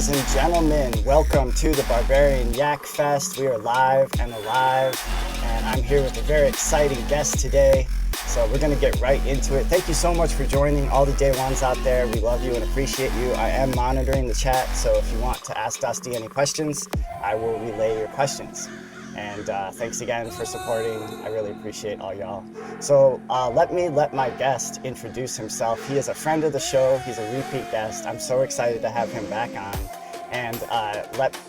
Ladies and gentlemen, welcome to the Barbarian Yak Fest. We are live and alive, and I'm here with a very exciting guest today. So we're going to get right into it. Thank you so much for joining, all the day ones out there. We love you and appreciate you. I am monitoring the chat, so if you want to ask Dusty any questions, I will relay your questions. And thanks again for supporting. I really appreciate all y'all. So let my guest introduce himself. He is a friend of the show. He's a repeat guest. I'm so excited to have him back on. And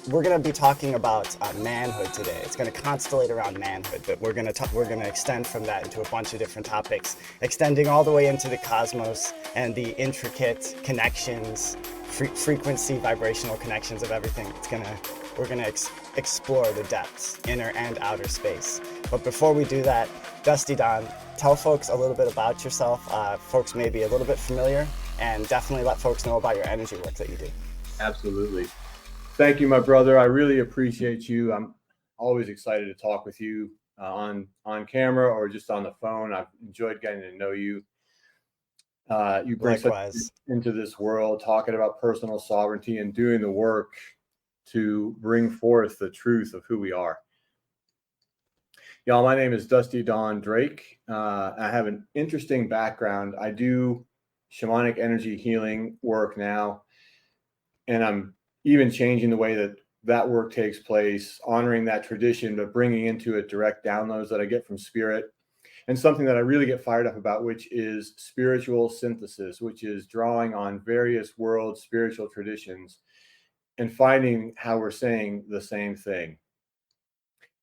we're going to be talking about manhood today. It's going to constellate around manhood, but we're going to extend from that into a bunch of different topics, extending all the way into the cosmos and the intricate connections, frequency, vibrational connections of everything. We're going to explore the depths, inner and outer space. But before we do that, Dusty Don, tell folks a little bit about yourself. Folks may be a little bit familiar, and definitely let folks know about your energy work that you do. Absolutely. Thank you, my brother. I really appreciate you. I'm always excited to talk with you on camera or just on the phone. I've enjoyed getting to know you. You bring such into this world, talking about personal sovereignty and doing the work to bring forth the truth of who we are. Y'all, my name is Dusty Don Drake. I have an interesting background. I do shamanic energy healing work now, and I'm even changing the way that work takes place, honoring that tradition, but bringing into it direct downloads that I get from spirit, and something that I really get fired up about, which is spiritual synthesis, which is drawing on various world spiritual traditions and finding how we're saying the same thing.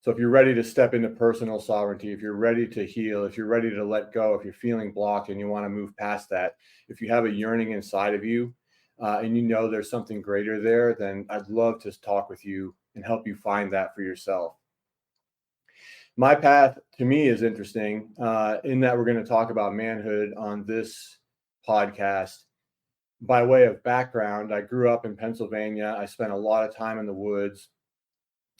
So if you're ready to step into personal sovereignty, if you're ready to heal, if you're ready to let go, if you're feeling blocked and you want to move past that, if you have a yearning inside of you and you know there's something greater there, then I'd love to talk with you and help you find that for yourself. My path to me is interesting in that we're going to talk about manhood on this podcast. By way of background, I grew up in Pennsylvania. I spent a lot of time in the woods.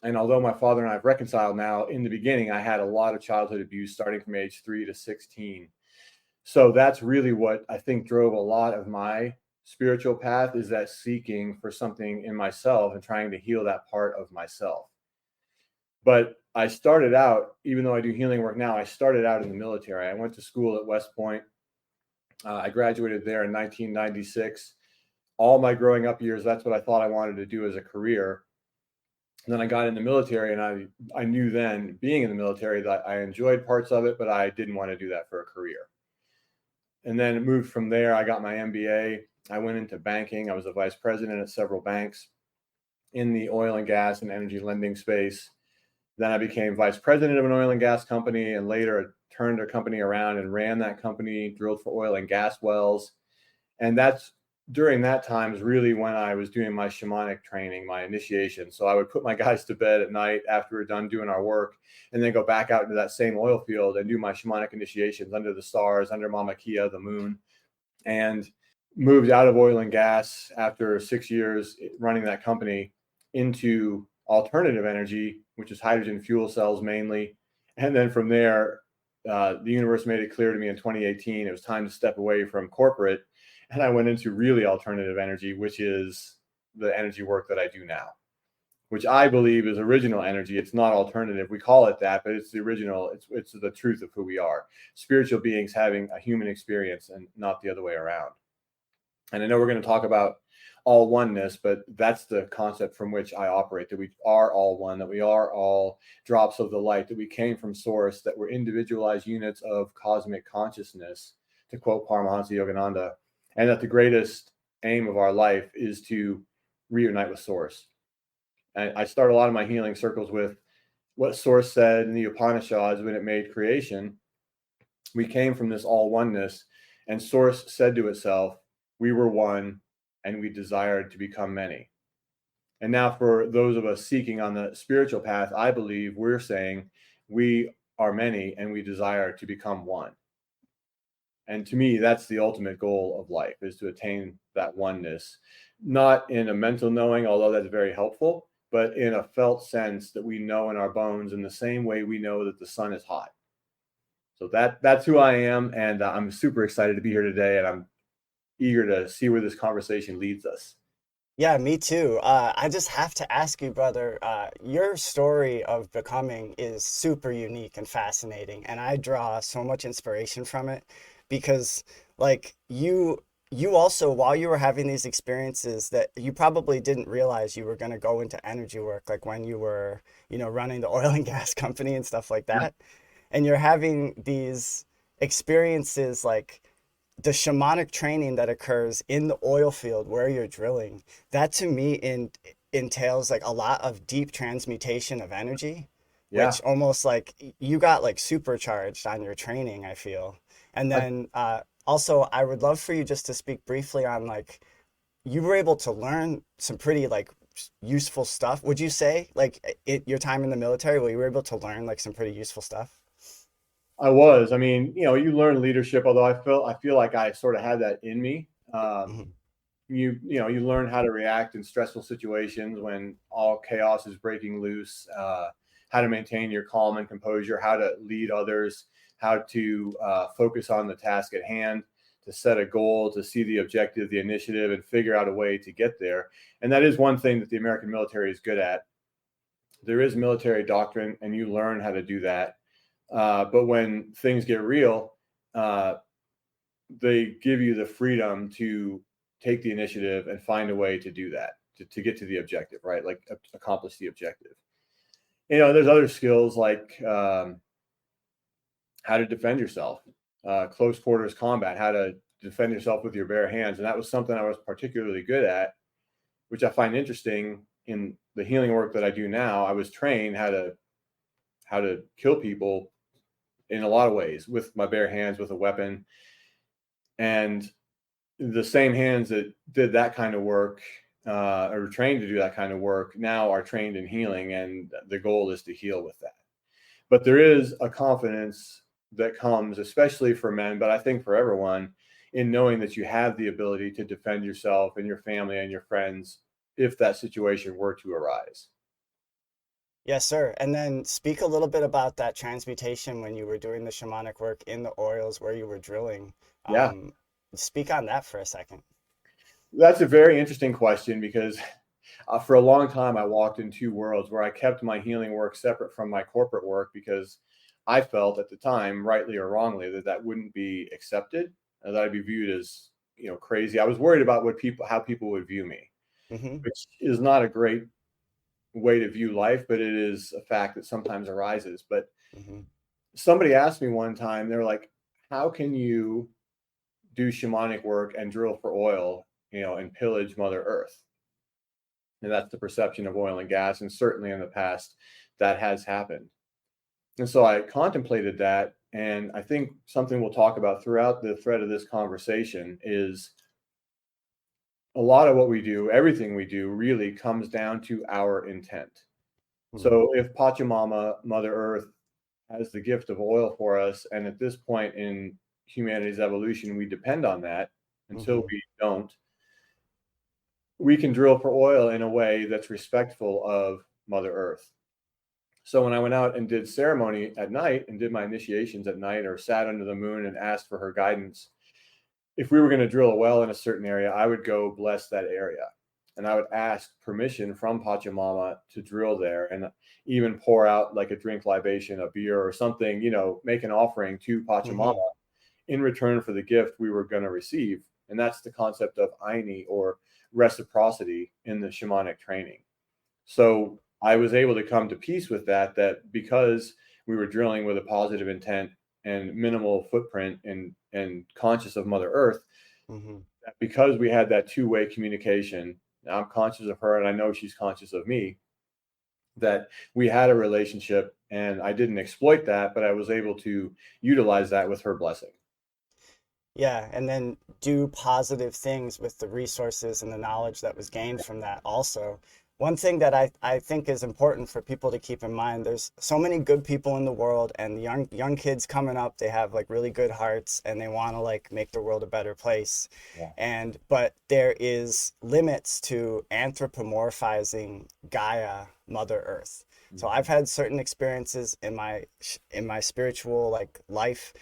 And although my father and I have reconciled now, in the beginning, I had a lot of childhood abuse starting from age 3 to 16. So that's really what I think drove a lot of my spiritual path, is that seeking for something in myself and trying to heal that part of myself. But I started out, even though I do healing work now, I started out in the military. I went to school at West Point. I graduated there in 1996. All my growing up years, that's what I thought I wanted to do as a career. And then I got in the military, and I knew then, being in the military, that I enjoyed parts of it, but I didn't want to do that for a career. And then it moved from there. I got my MBA. I went into banking. I was a vice president at several banks in the oil and gas and energy lending space. Then I became vice president of an oil and gas company, and later turned a company around and ran that company, drilled for oil and gas wells. And that's during that time is really when I was doing my shamanic training, my initiation. So I would put my guys to bed at night after we're done doing our work, and then go back out into that same oil field and do my shamanic initiations under the stars, under Mama Kia, the moon, and moved out of oil and gas after 6 years running that company into alternative energy, which is hydrogen fuel cells mainly. And then from there, the universe made it clear to me in 2018, it was time to step away from corporate. And I went into really alternative energy, which is the energy work that I do now, which I believe is original energy. It's not alternative. We call it that, but it's the original. It's the truth of who we are. Spiritual beings having a human experience and not the other way around. And I know we're going to talk about all oneness, but that's the concept from which I operate, that we are all one, that we are all drops of the light, that we came from source, that we're individualized units of cosmic consciousness, to quote Paramahansa Yogananda, and that the greatest aim of our life is to reunite with source. And I start a lot of my healing circles with what source said in the Upanishads when it made creation. We came from this all oneness, and source said to itself, we were one, and we desired to become many. And now for those of us seeking on the spiritual path, I believe we're saying we are many and we desire to become one. And to me, that's the ultimate goal of life, is to attain that oneness, not in a mental knowing, although that's very helpful, but in a felt sense that we know in our bones in the same way we know that the sun is hot. So that's who I am. And I'm super excited to be here today. And I'm eager to see where this conversation leads us. Yeah, me too. I just have to ask you, brother, your story of becoming is super unique and fascinating, and I draw so much inspiration from it because like you also while you were having these experiences that you probably didn't realize you were going to go into energy work like when you were, running the oil and gas company and stuff like Yeah. that. And you're having these experiences like the shamanic training that occurs in the oil field where you're drilling, that to me entails like a lot of deep transmutation of energy, Yeah. which almost like you got like supercharged on your training, I feel. And I, then also, I would love for you just to speak briefly on like you were able to learn some pretty like useful stuff. Would you say like your time in the military, where you were able to learn like some pretty useful stuff? I was. I mean, you learn leadership, although I feel like I sort of had that in me. Hmm. You learn how to react in stressful situations when all chaos is breaking loose, how to maintain your calm and composure, how to lead others, how to focus on the task at hand, to set a goal, to see the objective, the initiative, and figure out a way to get there. And that is one thing that the American military is good at. There is military doctrine, and you learn how to do that. But when things get real, uh, they give you the freedom to take the initiative and find a way to do that, to get to the objective, right? Like accomplish the objective. There's other skills like how to defend yourself, close quarters combat, how to defend yourself with your bare hands. And that was something I was particularly good at, which I find interesting in the healing work that I do now. I was trained how to kill people in a lot of ways with my bare hands, with a weapon. And the same hands that did that kind of work, or were trained to do that kind of work, now are trained in healing, and the goal is to heal with that. But there is a confidence that comes, especially for men, but I think for everyone, in knowing that you have the ability to defend yourself and your family and your friends if that situation were to arise. Yes, sir. And then speak a little bit about that transmutation when you were doing the shamanic work in the oils where you were drilling. Yeah, Um, Speak on that for a second. that's a very interesting question because for a long time I walked in two worlds where I kept my healing work separate from my corporate work because I felt at the time, rightly or wrongly, that wouldn't be accepted, and that I'd be viewed as crazy. I was worried about how people would view me, Hmm. which is not a great way to view life, but it is a fact that sometimes arises. But Hmm. somebody asked me one time, they're like, "How can you do shamanic work and drill for oil, and pillage Mother Earth?" And that's the perception of oil and gas. And certainly in the past, that has happened. And so I contemplated that. And I think something we'll talk about throughout the thread of this conversation is a lot of what we do, everything we do, really comes down to our intent. Hmm. So if Pachamama, Mother Earth, has the gift of oil for us, and at this point in humanity's evolution, we depend on that until Hmm. we don't, we can drill for oil in a way that's respectful of Mother Earth. So when I went out and did ceremony at night and did my initiations at night, or sat under the moon and asked for her guidance, if we were going to drill a well in a certain area, I would go bless that area. And I would ask permission from Pachamama to drill there, and even pour out like a drink libation, a beer or something, make an offering to Pachamama Hmm. in return for the gift we were going to receive. And that's the concept of Aini, or reciprocity, in the shamanic training. So I was able to come to peace with that because we were drilling with a positive intent and minimal footprint, and conscious of Mother Earth, Hmm. because we had that two-way communication. I'm conscious of her and I know she's conscious of me, that we had a relationship, and I didn't exploit that, but I was able to utilize that with her blessing. Yeah, and then do positive things with the resources and the knowledge that was gained from that also. One thing that I think is important for people to keep in mind, there's so many good people in the world and young kids coming up, they have like really good hearts and they want to like make the world a better place. Yeah. And but there is limits to anthropomorphizing Gaia, Mother Earth. So Mhm. I've had certain experiences in my spiritual like life,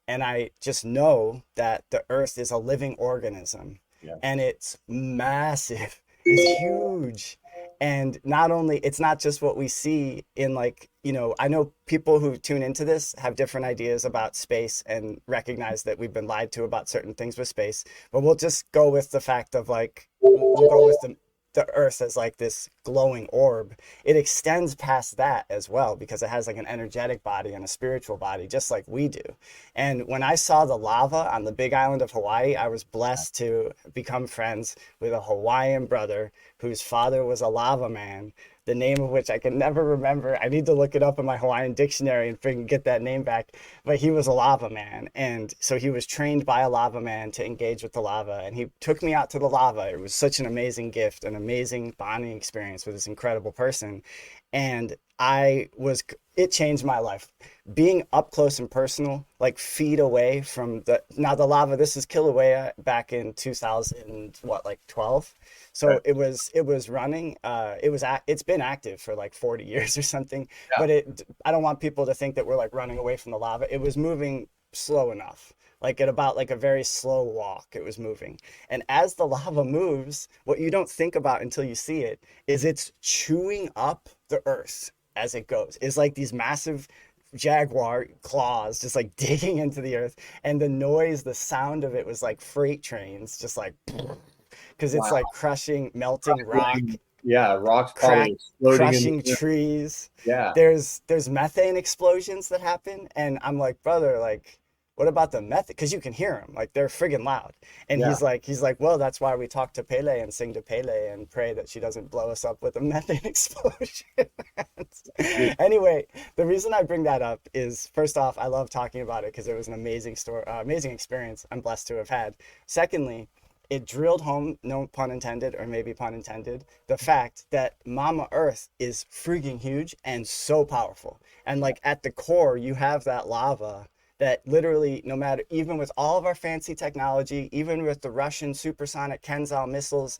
and I just know that the earth is a living organism Yeah. and it's massive. is huge. And not only, it's not just what we see in like, I know people who tune into this have different ideas about space and recognize that we've been lied to about certain things with space, but we'll just go with the fact of like, we'll go with the Earth as like this glowing orb. It extends past that as well because it has like an energetic body and a spiritual body, just like we do. And when I saw the lava on the big island of Hawaii, I was blessed to become friends with a Hawaiian brother whose father was a lava man, the name of which I can never remember. I need to look it up in my Hawaiian dictionary and freaking get that name back. But he was a lava man. And so he was trained by a lava man to engage with the lava. And he took me out to the lava. It was such an amazing gift, an amazing bonding experience with this incredible person. And it changed my life. Being up close and personal, like feet away from now the lava, this is Kilauea back in 2000, what, like 12. So Right. it was running. It's been active for like 40 years or something. Yeah. But I don't want people to think that we're like running away from the lava. It was moving slow enough, like at about like a very slow walk. It was moving, and as the lava moves, what you don't think about until you see it is it's chewing up the earth as it goes. It's like these massive jaguar claws just like digging into the earth, and the sound of it was like freight trains, just like because it's Wow. like crushing, melting rock, Yeah, rocks probably crack, exploding in crushing the. trees. Yeah. There's methane explosions that happen, and I'm like, brother, like, what about the methane? Because you can hear them, like they're friggin' loud. And Yeah. he's like, well, that's why we talk to Pele and sing to Pele and pray that she doesn't blow us up with a methane explosion. Dude, Anyway, the reason I bring that up is first off, I love talking about it because it was an amazing story, amazing experience I'm blessed to have had. Secondly, it drilled home, no pun intended, or maybe pun intended, the fact that Mama Earth is freaking huge and so powerful. And like at the core, you have that lava that literally, no matter, even with all of our fancy technology, even with the Russian supersonic Kenzal missiles,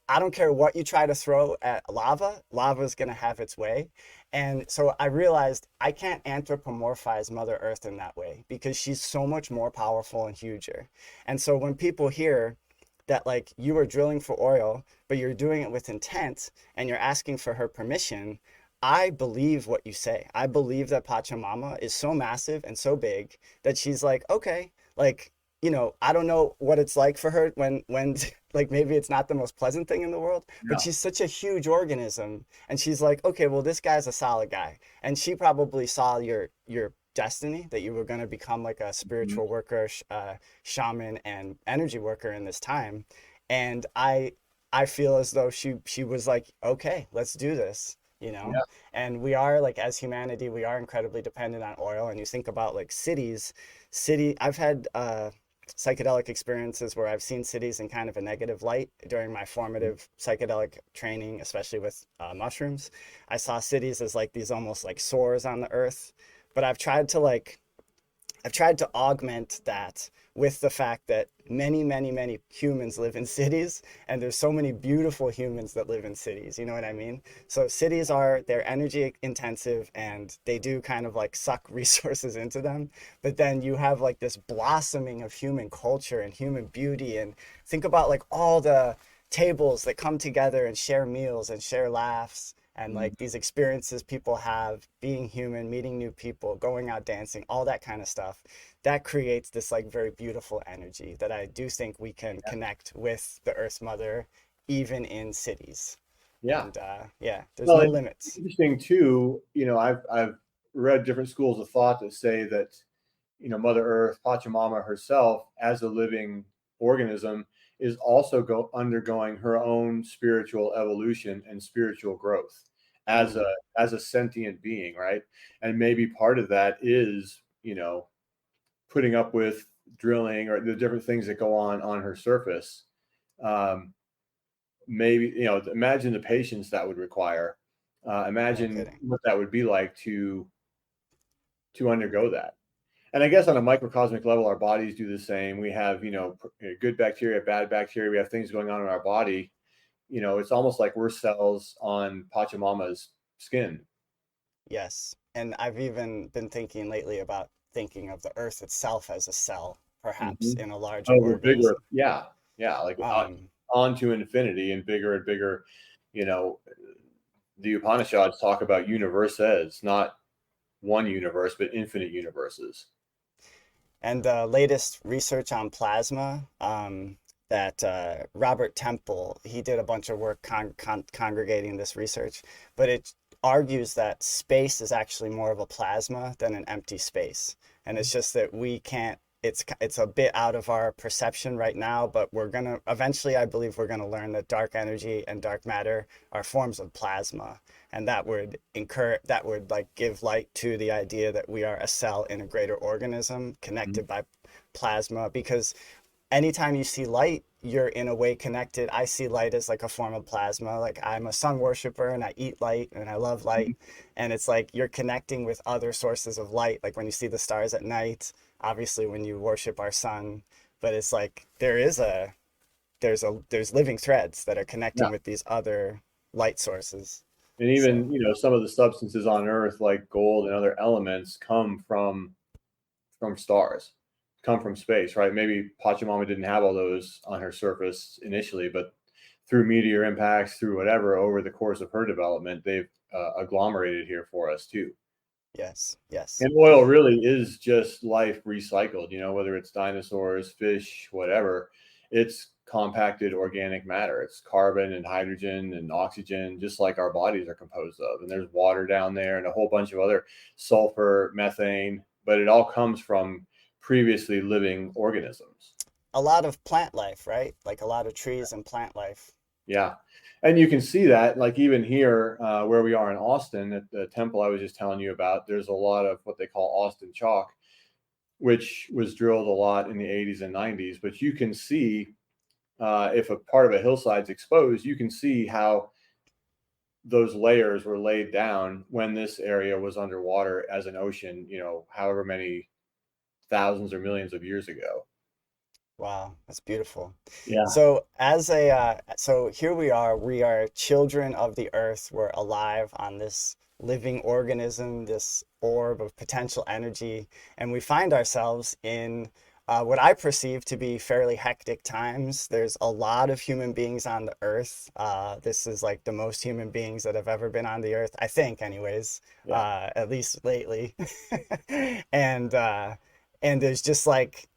I don't care what you try to throw at lava is going to have its way. And so I realized I can't anthropomorphize Mother Earth in that way because she's so much more powerful and huger. And so when people hear that like you are drilling for oil, but you're doing it with intent and you're asking for her permission, I believe what you say. I believe that Pachamama is so massive and so big that she's like, okay, like, I don't know what it's like for her when like maybe it's not the most pleasant thing in the world, but yeah. she's such a huge organism and she's like, okay, well this guy's a solid guy. And she probably saw your destiny that you were going to become like a Mhm. spiritual worker, shaman and energy worker in this time. And I feel as though she was like, okay, let's do this, Yeah. and we are like, as humanity, we are incredibly dependent on oil. And you think about like I've had psychedelic experiences where I've seen cities in kind of a negative light during my formative psychedelic training, especially with mushrooms. I saw cities as like these almost like sores on the earth, but I've tried to augment that with the fact that many, many, many humans live in cities, and there's so many beautiful humans that live in cities. You know what I mean? So they're energy intensive and they do kind of like suck resources into them. But then you have like this blossoming of human culture and human beauty. And think about like all the tables that come together and share meals and share laughs and Mhm. like these experiences people have being human, meeting new people, going out dancing, all that kind of stuff. That creates this like very beautiful energy that I do think we can connect with the Earth Mother even in cities. Yeah. And yeah, there's Well, no it's limits. interesting too. I've read different schools of thought that say that Mother Earth, Pachamama herself, as a living organism, is also undergoing her own spiritual evolution and spiritual growth as a Mm, as a sentient being, right? And maybe part of that is putting up with drilling or the different things that go on her surface. Um, Maybe imagine the patience that would require. no Imagine kidding. what that would be like to undergo that. And I guess on a microcosmic level, our bodies do the same. We have, good bacteria, bad bacteria. We have things going on in our body. It's almost like we're cells on Pachamama's skin. Yes. And I've even been thinking lately about thinking of the Earth itself as a cell, perhaps Hmm. in a larger Oh, the bigger, organism. yeah, yeah. Like Um, on to infinity and bigger. You know, the Upanishads talk about universes, not one universe, but infinite universes. And the latest research on plasma, that Robert Temple, he did a bunch of work congregating this research, but it argues that space is actually more of a plasma than an empty space. And it's just that we can't, it's a bit out of our perception right now, but we're gonna eventually, I believe we're gonna learn that dark energy and dark matter are forms of plasma, and that would like give light to the idea that we are a cell in a greater organism connected by plasma. Because anytime you see light, you're in a way connected. I see light as like a form of plasma. Like, I'm a sun worshiper and I eat light and I love light. And it's like you're connecting with other sources of light. Like when you see the stars at night, obviously when you worship our sun, but it's like there's living threads that are connecting with these other light sources. And even, you know, some of the substances on Earth, like gold and other elements, come from stars, come from space, right? Maybe Pachamama didn't have all those on her surface initially, but through meteor impacts, through whatever, over the course of her development, they've agglomerated here for us too. Yes, yes. And oil really is just life recycled, you know, whether it's dinosaurs, fish, whatever. It's compacted organic matter. It's carbon and hydrogen and oxygen, just like our bodies are composed of. And there's water down there and a whole bunch of other sulfur, methane, but it all comes from previously living organisms. A lot of plant life, right? Like a lot of trees and plant life. Yeah. And you can see that, like even here where we are in Austin at the temple I was just telling you about, there's a lot of what they call Austin chalk, which was drilled a lot in the 80s and 90s. But you can see if a part of a hillside's exposed, you can see how those layers were laid down when this area was underwater as an ocean, you know, however many thousands or millions of years ago. Wow, that's beautiful. Yeah. So so here we are children of the earth. We're alive on this living organism, this orb of potential energy, and we find ourselves in what I perceive to be fairly hectic times. There's a lot of human beings on the earth. This is like the most human beings that have ever been on the earth, I think, anyways, at least lately. And there's just like,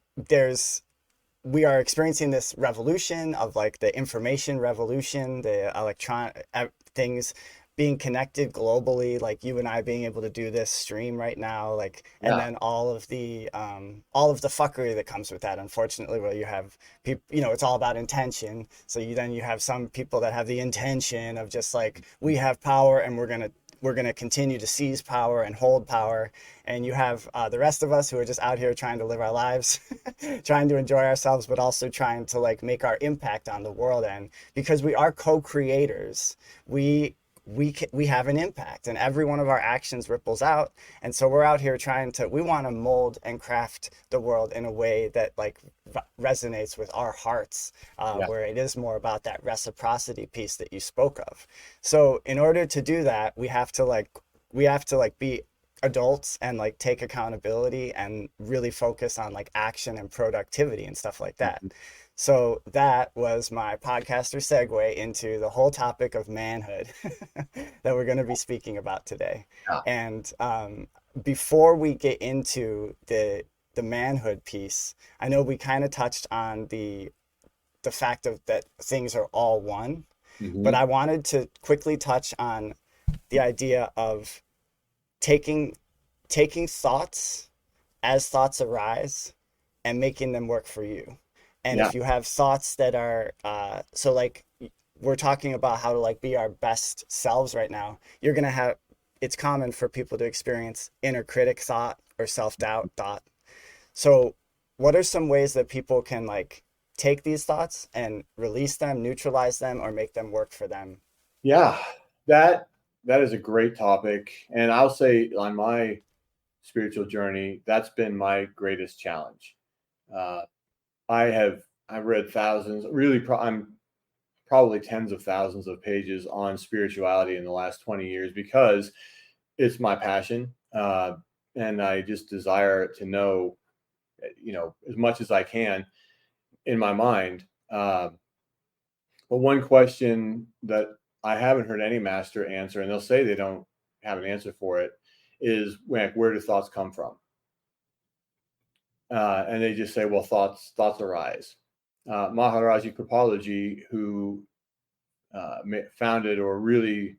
we are experiencing this revolution of like the information revolution, the electronic things being connected globally, like you and I being able to do this stream right now, like, and then all of the fuckery that comes with that, unfortunately, where you have people, you know, it's all about intention. So you have some people that have the intention of just like, we have power and we're gonna continue to seize power and hold power. And you have the rest of us who are just out here trying to live our lives, trying to enjoy ourselves, but also trying to like make our impact on the world. And because we are co-creators, we have an impact, and every one of our actions ripples out. And so we're out here we want to mold and craft the world in a way that like resonates with our hearts, where it is more about that reciprocity piece that you spoke of. So in order to do that, we have to be adults and like take accountability and really focus on like action and productivity and stuff like that. So that was my podcaster segue into the whole topic of manhood that we're going to be speaking about today. And before we get into the manhood piece, I know we kind of touched on the fact that things are all one, but I wanted to quickly touch on the idea of taking thoughts as thoughts arise and making them work for you. And if you have thoughts that are, so like we're talking about how to like be our best selves right now, you're going to have, it's common for people to experience inner critic thought or self-doubt thought. So what are some ways that people can like take these thoughts and release them, neutralize them, or make them work for them? Yeah, that is a great topic. And I'll say on my spiritual journey, that's been my greatest challenge. I've read thousands, I'm probably tens of thousands of pages on spirituality in the last 20 years because it's my passion. And I just desire to know, you know, as much as I can in my mind. But one question that I haven't heard any master answer, and they'll say they don't have an answer for it, is where do thoughts come from? And they just say, well, thoughts arise. Maharaji Kripalaji, who founded or really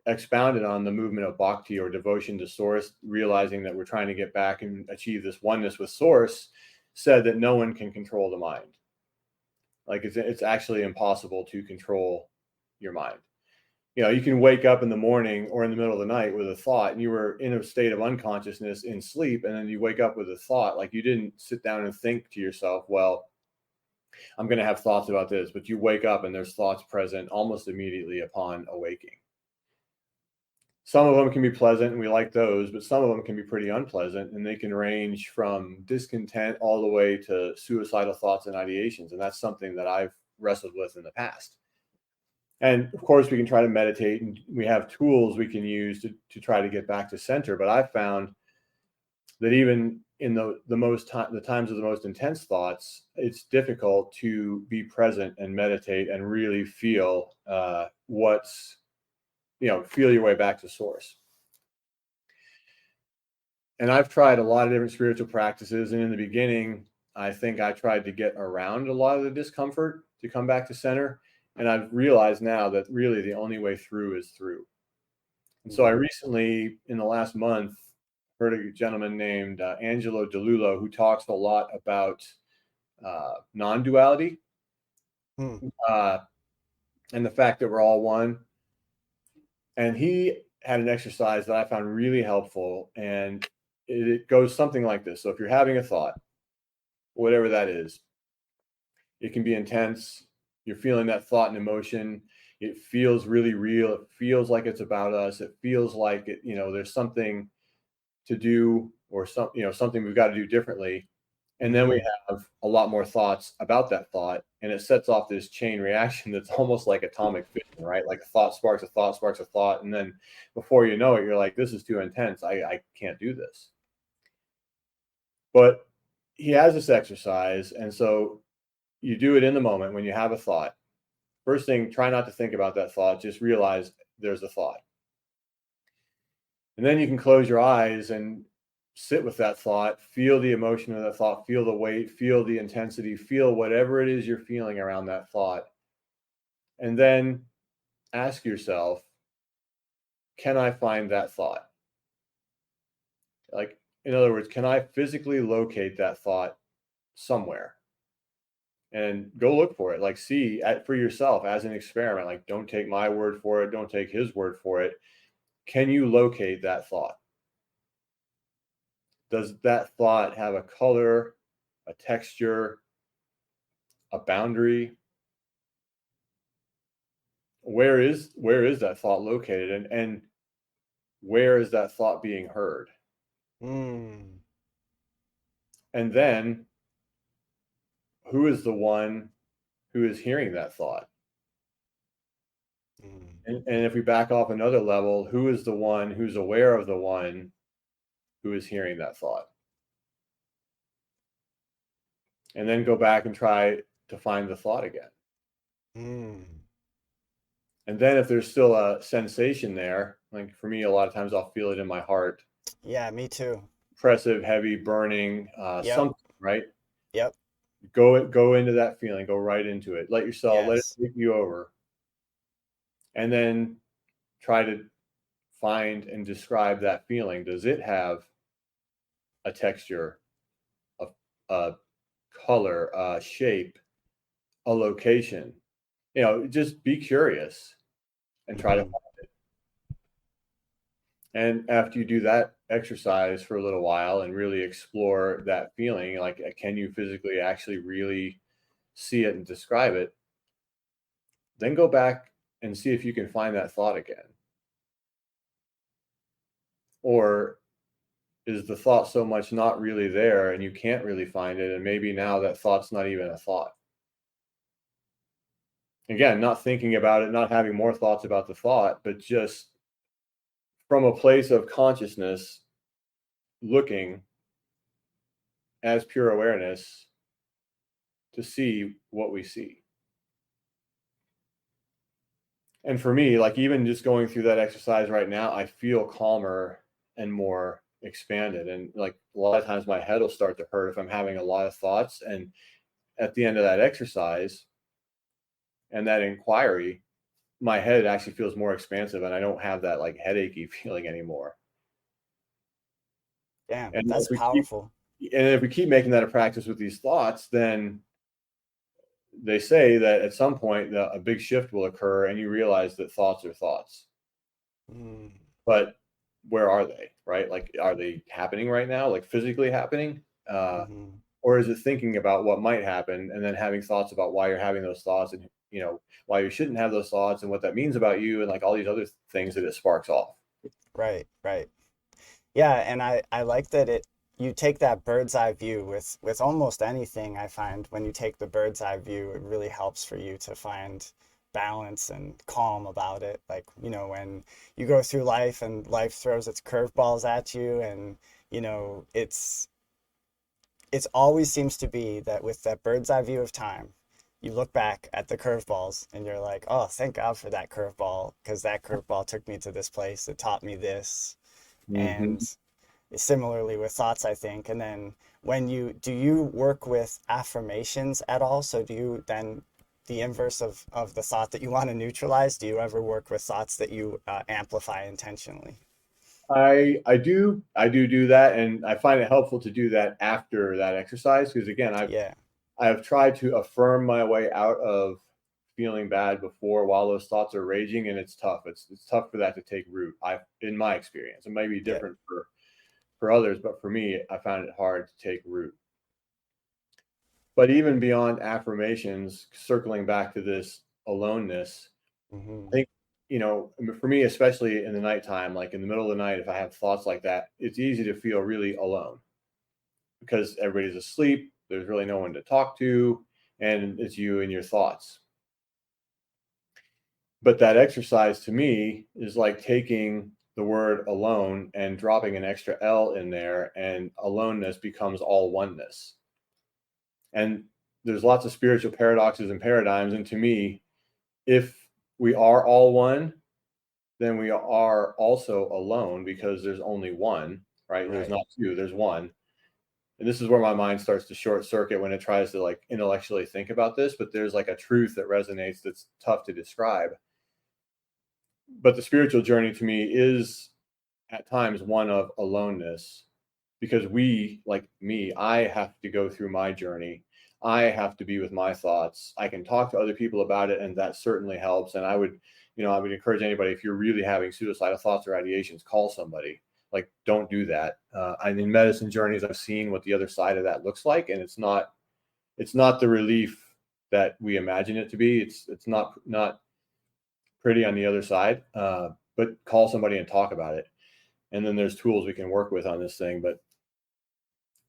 expounded on the movement of bhakti or devotion to source, realizing that we're trying to get back and achieve this oneness with source, said that no one can control the mind. Like it's actually impossible to control your mind. You know, you can wake up in the morning or in the middle of the night with a thought, and you were in a state of unconsciousness in sleep, and then you wake up with a thought. Like you didn't sit down and think to yourself, well, I'm going to have thoughts about this, but you wake up and there's thoughts present almost immediately upon awaking. Some of them can be pleasant, and we like those, but some of them can be pretty unpleasant, and they can range from discontent all the way to suicidal thoughts and ideations. And that's something that I've wrestled with in the past. And of course, we can try to meditate, and we have tools we can use to try to get back to center. But I've found that even in the times of the most intense thoughts, it's difficult to be present and meditate and really feel feel your way back to source. And I've tried a lot of different spiritual practices. And in the beginning, I think I tried to get around a lot of the discomfort to come back to center. And I've realized now that really the only way through is through. And so I recently, in the last month, heard a gentleman named Angelo DeLullo, who talks a lot about non-duality and the fact that we're all one. And he had an exercise that I found really helpful, and it goes something like this. So if you're having a thought, whatever that is, it can be intense. You're feeling that thought and emotion. It feels really real. It feels like it's about us. It feels like it, there's something to do or something we've got to do differently. And then we have a lot more thoughts about that thought, and it sets off this chain reaction that's almost like atomic fission, right? Like a thought sparks a thought sparks a thought. And then before you know it, you're like, this is too intense. I can't do this. But he has this exercise. And so you do it in the moment when you have a thought. First thing, try not to think about that thought. Just realize there's a thought. And then you can close your eyes and sit with that thought, feel the emotion of that thought, feel the weight, feel the intensity, feel whatever it is you're feeling around that thought. And then ask yourself, can I find that thought? Like, in other words, can I physically locate that thought somewhere? And go look for it. Like, see for yourself as an experiment. Like, don't take my word for it. Don't take his word for it. Can you locate that thought? Does that thought have a color, a texture, a boundary? Where is that thought located, and where is that thought being heard? And then who is the one who is hearing that thought? And if we back off another level, who is the one who's aware of the one who is hearing that thought? And then go back and try to find the thought again. And then if there's still a sensation there, like for me, a lot of times I'll feel it in my heart. Yeah, me too. Oppressive, heavy, burning, something, right? Yep. Go into that feeling, go right into it. Let yourself, let it take you over. And then try to find and describe that feeling. Does it have a texture, a color, a shape, a location? Just be curious and try to find it. And after you do that exercise for a little while and really explore that feeling, like, can you physically actually really see it and describe it? Then go back and see if you can find that thought again. Or is the thought so much not really there and you can't really find it, and maybe now that thought's not even a thought? Again, not thinking about it, not having more thoughts about the thought, but just from a place of consciousness, looking as pure awareness to see what we see. And for me, like even just going through that exercise right now, I feel calmer and more expanded. And like a lot of times my head will start to hurt if I'm having a lot of thoughts. And at the end of that exercise and that inquiry, my head actually feels more expansive and I don't have that like headachy feeling anymore. Damn, And that's powerful. if we keep making that a practice with these thoughts, then they say that at some point a big shift will occur and you realize that thoughts are thoughts. Mm, But where are they, right? Like, are they happening right now, like physically happening? mm-hmm. Or is it thinking about what might happen and then having thoughts about why you're having those thoughts and, why you shouldn't have those thoughts and what that means about you and like all these other things that it sparks off. Right, right. Yeah, and I like that you take that bird's eye view with almost anything. I find when you take the bird's eye view, it really helps for you to find balance and calm about it. Like, when you go through life and life throws its curveballs at you, and it's always seems to be that with that bird's eye view of time, you look back at the curveballs and you're like, oh, thank God for that curveball, because that curveball took me to this place. It taught me this. Mm-hmm. And similarly with thoughts, I think. And then do you work with affirmations at all? So do you then, the inverse of the thought that you want to neutralize, do you ever work with thoughts that you amplify intentionally? I do that, and I find it helpful to do that after that exercise because again, Yeah, I've tried to affirm my way out of feeling bad before while those thoughts are raging, and it's tough. It's tough for that to take root. In my experience, it might be yeah. different for others, but for me, I found it hard to take root. But even beyond affirmations, circling back to this aloneness, Hmm. I think, for me, especially in the nighttime, like in the middle of the night, if I have thoughts like that, it's easy to feel really alone because everybody's asleep. There's really no one to talk to, and it's you and your thoughts. But that exercise to me is like taking the word alone and dropping an extra L in there, and aloneness becomes all oneness. And there's lots of spiritual paradoxes and paradigms. And to me, if we are all one, then we are also alone because there's only one, right? There's Right. not two, there's one. And this is where my mind starts to short circuit when it tries to like intellectually think about this, but there's like a truth that resonates that's tough to describe. But the spiritual journey to me is at times one of aloneness because like me, I have to go through my journey. I have to be with my thoughts. I can talk to other people about it, and that certainly helps. And I would encourage anybody, if you're really having suicidal thoughts or ideations, call somebody. Like, don't do that. In medicine journeys, I've seen what the other side of that looks like, and it's not the relief that we imagine it to be. It's not pretty on the other side. But call somebody and talk about it. And then there's tools we can work with on this thing. But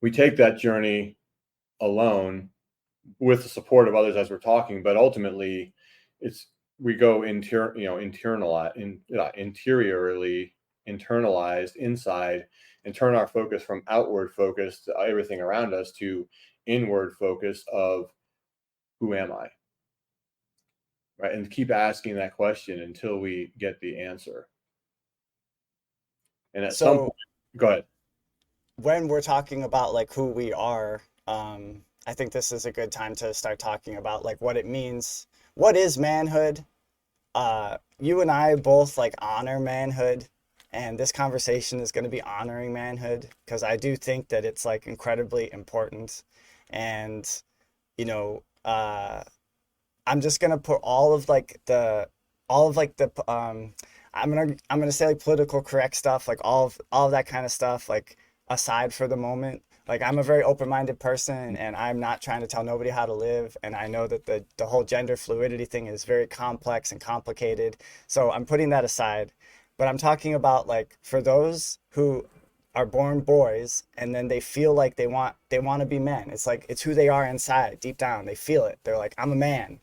we take that journey alone with the support of others as we're talking, but ultimately it's we go interiorly internalized inside and turn our focus from outward focus to everything around us to inward focus of who am I, right? And keep asking that question until we get the answer. And at some point, So go ahead. when we're talking about like who we are, I think this is a good time to start talking about like what it means. What is manhood? You and I both like honor manhood, and this conversation is going to be honoring manhood because I do think that it's like incredibly important. And you know, I'm just gonna put all of like the I'm gonna say like political correct stuff, like all of that kind of stuff, like aside for the moment. Like I'm a very open-minded person and I'm not trying to tell nobody how to live, and I know that the whole gender fluidity thing is very complex and complicated. So I'm putting that aside. But I'm talking about like for those who are born boys and then they feel like they want to be men. It's like it's who they are inside, deep down. They feel it. They're like, I'm a man.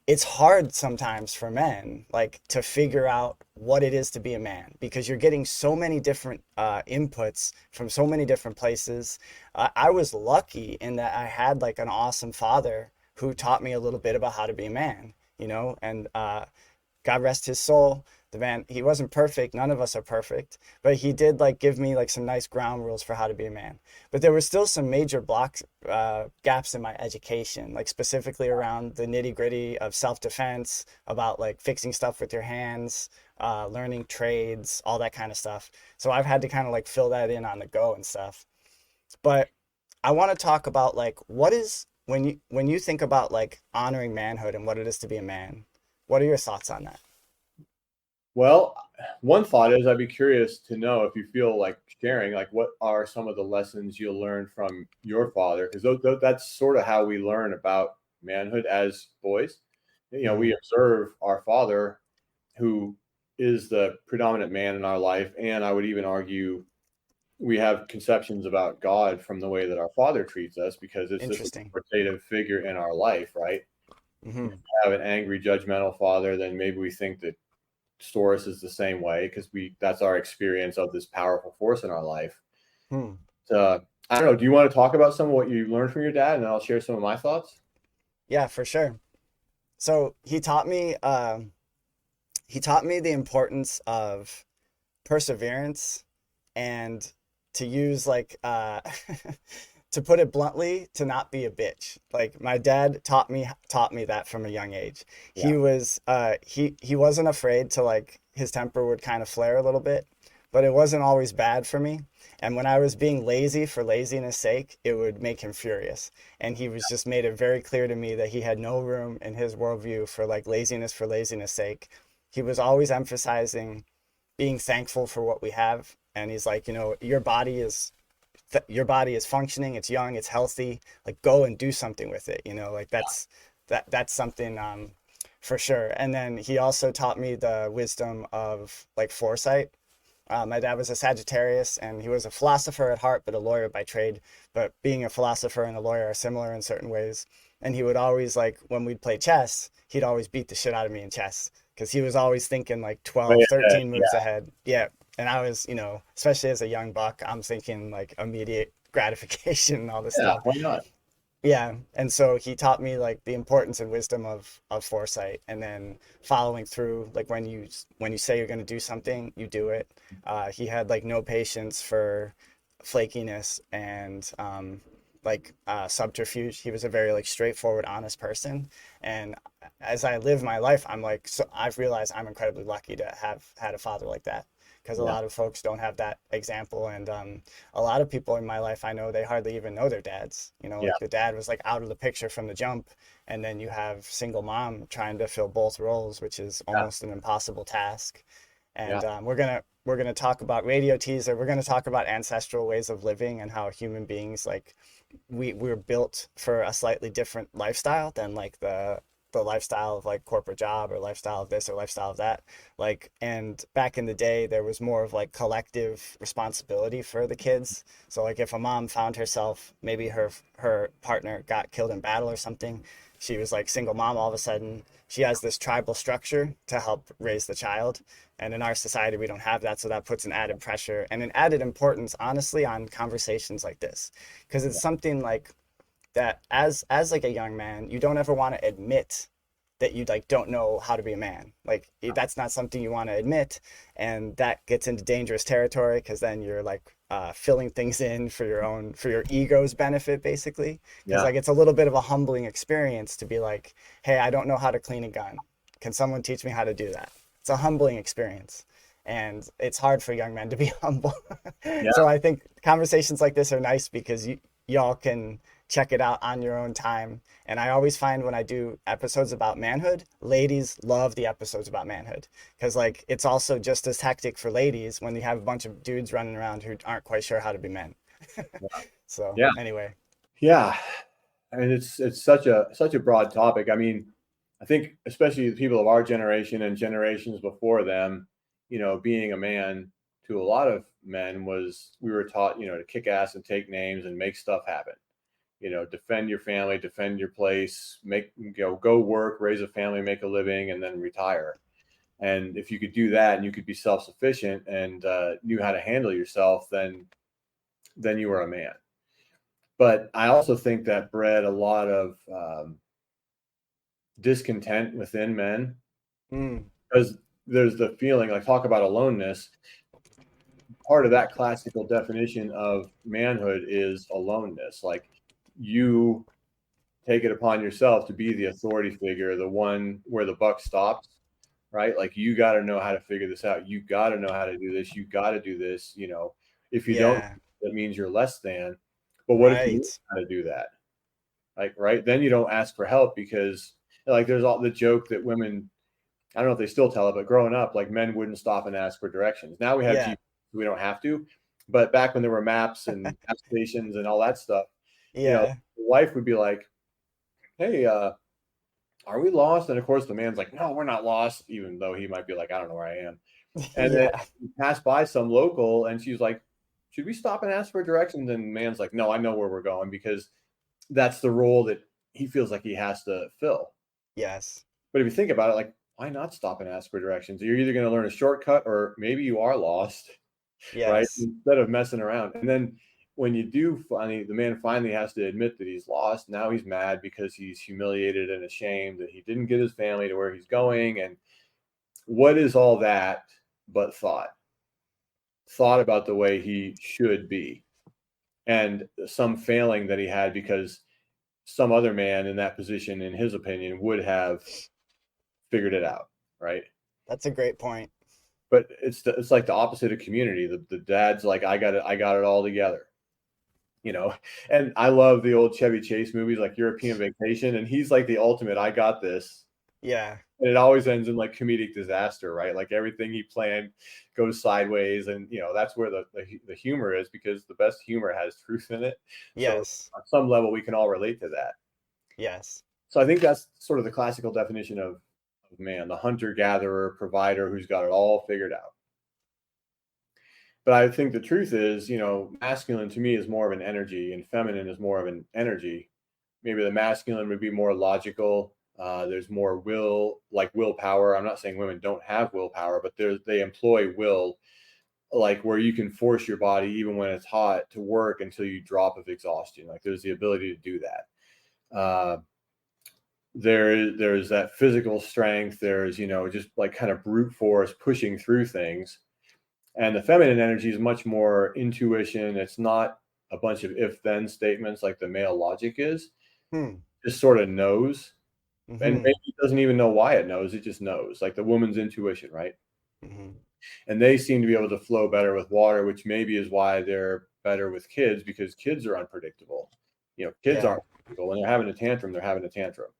It's hard sometimes for men like to figure out what it is to be a man because you're getting so many different inputs from so many different places. I was lucky in that I had like an awesome father who taught me a little bit about how to be a man, and God rest his soul. The man, he wasn't perfect. None of us are perfect, but he did like give me like some nice ground rules for how to be a man. But there were still some major blocks, gaps in my education, like specifically around the nitty gritty of self-defense, about like fixing stuff with your hands, learning trades, all that kind of stuff. So I've had to kind of like fill that in on the go and stuff. But I want to talk about like what is when you think about like honoring manhood and what it is to be a man. What are your thoughts on that? Well, one thought is I'd be curious to know if you feel like sharing, like what are some of the lessons you'll learn from your father? Because that's sort of how we learn about manhood as boys. You know, we Mm, observe our father, who is the predominant man in our life, and I would even argue we have conceptions about God from the way that our father treats us, because it's this interesting. authoritative figure in our life, right? If Hmm. we have an angry, judgmental father, then maybe we think that Storis is the same way, because we that's our experience of this powerful force in our life. Hmm. I don't know. Do you want to talk about some of what you learned from your dad, and then I'll share some of my thoughts? Yeah, for sure. So he taught me the importance of perseverance and to use like to put it bluntly, to not be a bitch. Like my dad taught me that from a young age. Yeah. He wasn't afraid to like his temper would kind of flare a little bit, but it wasn't always bad for me. And when I was being lazy for laziness sake, it would make him furious. And he was just made it very clear to me that he had no room in his worldview for laziness sake. He was always emphasizing being thankful for what we have. And he's like, you know, your body is functioning, it's young, it's healthy, like go and do something with it, you know, like that's something, for sure. And then he also taught me the wisdom of like foresight. My dad was a Sagittarius and he was a philosopher at heart, but a lawyer by trade. But being a philosopher and a lawyer are similar in certain ways. And he would always, like, when we'd play chess, he'd always beat the shit out of me in chess because he was always thinking like Way 12, ahead. 13 moves Yeah. ahead. Yeah. And I was, you know, especially as a young buck, I'm thinking like immediate gratification and all this Yeah. stuff. Why not? Yeah, and so he taught me like the importance and wisdom of foresight, and then following through. Like when you say you're going to do something, you do it. He had like no patience for flakiness and subterfuge. He was a very like straightforward, honest person. And as I live my life, I'm like, so I've realized I'm incredibly lucky to have had a father like that, because a Yeah. lot of folks don't have that example. And a lot of people in my life, I know they hardly even know their dads. You know, Yeah. like the dad was like out of the picture from the jump, and then you have single mom trying to fill both roles, which is Yeah. almost an impossible task. Yeah. And we're gonna talk about radio teaser. We're gonna talk about ancestral ways of living and how human beings like we're built for a slightly different lifestyle than like the lifestyle of like corporate job or lifestyle of this or lifestyle of that. Like, and back in the day there was more of like collective responsibility for the kids. So like if a mom found herself, maybe her partner got killed in battle or something, she was like single mom, all of a sudden she has this tribal structure to help raise the child. And in our society we don't have that, so that puts an added pressure and an added importance honestly on conversations like this, because it's something like that as like a young man you don't ever want to admit that you like don't know how to be a man. Like that's not something you want to admit, and that gets into dangerous territory because then you're like filling things in for your ego's benefit basically, because Yeah. like it's a little bit of a humbling experience to be like, hey, I don't know how to clean a gun, can someone teach me how to do that? It's a humbling experience, and it's hard for young men to be humble. Yeah. So I think conversations like this are nice because y'all can check it out on your own time. And I always find when I do episodes about manhood, ladies love the episodes about manhood because like it's also just as hectic for ladies when you have a bunch of dudes running around who aren't quite sure how to be men. So Yeah. anyway, Yeah. I mean, it's such a broad topic. I mean, I think especially the people of our generation and generations before them, you know, being a man to a lot of men was, we were taught, you know, to kick ass and take names and make stuff happen. You know, defend your family, defend your place, go work, raise a family, make a living, and then retire. And if you could do that and you could be self sufficient and knew how to handle yourself, then you were a man. But I also think that bred a lot of discontent within men, mm, because there's the feeling, like talk about aloneness. Part of that classical definition of manhood is aloneness. Like you take it upon yourself to be the authority figure, the one where the buck stops, right? Like you got to know how to figure this out. You got to know how to do this. You got to do this. You know, if you don't, Yeah. that means you're less than. But what if you know Right. how to do that? Like, right? Then you don't ask for help because, like, there's all the joke that women, I don't know if they still tell it, but growing up, like men wouldn't stop and ask for directions. Now we have Yeah. GPS, we don't have to. But back when there were maps and map stations and all that stuff, you know, Yeah. the wife would be like, "Hey, are we lost?" And of course, the man's like, "No, we're not lost," even though he might be like, "I don't know where I am." And then Yeah. you pass by some local, and she's like, "Should we stop and ask for directions?" And the man's like, "No, I know where we're going," because that's the role that he feels like he has to fill. Yes. But if you think about it, like, why not stop and ask for directions? You're either going to learn a shortcut or maybe you are lost, right? Yes. Instead of messing around. And then when you do finally, the man finally has to admit that he's lost. Now he's mad because he's humiliated and ashamed that he didn't get his family to where he's going. And what is all that but thought? Thought about the way he should be and some failing that he had because some other man in that position, in his opinion, would have figured it out, right? That's a great point. But it's like the opposite of community. The dad's like, I got it all together, you know. And I love the old Chevy Chase movies, like European Vacation, and he's like the ultimate, I got this. Yeah. And it always ends in like comedic disaster, right? Like everything he planned goes sideways, and you know that's where the humor is because the best humor has truth in it. So Yes. on some level, we can all relate to that. Yes. So I think that's sort of the classical definition of man, the hunter gatherer provider who's got it all figured out. But I think the truth is, you know, masculine to me is more of an energy and feminine is more of an energy. Maybe the masculine would be more logical. There's more will, like willpower. I'm not saying women don't have willpower, but they employ will, like where you can force your body, even when it's hot, to work until you drop of exhaustion. Like there's the ability to do that. There's that physical strength. There's, you know, just like kind of brute force pushing through things. And the feminine energy is much more intuition. It's not a bunch of if then statements like the male logic is. Hmm. Just sort of knows. And Mm-hmm. maybe it doesn't even know why it knows. It just knows, like the woman's intuition, right? Mm-hmm. And they seem to be able to flow better with water, which maybe is why they're better with kids because kids are unpredictable. You know, kids Yeah. aren't predictable. When they're having a tantrum, they're having a tantrum.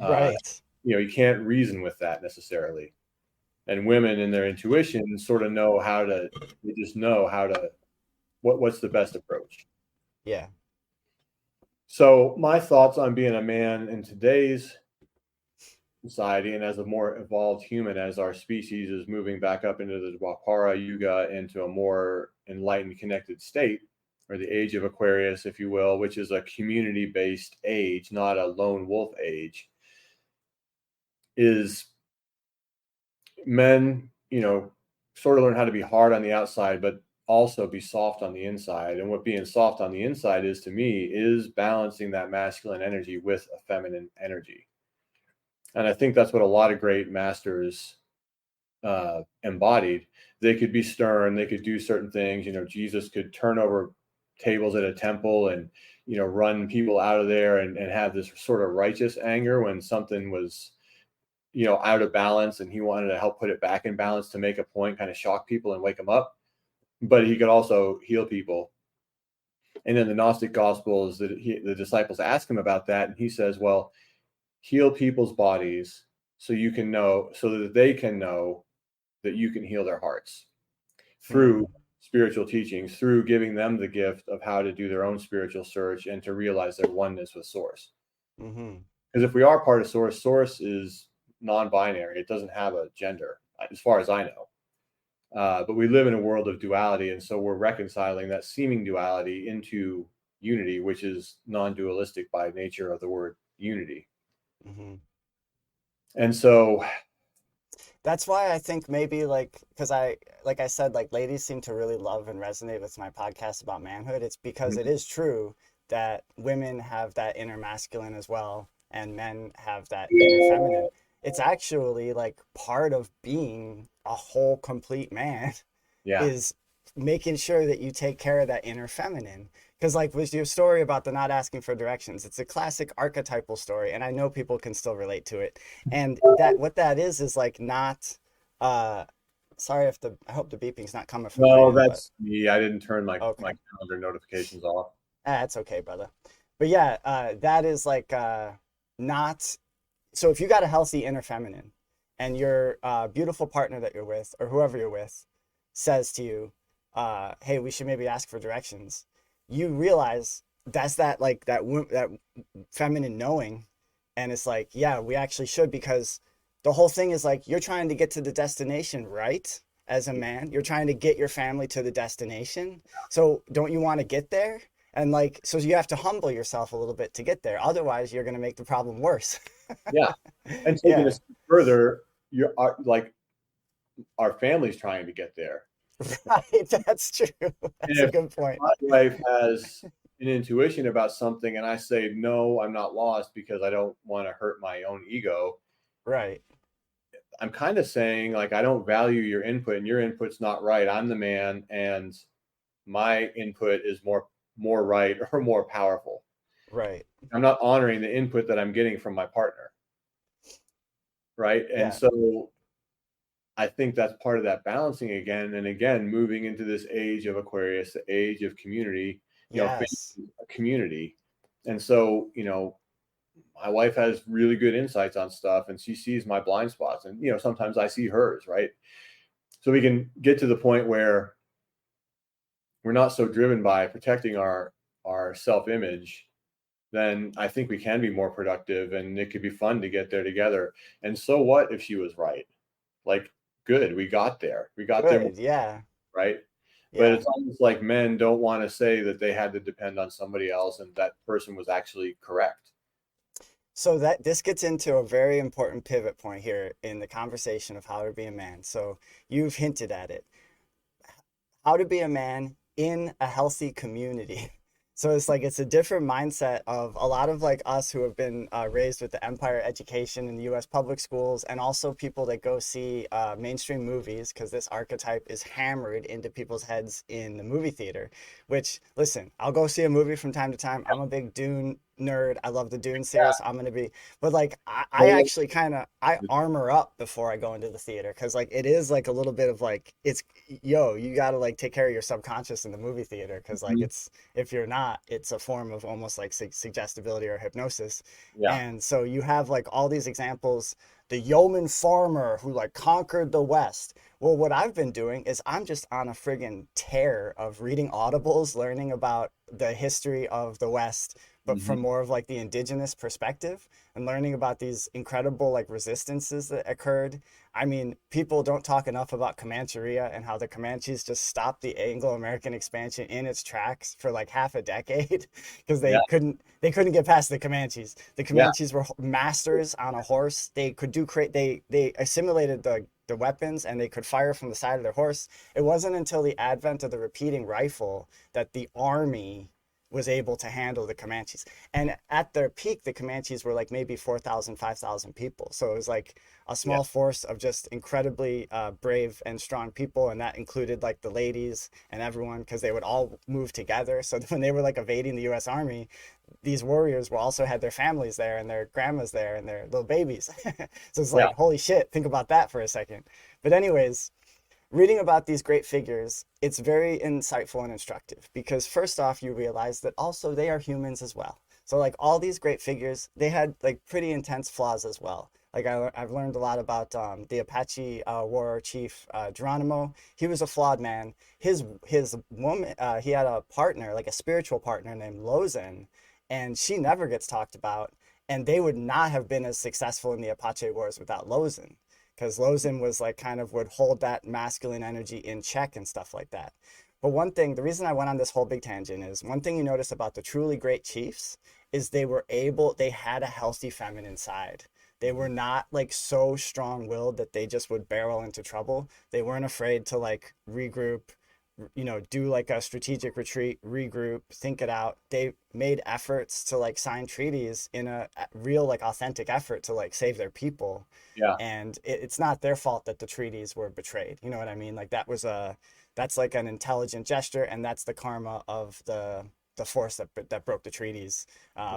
Uh, Right. you know, you can't reason with that necessarily. And women in their intuition sort of know how to, they just know how to, what's the best approach. Yeah. So my thoughts on being a man in today's society and as a more evolved human, as our species is moving back up into the Dwapara Yuga, into a more enlightened, connected state, or the age of Aquarius, if you will, which is a community-based age, not a lone wolf age, is men, you know, sort of learn how to be hard on the outside, but also be soft on the inside. And what being soft on the inside is to me is balancing that masculine energy with a feminine energy. And I think that's what a lot of great masters embodied. They could be stern, they could do certain things. You know, Jesus could turn over tables at a temple and, you know, run people out of there and have this sort of righteous anger when something was, you know, out of balance and he wanted to help put it back in balance to make a point, kind of shock people and wake them up. But he could also heal people. And in the Gnostic Gospels, the disciples ask him about that. And he says, well, heal people's bodies so you can know, so that they can know that you can heal their hearts through Hmm. spiritual teachings, through giving them the gift of how to do their own spiritual search and to realize their oneness with Source. Mm-hmm. Because if we are part of Source, Source is non-binary. It doesn't have a gender, as far as I know. But we live in a world of duality, and so we're reconciling that seeming duality into unity, which is non-dualistic by nature of the word unity. Mm-hmm. And so, That's why I think maybe like because like I said, like ladies seem to really love and resonate with my podcast about manhood. It's because it is true that women have that inner masculine as well and men have that inner feminine. it's actually like part of being a whole complete man Yeah. is making sure that you take care of that inner feminine. Because like with your story about the not asking for directions, it's a classic archetypal story, and I know people can still relate to it. And that what that is like not uh sorry if the I hope the beeping's not coming from my No, end, but that's me. I didn't turn my okay. calendar notifications off. It's okay, brother. But yeah, that is like not so if you got a healthy inner feminine and your beautiful partner that you're with or whoever you're with says to you, hey, we should maybe ask for directions, you realize that's that like that feminine knowing, and it's like, yeah, we actually should, because the whole thing is like you're trying to get to the destination, right? As a man, you're trying to get your family to the destination. So don't you want to get there? And like, so you have to humble yourself a little bit to get there. Otherwise, you're going to make the problem worse. Yeah. And taking a Yeah, step further, you're like our family's trying to get there. right. That's true. And That's a if good point. my wife has an intuition about something and I say, no, I'm not lost because I don't want to hurt my own ego, Right. I'm kind of saying, like, I don't value your input and your input's not right. I'm the man and my input is more right or more powerful. Right. I'm not honoring the input that I'm getting from my partner. Right. And Yeah. so I think that's part of that balancing again and again, moving into this age of Aquarius, the age of community, Yes. a community. And so, my wife has really good insights on stuff and she sees my blind spots and, sometimes I see hers, right? So we can get to the point where we're not so driven by protecting our self-image, then I think we can be more productive and it could be fun to get there together. And so what if she was right? Like, good, we got there. We got there, Good. Yeah. right? But Yeah. it's almost like men don't want to say that they had to depend on somebody else and that person was actually correct. So that this gets into a very important pivot point here in the conversation of how to be a man. So you've hinted at it. How to be a man in a healthy community. So it's like it's a different mindset of a lot of like us who have been raised with the empire education in the U.S. public schools, and also people that go see mainstream movies because this archetype is hammered into people's heads in the movie theater. Which, listen, I'll go see a movie from time to time. I'm a big Dune nerd. I love the Dune series. I'm gonna be, but like I Yeah. actually kind of I armor up before I go into the theater because like it is like a little bit of like it's yo, you gotta like take care of your subconscious in the movie theater because like Mhm. it's if you're not, it's a form of almost like suggestibility or hypnosis. Yeah. And so you have like all these examples, the yeoman farmer who like conquered the West. Well, what I've been doing is I'm just on a friggin' tear of reading audibles, learning about the history of the West, but from Mhm. more of like the indigenous perspective, and learning about these incredible like resistances that occurred. I mean, people don't talk enough about Comancheria and how the Comanches just stopped the Anglo-American expansion in its tracks for like half a decade because Yeah. they couldn't get past the Comanches. The Yeah. Comanches were masters on a horse. They could do they assimilated the weapons and they could fire from the side of their horse. It wasn't until the advent of the repeating rifle that the army was able to handle the Comanches. And at their peak, the Comanches were like maybe 4,000, 5,000 people. So it was like a Yeah. small force of just incredibly brave and strong people. And that included like the ladies and everyone because they would all move together. So when they were like evading the US Army, these warriors were also had their families there and their grandmas there and their little babies. So it's Yeah. like, holy shit, think about that for a second. But, anyways, reading about these great figures, it's very insightful and instructive because first off, you realize that also they are humans as well. So like all these great figures, they had like pretty intense flaws as well. Like I've learned a lot about the Apache warrior chief Geronimo. He was a flawed man. His woman, he had a partner, like a spiritual partner named Lozen, and she never gets talked about. And they would not have been as successful in the Apache Wars without Lozen because Lozen was like kind of would hold that masculine energy in check and stuff like that. But one thing, the reason I went on this whole big tangent is one thing you notice about the truly great chiefs is they had a healthy feminine side. They were not like so strong willed that they just would barrel into trouble. They weren't afraid to like regroup, do like a strategic retreat, regroup, think it out. They made efforts to like sign treaties in a real like authentic effort to like save their people. Yeah. And it's not their fault that the treaties were betrayed. You know what I mean? Like that's like an intelligent gesture, and that's the karma of the force that broke the treaties,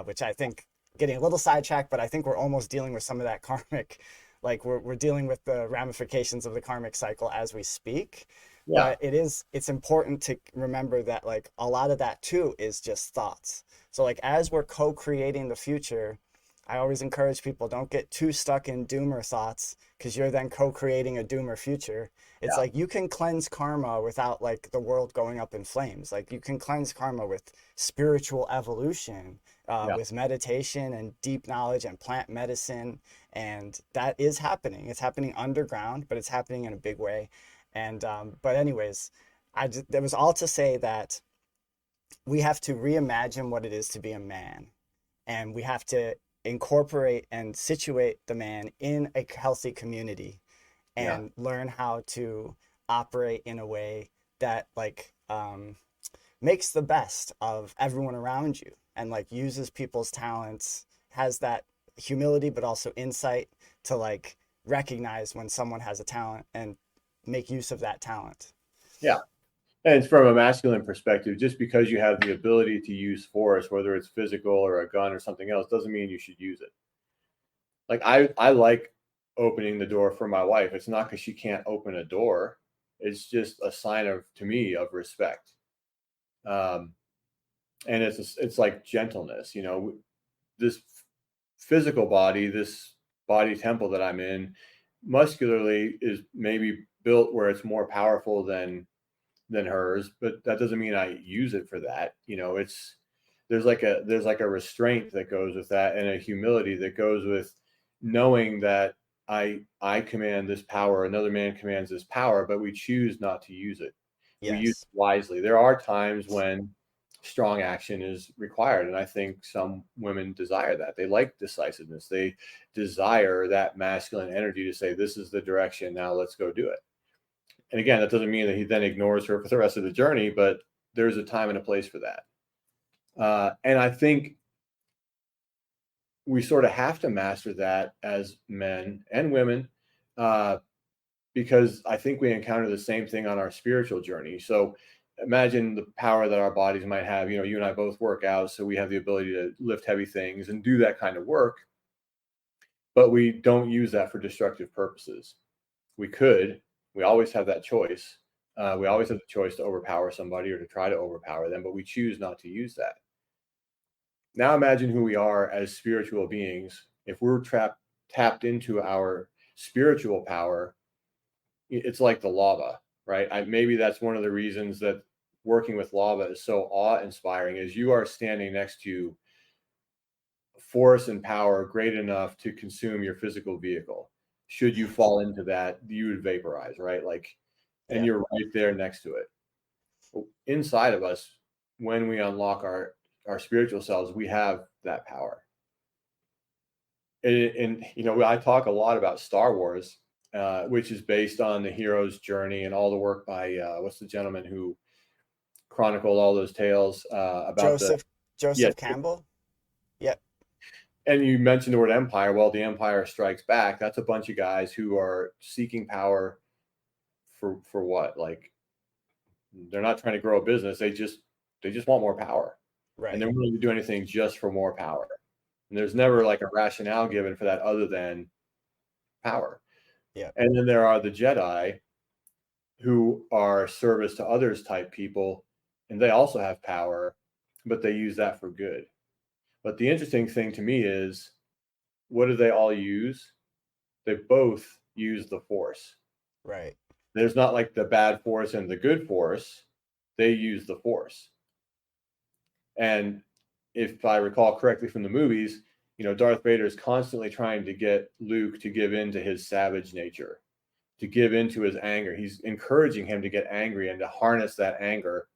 which I think getting a little sidetracked, but I think we're almost dealing with some of that karmic, like we're dealing with the ramifications of the karmic cycle as we speak. Yeah. But it's important to remember that like a lot of that too is just thoughts. So like as we're co-creating the future, I always encourage people, don't get too stuck in doomer thoughts, because you're then co-creating a doomer future. It's Yeah. like you can cleanse karma without like the world going up in flames. Like you can cleanse karma with spiritual evolution, Yeah. with meditation and deep knowledge and plant medicine. And that is happening. It's happening underground, but it's happening in a big way. And but anyways, there was all to say that we have to reimagine what it is to be a man, and we have to incorporate and situate the man in a healthy community Yeah. and learn how to operate in a way that like makes the best of everyone around you, and like uses people's talents, has that humility but also insight to like recognize when someone has a talent and make use of that talent. Yeah. And from a masculine perspective, just because you have the ability to use force, whether it's physical or a gun or something else, doesn't mean you should use it. Like I like opening the door for my wife. It's not because she can't open a door. It's just a sign of, to me, of respect. Um, and it's like gentleness. This physical body, this body temple that I'm in, muscularly is maybe built where it's more powerful than hers, but that doesn't mean I use it for that. There's like a restraint that goes with that, and a humility that goes with knowing that I command this power, another man commands this power, but we choose not to use it. We use Yes. it wisely. There are times when strong action is required, and I think some women desire that. They like decisiveness. They desire that masculine energy to say, this is the direction, now let's go do it. And again, that doesn't mean that he then ignores her for the rest of the journey, but there's a time and a place for that. And I think we sort of have to master that as men and women, because I think we encounter the same thing on our spiritual journey. So imagine the power that our bodies might have. You and I both work out, so we have the ability to lift heavy things and do that kind of work, but we don't use that for destructive purposes. We could. We always have that choice. We always have the choice to overpower somebody or to try to overpower them, but we choose not to use that. Now imagine who we are as spiritual beings. If we're tapped into our spiritual power, it's like the lava, right? Maybe that's one of the reasons that working with lava is so awe-inspiring, is you are standing next to force and power great enough to consume your physical vehicle. Should you fall into that, you would vaporize, right? And you're right there next to it. Inside of us, when we unlock our spiritual selves, we have that power. And I talk a lot about Star Wars, which is based on the hero's journey and all the work by what's the gentleman who chronicled all those tales about Joseph Campbell. Yep. And you mentioned the word empire. Well, the Empire Strikes Back, that's a bunch of guys who are seeking power for what? Like, they're not trying to grow a business. They just want more power. Right. And they're willing to do anything just for more power. And there's never like a rationale given for that other than power. Yeah. And then there are the Jedi, who are service to others type people, and they also have power, but they use that for good. But the interesting thing to me is, what do they all use? They both use the force. Right. There's not like the bad force and the good force. They use the force. And if I recall correctly from the movies, Darth Vader is constantly trying to get Luke to give in to his savage nature, to give in to his anger. He's encouraging him to get angry and to harness that anger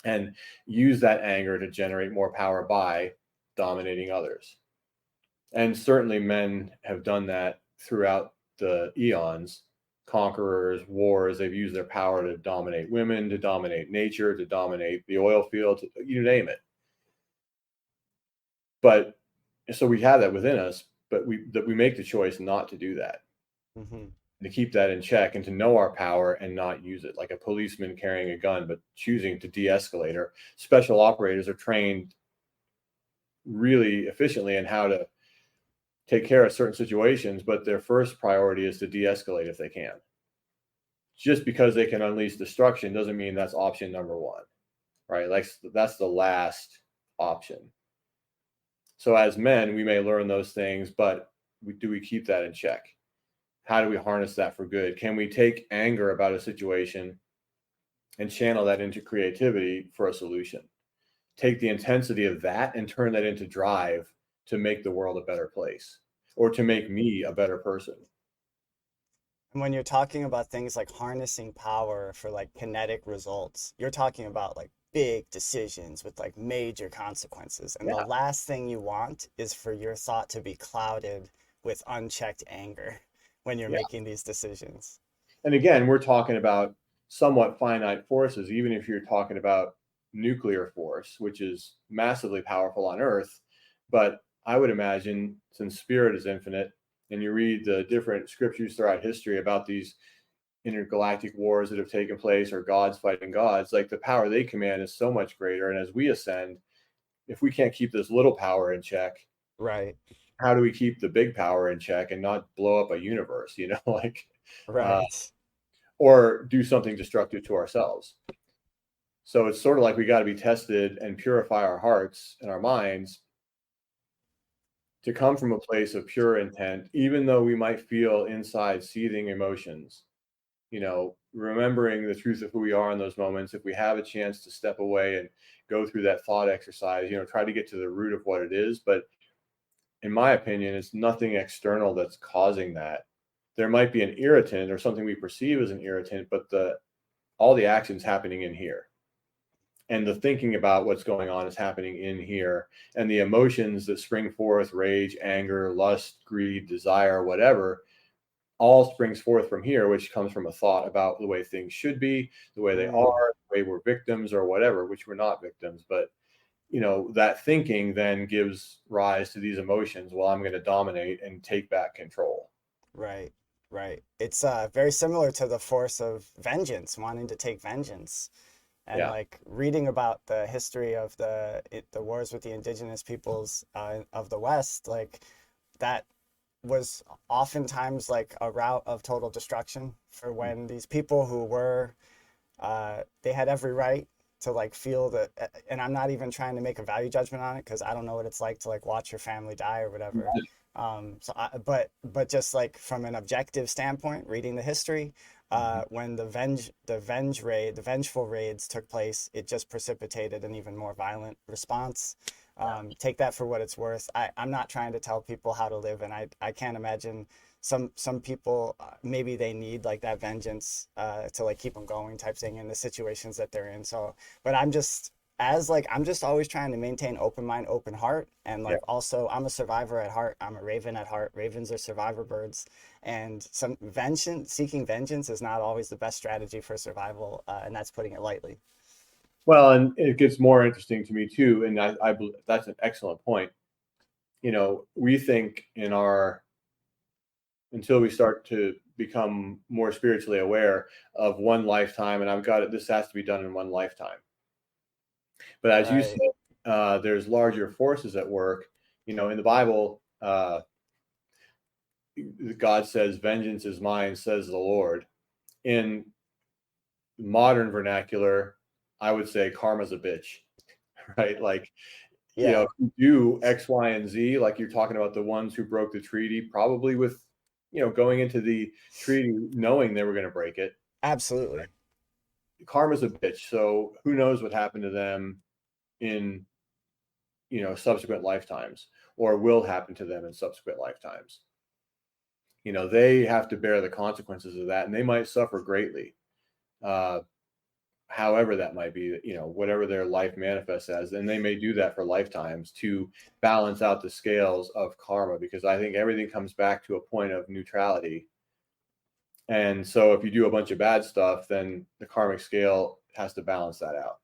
and use that anger to generate more power by dominating others. And certainly men have done that throughout the eons. conquerors, wars. They've used their power to dominate women, to dominate nature, to dominate the oil field, you name it. But so we have that within us, but we make the choice not to do that, to keep that in check, and to know our power and not use it, like a policeman carrying a gun, but choosing to de-escalate. Or special operators are trained really efficiently in how to take care of certain situations, but their first priority is to de-escalate if they can. Just because they can unleash destruction doesn't mean that's option number one, right? Like, that's the last option. So as men, we may learn those things, but do we keep that in check? How do we harness that for good? Can we take anger about a situation and channel that into creativity for a solution? Take the intensity of that and turn that into drive to make the world a better place, or to make me a better person. And when you're talking about things like harnessing power for like kinetic results, you're talking about like big decisions with like major consequences. And the last thing you want is for your thought to be clouded with unchecked anger when you're making these decisions. And again, we're talking about somewhat finite forces, even if you're talking about nuclear force, which is massively powerful on Earth. But I would imagine, since spirit is infinite, and you read the different scriptures throughout history about these intergalactic wars that have taken place, or gods fighting gods, like the power they command is so much greater. And as we ascend, if we can't keep this little power in check, right, how do we keep the big power in check and not blow up a universe, like, right, or do something destructive to ourselves? So it's sort of like we got to be tested and purify our hearts and our minds to come from a place of pure intent, even though we might feel inside seething emotions. Remembering the truth of who we are in those moments. If we have a chance to step away and go through that thought exercise, try to get to the root of what it is. But in my opinion, it's nothing external that's causing that. There might be an irritant or something we perceive as an irritant, but all the action's happening in here. And the thinking about what's going on is happening in here. And the emotions that spring forth, rage, anger, lust, greed, desire, whatever, all springs forth from here, which comes from a thought about the way things should be, the way they are, the way we're victims or whatever, which we're not victims. But, that thinking then gives rise to these emotions. Well, I'm going to dominate and take back control. right, right. It's very similar to the force of vengeance, wanting to take vengeance. And like reading about the history of the wars with the indigenous peoples of the West, like that was oftentimes like a route of total destruction for when these people who were they had every right to like feel that. And I'm not even trying to make a value judgment on it, because I don't know what it's like to like watch your family die or whatever. But just like from an objective standpoint, reading the history, when the vengeful raids took place, it just precipitated an even more violent response. Take that for what it's worth. I'm not trying to tell people how to live, and I can't imagine some people, maybe they need like that vengeance to like keep them going type thing in the situations that they're in. So, but I'm just always trying to maintain open mind, open heart. And like, also, I'm a survivor at heart. I'm a raven at heart. Ravens are survivor birds. And seeking vengeance is not always the best strategy for survival. And that's putting it lightly. Well, and it gets more interesting to me too. And I believe that's an excellent point. We think until we start to become more spiritually aware of one lifetime, and I've got it, this has to be done in one lifetime. But as you said, there's larger forces at work. In the Bible, God says, "Vengeance is mine," says the Lord. In modern vernacular, I would say karma's a bitch, right? Like, you do X, Y, and Z, like you're talking about the ones who broke the treaty, probably with, going into the treaty knowing they were going to break it. Absolutely. Karma's a bitch. So who knows what happened to them in, subsequent lifetimes, or will happen to them in subsequent lifetimes. They have to bear the consequences of that, and they might suffer greatly. However that might be, whatever their life manifests as, and they may do that for lifetimes to balance out the scales of karma, because I think everything comes back to a point of neutrality. And so if you do a bunch of bad stuff, then the karmic scale has to balance that out.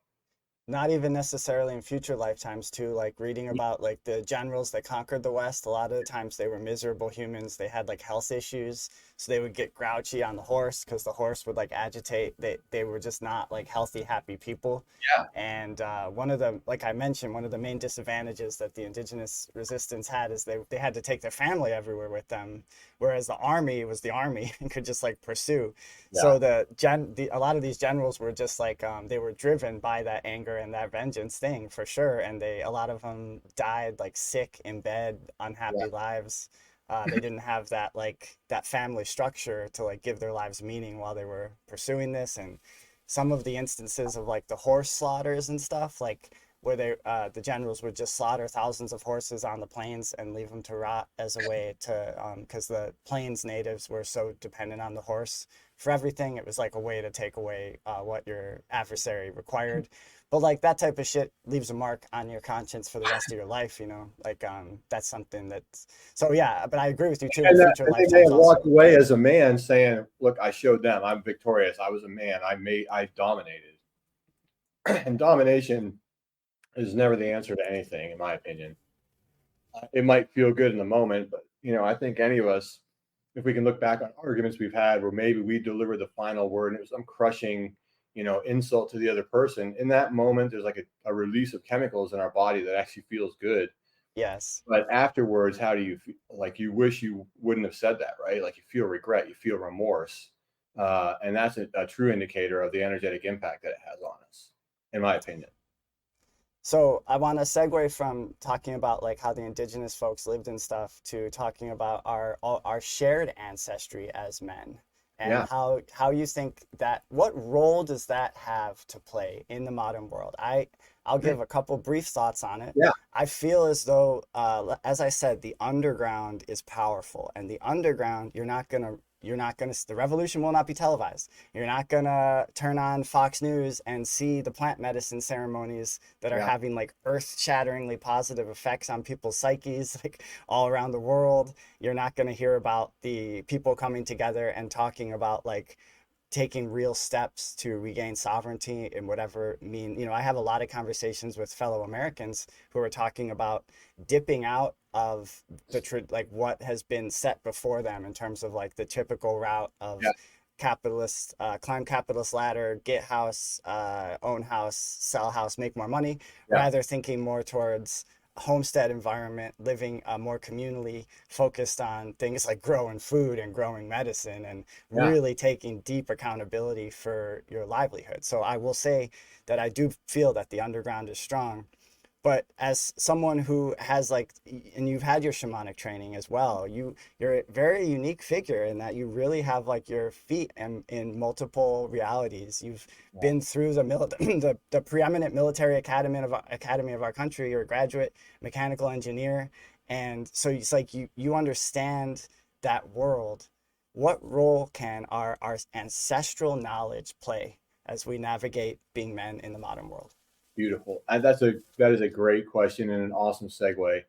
Not even necessarily in future lifetimes too, like reading about like the generals that conquered the West. A lot of the times they were miserable humans. They had like health issues, so they would get grouchy on the horse because the horse would like agitate. They were just not like healthy, happy people. Yeah. And one of the, like I mentioned, one of the main disadvantages that the indigenous resistance had is they had to take their family everywhere with them, whereas the army was the army and could just like pursue. Yeah. So a lot of these generals were just like they were driven by that anger and that vengeance thing for sure, and a lot of them died like sick in bed, Yeah. unhappy lives. They didn't have that like that family structure to like give their lives meaning while they were pursuing this. And some of the instances of like the horse slaughters and stuff, like where the generals would just slaughter thousands of horses on the plains and leave them to rot as a way to because the plains natives were so dependent on the horse for everything. It was like a way to take away what your adversary required. But like that type of shit leaves a mark on your conscience for the rest of your life, you know. Like that's something that's so yeah. But I agree with you too. In future And they may lifetimes have also. walked away as a man saying, look, I showed them I'm victorious. I was a man. I dominated. And domination is never the answer to anything, in my opinion. It might feel good in the moment, but I think any of us, if we can look back on arguments we've had where maybe we delivered the final word and it was some crushing, insult to the other person, in that moment, there's like a release of chemicals in our body that actually feels good. Yes. But afterwards, how do you feel? Like you wish you wouldn't have said that, right? Like you feel regret, you feel remorse. And that's a true indicator of the energetic impact that it has on us, in my opinion. So I want to segue from talking about like how the indigenous folks lived and stuff to talking about our shared ancestry as men, and Yeah. how you think that, what role does that have to play in the modern world? I'll give a couple brief thoughts on it. Yeah. I feel as though, as I said, the underground is powerful, and the underground, the revolution will not be televised. You're not gonna turn on Fox News and see the plant medicine ceremonies that are Yeah. having like earth-shatteringly positive effects on people's psyches, like all around the world. You're not gonna hear about the people coming together and talking about like taking real steps to regain sovereignty in whatever I have a lot of conversations with fellow Americans who are talking about dipping out of like what has been set before them in terms of like the typical route of Yeah. capitalist, climb capitalist ladder, get house, own house, sell house, make more money, Yeah. rather thinking more towards homestead environment, living more communally, focused on things like growing food and growing medicine, and Yeah. really taking deep accountability for your livelihood. So I will say that I do feel that the underground is strong. But as someone who has like, and you've had your shamanic training as well, you're a very unique figure in that you really have like your feet in multiple realities. You've been through the preeminent military academy of our country. You're a graduate mechanical engineer, and so it's like you understand that world. What role can our ancestral knowledge play as we navigate being men in the modern world? Beautiful. And that is a great question and an awesome segue.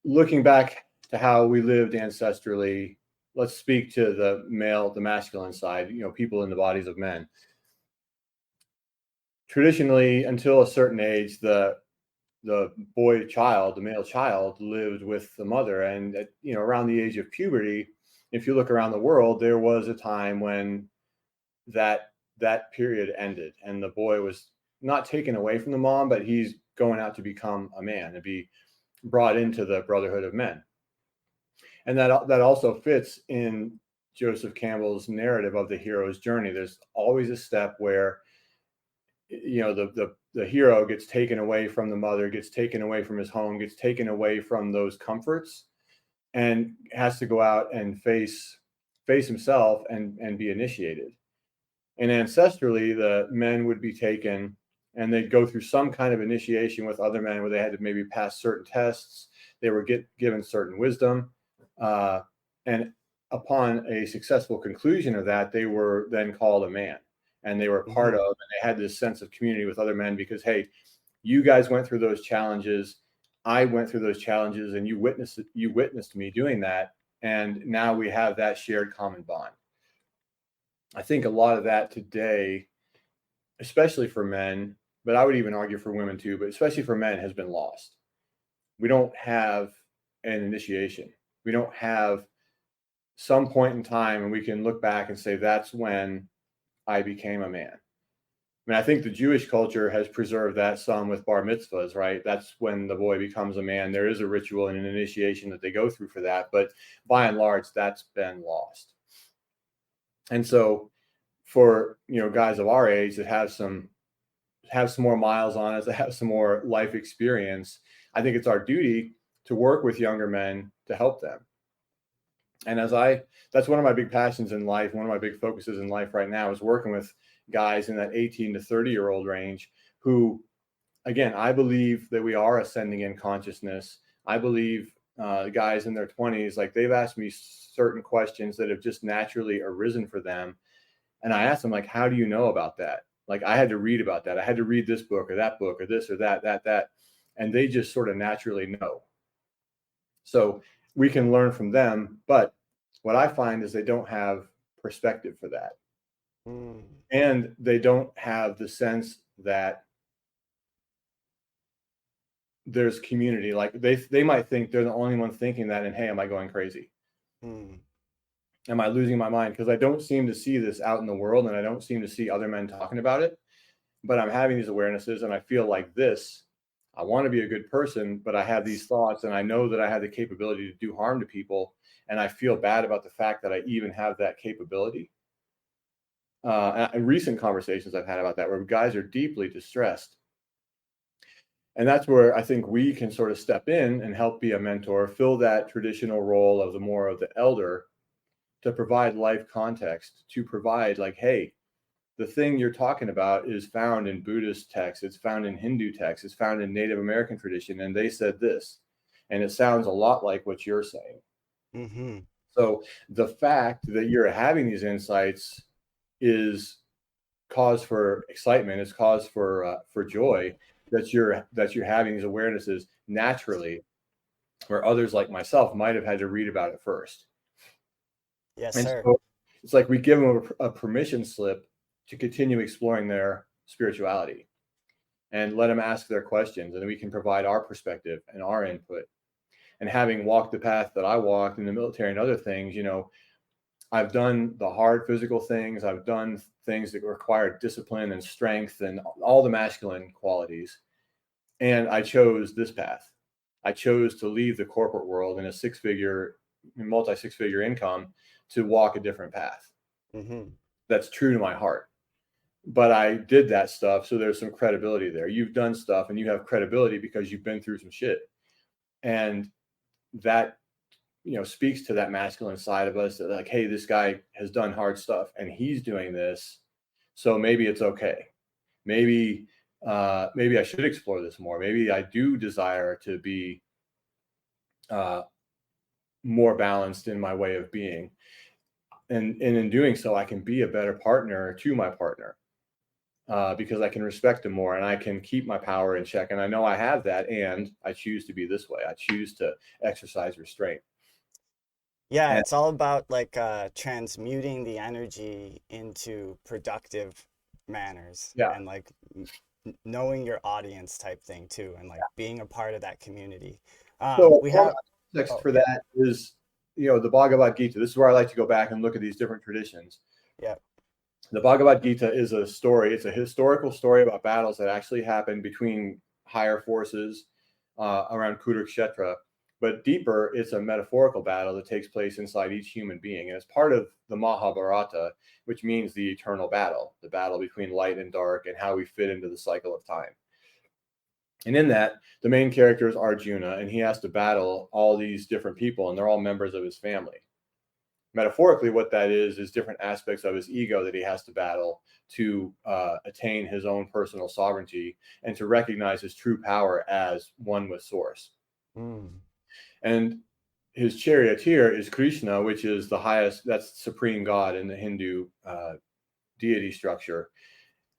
Looking back to how we lived ancestrally, let's speak to the masculine side, people in the bodies of men. Traditionally, until a certain age, the male child lived with the mother. And around the age of puberty, if you look around the world, there was a time when that period ended and the boy was not taken away from the mom, but he's going out to become a man and be brought into the brotherhood of men. And that also fits in Joseph Campbell's narrative of the hero's journey. There's always a step where the hero gets taken away from the mother, gets taken away from his home, gets taken away from those comforts, and has to go out and face himself and be initiated. And ancestrally, the men would be taken and they'd go through some kind of initiation with other men where they had to maybe pass certain tests. They were given certain wisdom. And upon a successful conclusion of that, they were then called a man. And they were part of, and they had this sense of community with other men because, hey, you guys went through those challenges. I went through those challenges and you witnessed me doing that. And now we have that shared common bond. I think a lot of that today, especially for men, but I would even argue for women too, but especially for men, has been lost. We don't have an initiation. We don't have some point in time and we can look back and say, that's when I became a man. I mean, I think the Jewish culture has preserved that some with bar mitzvahs, right? That's when the boy becomes a man. There is a ritual and an initiation that they go through for that. But by and large, that's been lost. And so for, guys of our age that have some more miles on us, that have some more life experience, I think it's our duty to work with younger men to help them. And that's one of my big passions in life. One of my big focuses in life right now is working with guys in that 18 to 30-year-old range who, again, I believe that we are ascending in consciousness. I believe guys in their 20s, like they've asked me certain questions that have just naturally arisen for them. And I asked them, like, how do you know about that? Like, I had to read about that. I had to read this book or that book or this or that. And they just sort of naturally know. So we can learn from them. But what I find is they don't have perspective for that. And they don't have the sense that there's community. Like they might think they're the only one thinking that, and hey, am I going crazy? Am I losing my mind? Because I don't seem to see this out in the world, and I don't seem to see other men talking about it. But I'm having these awarenesses, and I feel like this. I want to be a good person, but I have these thoughts, and I know that I have the capability to do harm to people, and I feel bad about the fact that I even have that capability. And recent conversations I've had about that, where guys are deeply distressed. And that's where I think we can sort of step in and help be a mentor, fill that traditional role of the elder, to provide life context, to provide like, hey, the thing you're talking about is found in Buddhist texts, it's found in Hindu texts, it's found in Native American tradition, and they said this, and it sounds a lot like what you're saying. So the fact that you're having these insights is cause for excitement, is cause for joy, that you're having these awarenesses naturally, where others like myself might have had to read about it first. Yes, and sir. So it's like we give them a permission slip to continue exploring their spirituality and let them ask their questions, and we can provide our perspective and our input. And having walked the path that I walked in the military and other things, I've done the hard physical things. I've done things that require discipline and strength and all the masculine qualities. And I chose this path. I chose to leave the corporate world in a multi-six-figure income to walk a different path. That's true to my heart. But I did that stuff, so there's some credibility there. You've done stuff and you have credibility because you've been through some shit. And that speaks to that masculine side of us, that like, hey, this guy has done hard stuff and he's doing this, so maybe it's okay. Maybe I should explore this more. Maybe I do desire to be more balanced in my way of being, and in doing so, I can be a better partner to my partner, because I can respect him more and I can keep my power in check. And I know I have that, and I choose to be this way. I choose to exercise restraint. Yeah, it's all about like transmuting the energy into productive manners, and like knowing your audience type thing too, and like being a part of that community. So we have context for that is, the Bhagavad Gita. This is where I like to go back and look at these different traditions. Yeah. The Bhagavad Gita is a story. It's a historical story about battles that actually happened between higher forces around Kurukshetra. But deeper, it's a metaphorical battle that takes place inside each human being. And it's part of the Mahabharata, which means the eternal battle, the battle between light and dark, and how we fit into the cycle of time. And in that, the main character is Arjuna, and he has to battle all these different people, and they're all members of his family. Metaphorically, what that is different aspects of his ego that he has to battle to attain his own personal sovereignty and to recognize his true power as one with source. And his charioteer is Krishna, which is the highest, that's supreme God in the Hindu deity structure.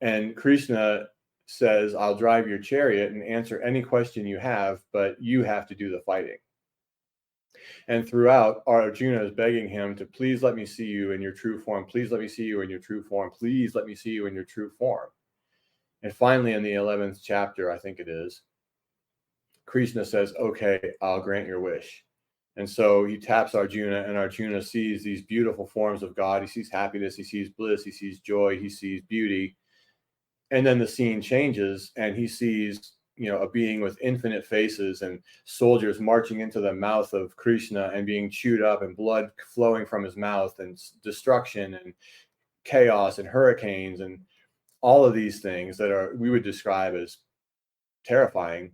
And Krishna says, I'll drive your chariot and answer any question you have, but you have to do the fighting. And throughout, Arjuna is begging him to please let me see you in your true form. Please let me see you in your true form. Please let me see you in your true form. And finally, in the 11th chapter, I think it is, Krishna says, okay, I'll grant your wish. And so he taps Arjuna, and Arjuna sees these beautiful forms of God. He sees happiness, he sees bliss, he sees joy, he sees beauty. And then the scene changes, and he sees, a being with infinite faces and soldiers marching into the mouth of Krishna and being chewed up and blood flowing from his mouth and destruction and chaos and hurricanes and all of these things that we would describe as terrifying.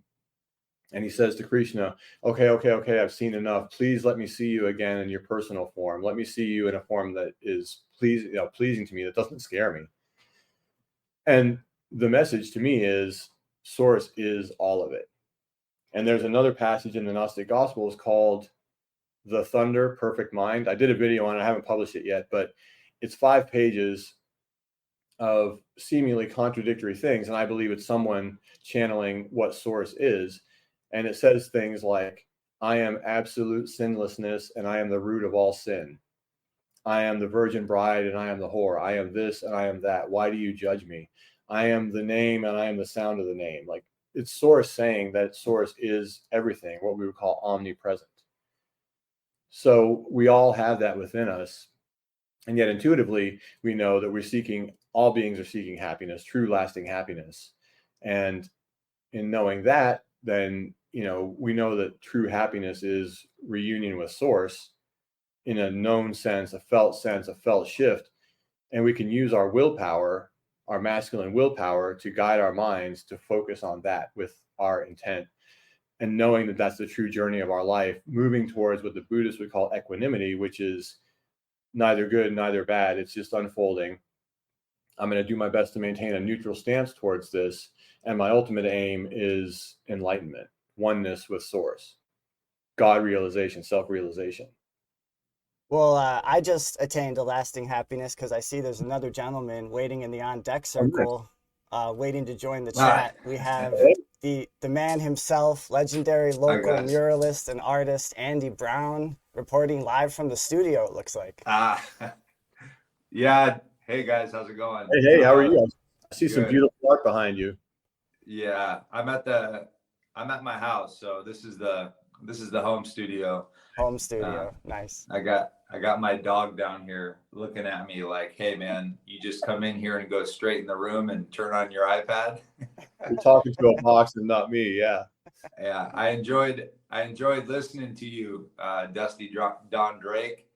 And he says to Krishna, okay, I've seen enough. Please let me see you again in your personal form. Let me see you in a form that is pleasing to me, that doesn't scare me. And the message to me is Source is all of it. And there's another passage in the Gnostic Gospels called The Thunder Perfect Mind. I did a video on it. I haven't published it yet, but it's 5 pages of seemingly contradictory things. And I believe it's someone channeling what Source is. And it says things like, I am absolute sinlessness, and I am the root of all sin. I am the virgin bride, and I am the whore. I am this, and I am that. Why do you judge me? I am the name, and I am the sound of the name. Like, it's Source saying that Source is everything, what we would call omnipresent. So we all have that within us. And yet intuitively, we know that all beings are seeking happiness, true lasting happiness. And in knowing that, then, we know that true happiness is reunion with Source in a known sense, a felt shift. And we can use our willpower, our masculine willpower, to guide our minds to focus on that with our intent, and knowing that that's the true journey of our life, moving towards what the Buddhists would call equanimity, which is neither good, neither bad. It's just unfolding. I'm going to do my best to maintain a neutral stance towards this. And my ultimate aim is enlightenment, oneness with Source, God realization, self-realization. Well, I just attained a lasting happiness because I see there's another gentleman waiting in the on deck circle, waiting to join the chat. We have the man himself, legendary local muralist and artist Andy Brown, reporting live from the studio, it looks like. Yeah. Hey guys, how's it going? Hey, how are you? I see some beautiful art behind you. Yeah, I'm at my house, so this is the home studio. Home studio, nice. I got my dog down here looking at me like, hey man, you just come in here and go straight in the room and turn on your iPad. You're talking to a box and not me, yeah. Yeah, I enjoyed listening to you, Dusty Don Drake.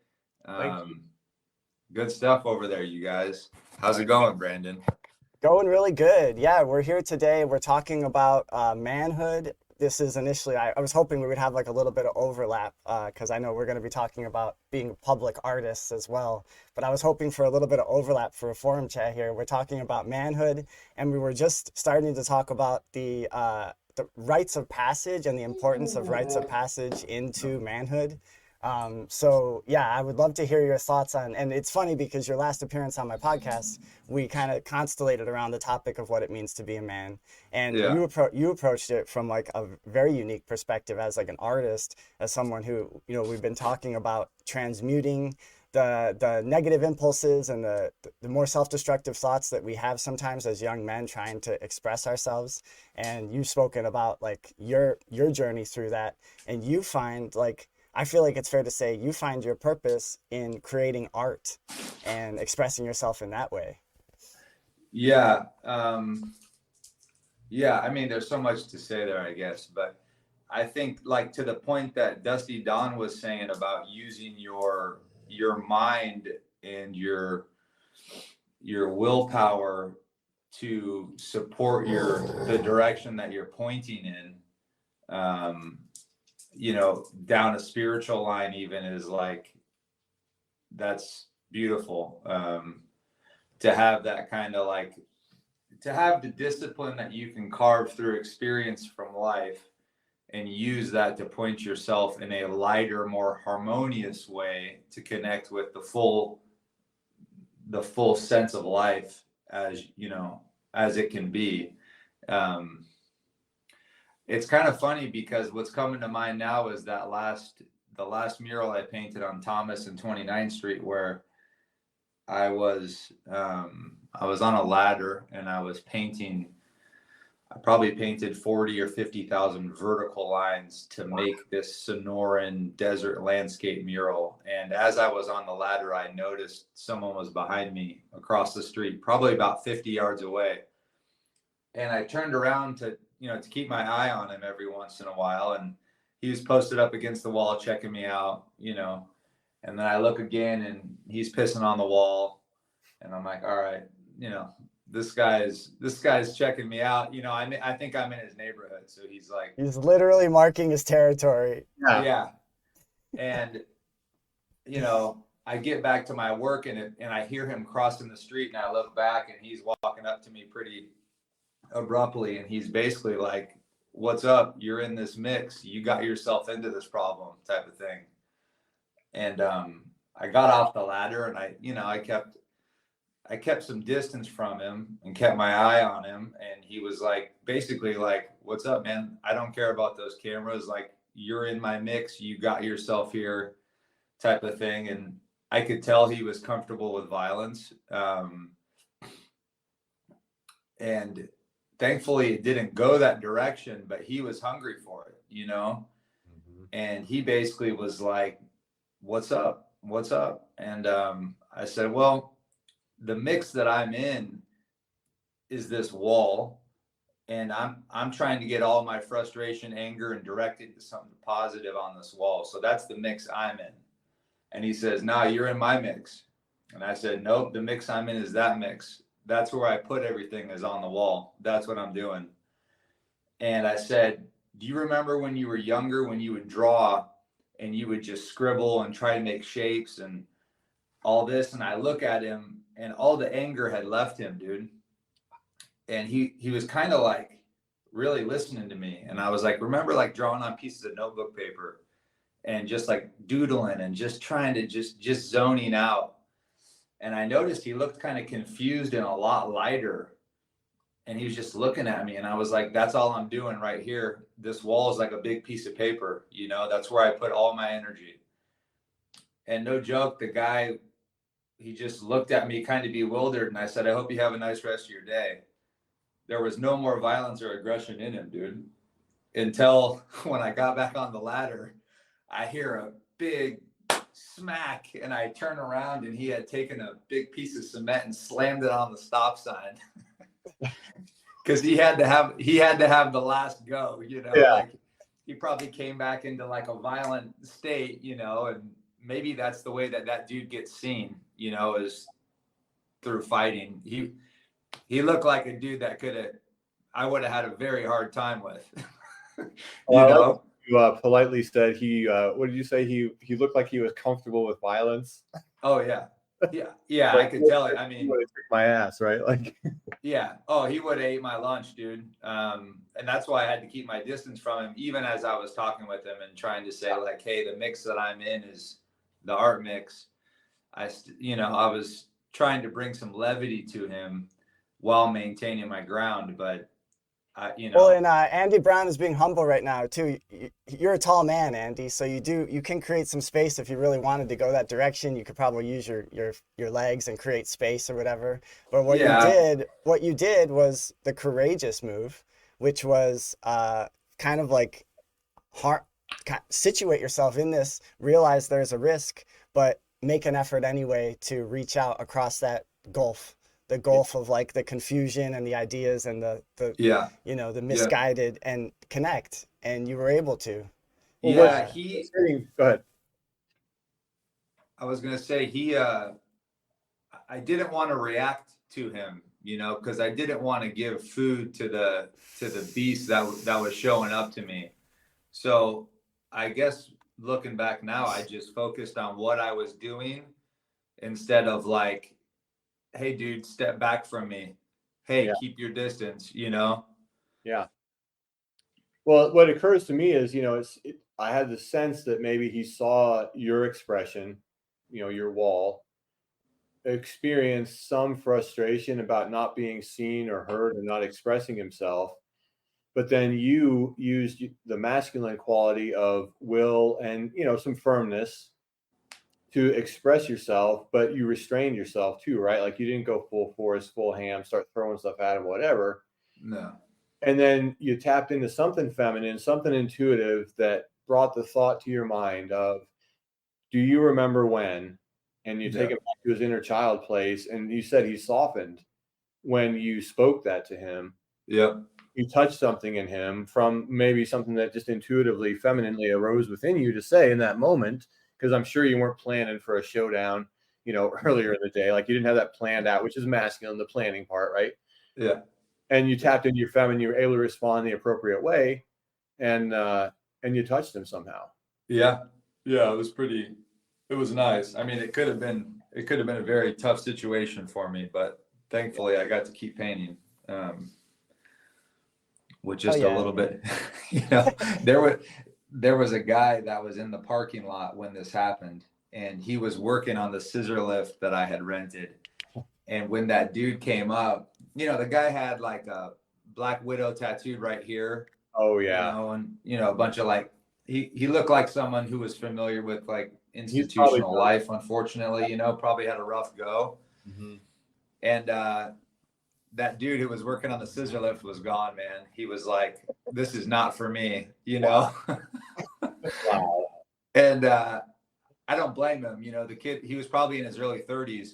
Good stuff over there, you guys. How's it going, Brandon? Going really good. Yeah, we're here today. We're talking about manhood. This is initially, I was hoping we would have like a little bit of overlap because I know we're going to be talking about being public artists as well. But I was hoping for a little bit of overlap for a forum chat here. We're talking about manhood, and we were just starting to talk about the rites of passage and the importance of rites of passage into manhood. So yeah, I would love to hear your thoughts on, and it's funny because your last appearance on my podcast, we kind of constellated around the topic of what it means to be a man. And you approached it from like a very unique perspective as like an artist, as someone who, we've been talking about transmuting the negative impulses and the more self-destructive thoughts that we have sometimes as young men trying to express ourselves. And you've spoken about like your journey through that, and you find like, I feel like it's fair to say you find your purpose in creating art and expressing yourself in that way. Yeah. I mean, there's so much to say there, I guess, but I think like to the point that Dusty Don was saying about using your mind and your willpower to support the direction that you're pointing in, down a spiritual line even is like, that's beautiful. To have that kind of like, to have the discipline that you can carve through experience from life and use that to point yourself in a lighter, more harmonious way to connect with the full sense of life as it can be. It's kind of funny because what's coming to mind now is the the last mural I painted on Thomas and 29th Street, where I was on a ladder and I was painting. I probably painted 40 or 50,000 vertical lines to make this Sonoran desert landscape mural. And as I was on the ladder, I noticed someone was behind me across the street, probably about 50 yards away. And I turned around to keep my eye on him every once in a while. And he was posted up against the wall, checking me out, and then I look again and he's pissing on the wall. And I'm like, all right, this guy's checking me out. I think I'm in his neighborhood. So he's literally marking his territory. Yeah. And, I get back to my work and I hear him crossing the street, and I look back and he's walking up to me pretty abruptly. And he's basically like, what's up? You're in this mix. You got yourself into this problem, type of thing. And, I got off the ladder and I kept some distance from him and kept my eye on him. And he was basically like, what's up, man? I don't care about those cameras. Like, you're in my mix. You got yourself here, type of thing. And I could tell he was comfortable with violence. And thankfully it didn't go that direction, but he was hungry for it, Mm-hmm. And he basically was like, what's up? What's up? And, I said, well, the mix that I'm in is this wall, and I'm trying to get all my frustration, anger, and direct it to something positive on this wall. So that's the mix I'm in. And he says, no, you're in my mix. And I said, nope, the mix I'm in is that mix. That's where I put everything, is on the wall. That's what I'm doing. And I said, do you remember when you were younger, when you would draw and you would just scribble and try to make shapes and all this? And I look at him and all the anger had left him, dude. And he was kind of like really listening to me. And I was like, remember like drawing on pieces of notebook paper and just like doodling and just trying to just zoning out. And I noticed he looked kind of confused and a lot lighter. And he was just looking at me. And I was like, that's all I'm doing right here. This wall is like a big piece of paper. That's where I put all my energy. And no joke, the guy, he just looked at me kind of bewildered. And I said, I hope you have a nice rest of your day. There was no more violence or aggression in him, dude. Until when I got back on the ladder, I hear a big smack and I turn around and he had taken a big piece of cement and slammed it on the stop sign. Because he had to have the last go, Yeah. Like he probably came back into like a violent state, and maybe that's the way that dude gets seen, is through fighting. He looked like a dude that I would have had a very hard time with. You politely said what did you say? He looked like he was comfortable with violence. Oh yeah. Yeah. I could tell it. I mean, he would have kicked my ass, right? Like, yeah. Oh, he would have ate my lunch, dude. And that's why I had to keep my distance from him, even as I was talking with him and trying to say like, hey, the mix that I'm in is the art mix. I was trying to bring some levity to him while maintaining my ground, but Well, and Andy Brown is being humble right now too. You're a tall man, Andy, so you can create some space if you really wanted to go that direction. You could probably use your legs and create space or whatever. But what you did was the courageous move, which was kind of like situate yourself in this, realize there's a risk, but make an effort anyway to reach out across that gulf. The gulf of like the confusion and the ideas and the misguided and connect, and you were able to. Go ahead. I was gonna say I didn't want to react to him, because I didn't want to give food to the beast that was showing up to me. So I guess looking back now, I just focused on what I was doing instead of like, hey dude, step back from me. Hey, keep your distance, Yeah. Well, what occurs to me is, I had the sense that maybe he saw your expression, your wall, experienced some frustration about not being seen or heard and not expressing himself. but then you used the masculine quality of will and, some firmness to express yourself, but you restrained yourself too, right? Like you didn't go full force, full ham, start throwing stuff at him, whatever. No. And then you tapped into something feminine, something intuitive that brought the thought to your mind of, do you remember when? And you take him back to his inner child place. And you said he softened when you spoke that to him. Yep. You touched something in him from maybe something that just intuitively, femininely arose within you to say in that moment. Because I'm sure you weren't planning for a showdown, earlier in the day. Like you didn't have that planned out, which is masculine, the planning part, right? Yeah. And you tapped into your feminine, you were able to respond the appropriate way, and you touched him somehow. Yeah. Yeah. It was nice. I mean, it could have been a very tough situation for me, but thankfully I got to keep painting. With just a little bit, there was a guy that was in the parking lot when this happened, and he was working on the scissor lift that I had rented. And when that dude came up, the guy had like a Black Widow tattooed right here. Oh yeah. And a bunch of like, he looked like someone who was familiar with like institutional life, unfortunately, probably had a rough go. Mm-hmm. And that dude who was working on the scissor lift was gone, man. He was like, this is not for me, Wow. And I don't blame him. The kid, he was probably in his early 30s,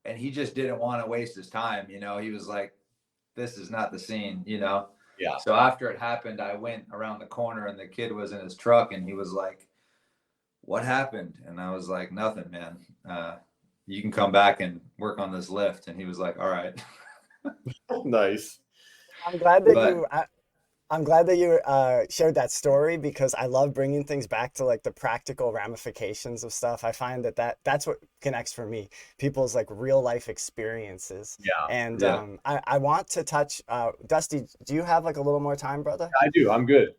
and he just didn't want to waste his time. He was like, this is not the scene, Yeah. So after it happened, I went around the corner, and the kid was in his truck, and he was like, what happened? And I was like, nothing, man. You can come back and work on this lift. And he was like, all right. Nice. I'm glad that you shared that story, because I love bringing things back to like the practical ramifications of stuff. I find that's what connects for me, people's like real life experiences. Yeah. And I want to touch, Dusty, do you have like a little more time, brother? I do. I'm good.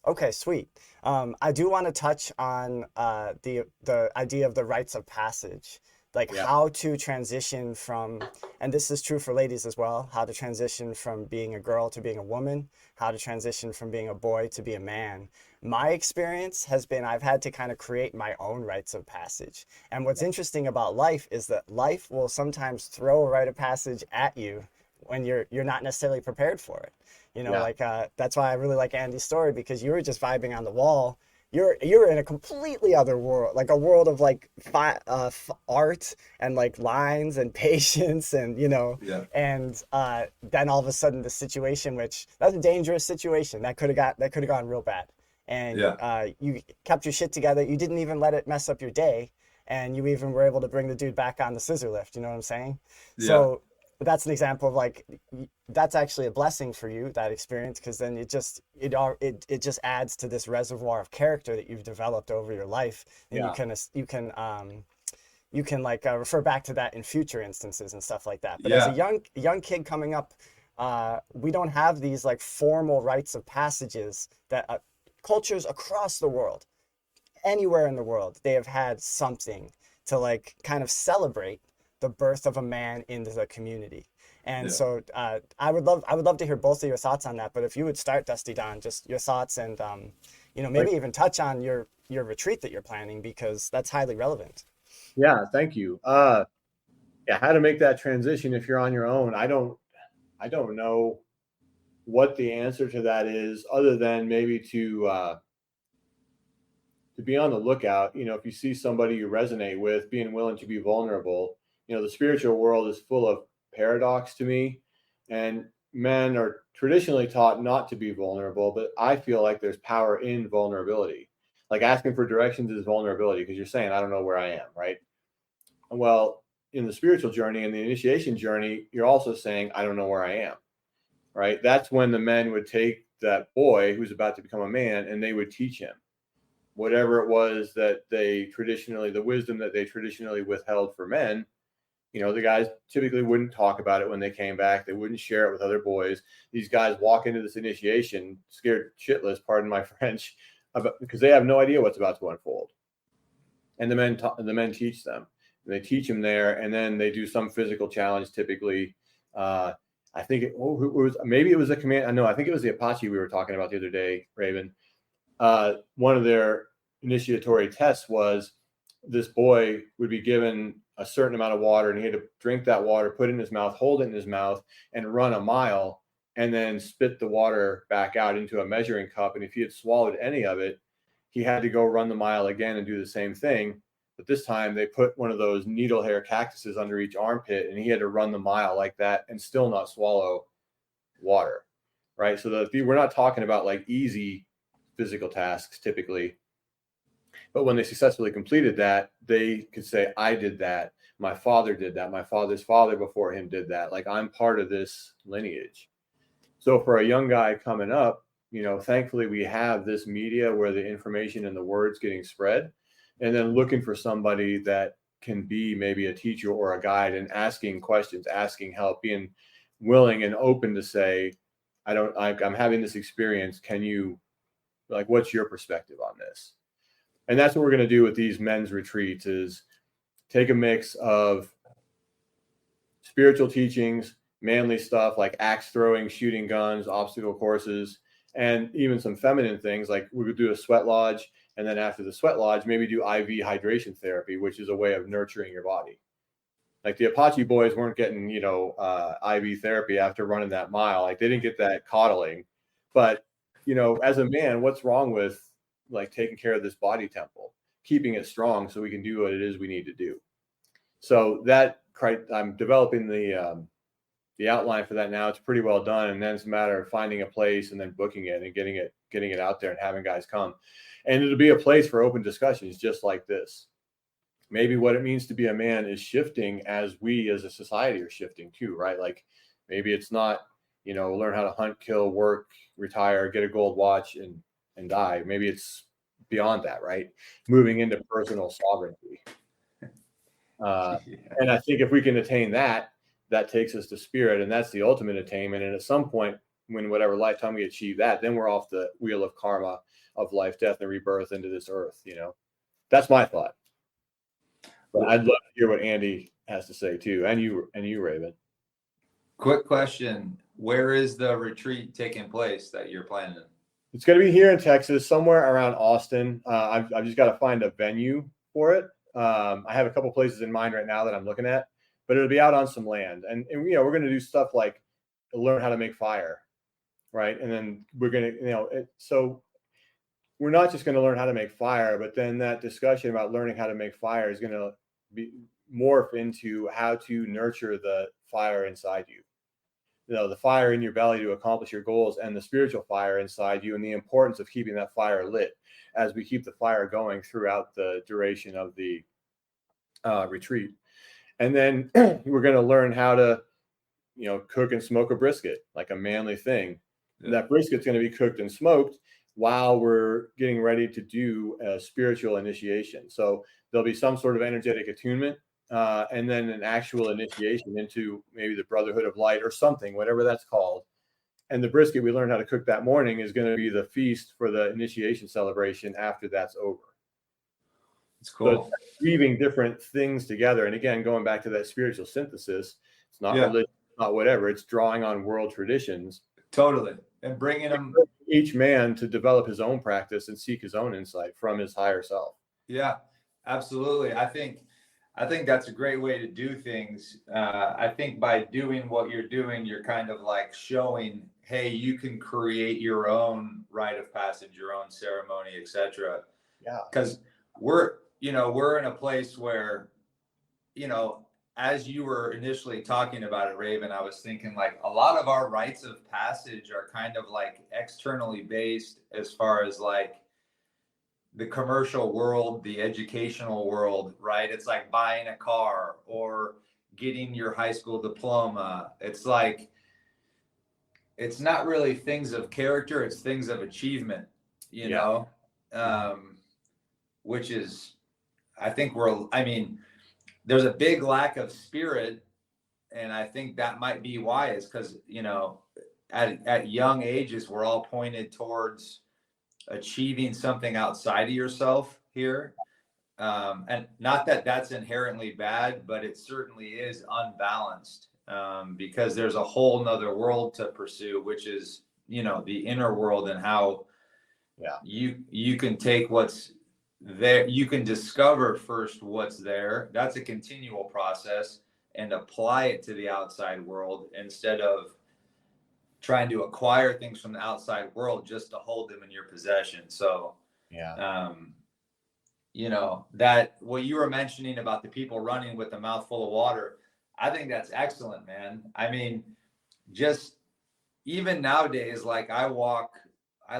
Okay, sweet. I do want to touch on the idea of the rites of passage, like how to transition from, and this is true for ladies as well, how to transition from being a girl to being a woman, how to transition from being a boy to be a man. My experience has been I've had to kind of create my own rites of passage. And what's interesting about life is that life will sometimes throw a rite of passage at you when you're not necessarily prepared for it. Like that's why I really like Andy's story, because you were just vibing on the wall. You're in a completely other world, like a world of like art and like lines and patience and and then all of a sudden the situation, which that's a dangerous situation that could have gone real bad, and you kept your shit together. You didn't even let it mess up your day, and you even were able to bring the dude back on the scissor lift. You know what I'm saying? Yeah. So that's an example of like, that's actually a blessing for you, that experience, because then it just adds to this reservoir of character that you've developed over your life, and you can like refer back to that in future instances and stuff like that. But as a young kid coming up, we don't have these like formal rites of passages that cultures across the world, anywhere in the world, they have had something to like kind of celebrate the birth of a man into the community. And so I would love to hear both of your thoughts on that. But if you would start, Dusty Don, just your thoughts, and maybe even touch on your retreat that you're planning, because that's highly relevant. Yeah, thank you. How to make that transition if you're on your own. I don't know what the answer to that is, other than maybe to be on the lookout. If you see somebody you resonate with, being willing to be vulnerable. The spiritual world is full of paradox to me, and men are traditionally taught not to be vulnerable, but I feel like there's power in vulnerability. Like asking for directions is vulnerability, because you're saying, I don't know where I am, right? Well, in the spiritual journey and the initiation journey, you're also saying, I don't know where I am, right? That's when the men would take that boy who's about to become a man, and they would teach him whatever it was that the wisdom that they traditionally withheld for men. The guys typically wouldn't talk about it when they came back. They wouldn't share it with other boys. These guys walk into this initiation scared shitless, pardon my French, because they have no idea what's about to unfold. And the men teach them. And they teach them there, and then they do some physical challenge typically. I I think it was, maybe it was a command. No, I think it was the Apache we were talking about the other day, Raven. One of their initiatory tests was this boy would be given a certain amount of water, and he had to drink that water, put it in his mouth, hold it in his mouth, and run a mile, and then spit the water back out into a measuring cup. And if he had swallowed any of it, he had to go run the mile again and do the same thing. But this time they put one of those needle hair cactuses under each armpit, and he had to run the mile like that and still not swallow water, right? So we're not talking about like easy physical tasks typically, but when they successfully completed that, they could say, I did that, my father did that, my father's father before him did that, like I'm part of this lineage. So for a young guy coming up, you know, thankfully we have this media where the information and the words getting spread, and then looking for somebody that can be maybe a teacher or a guide and asking questions, asking help, being willing and open to say, I'm having this experience. Can you, like, what's your perspective on this? And that's what we're going to do with these men's retreats, is take a mix of spiritual teachings, manly stuff like axe throwing, shooting guns, obstacle courses, and even some feminine things like we would do a sweat lodge. And then after the sweat lodge, maybe do IV hydration therapy, which is a way of nurturing your body. Like the Apache boys weren't getting, you know, IV therapy after running that mile. Like they didn't get that coddling. But, you know, as a man, what's wrong with like taking care of this body temple, keeping it strong so we can do what it is we need to do? So that I'm developing the outline for that now. It's pretty well done. And then it's a matter of finding a place and then booking it and getting it out there and having guys come. And it'll be a place for open discussions just like this. Maybe what it means to be a man is shifting as we as a society are shifting too, right? Like maybe it's not, you know, learn how to hunt, kill, work, retire, get a gold watch and die. Maybe it's beyond that, right? Moving into personal sovereignty. And I think if we can attain that, that takes us to spirit, and that's the ultimate attainment. And at some point, when whatever lifetime we achieve that, then we're off the wheel of karma of life, death, and rebirth into this earth. You know, that's my thought. But I'd love to hear what Andy has to say too, and you, Raven. Quick question: where is the retreat taking place that you're planning? It's going to be here in Texas, somewhere around Austin. I've just got to find a venue for it. I have a couple places in mind right now that I'm looking at, but it'll be out on some land, and you know, we're going to do stuff like learn how to make fire, right? And then we're going to, you know, so we're not just going to learn how to make fire, but then that discussion about learning how to make fire is going to be morph into how to nurture the fire inside you. You know, the fire in your belly to accomplish your goals, and the spiritual fire inside you, and the importance of keeping that fire lit as we keep the fire going throughout the duration of the retreat. And then we're going to learn how to, you know, cook and smoke a brisket, like a manly thing. Yeah. That brisket's going to be cooked and smoked while we're getting ready to do a spiritual initiation. So there'll be some sort of energetic attunement, and then an actual initiation into maybe the Brotherhood of Light or something, whatever that's called. And the brisket we learned how to cook that morning is going to be the feast for the initiation celebration after that's over. It's cool. So it's weaving different things together. And again, going back to that spiritual synthesis, it's not religion, not whatever. It's drawing on world traditions. Totally. And bringing them, each man to develop his own practice and seek his own insight from his higher self. Yeah, absolutely. I think that's a great way to do things. I think by doing what you're doing, you're kind of like showing, hey, you can create your own rite of passage, your own ceremony, etc. Yeah. Because we're in a place where, you know, as you were initially talking about it, Raven, I was thinking like a lot of our rites of passage are kind of like externally based as far as like the commercial world, the educational world, right? It's like buying a car or getting your high school diploma. It's like, it's not really things of character, it's things of achievement, you know, which is, I think there's a big lack of spirit. And I think that might be why, is because, you know, at young ages, we're all pointed towards achieving something outside of yourself here. And not that that's inherently bad, but it certainly is unbalanced. because there's a whole nother world to pursue, which is, you know, the inner world, and how you can take what's there. You can discover first what's there. That's a continual process, and apply it to the outside world instead of trying to acquire things from the outside world just to hold them in your possession. So, you know, that what you were mentioning about the people running with a mouthful of water, I think that's excellent, man. I mean, just even nowadays, like I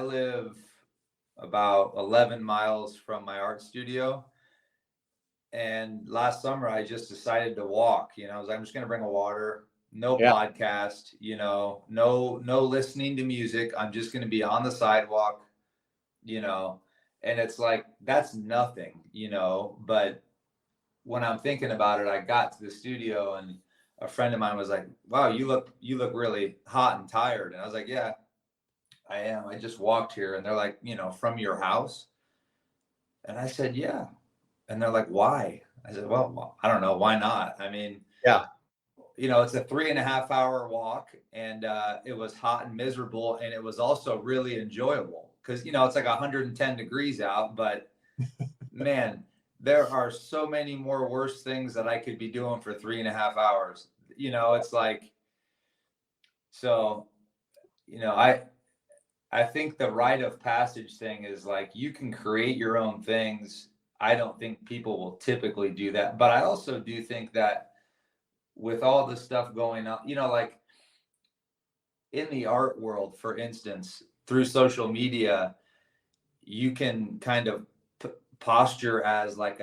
live about 11 miles from my art studio. And last summer, I just decided to walk. You know, I was like, I'm just going to bring a water, no podcast, you know, no listening to music. I'm just going to be on the sidewalk, you know, and it's like, that's nothing, you know. But when I'm thinking about it, I got to the studio and a friend of mine was like, wow, you look really hot and tired. And I was like, yeah, I am. I just walked here. And they're like, you know, from your house? And I said, yeah. And they're like, why? I said, well, I don't know. Why not? I mean, you know, it's a 3.5 hour walk, and it was hot and miserable. And it was also really enjoyable because, you know, it's like 110 degrees out, but man, there are so many more worse things that I could be doing for 3.5 hours. You know, it's like, so, you know, I think the rite of passage thing is like, you can create your own things. I don't think people will typically do that, but I also do think that with all the stuff going on, you know, like in the art world, for instance, through social media, you can kind of posture as like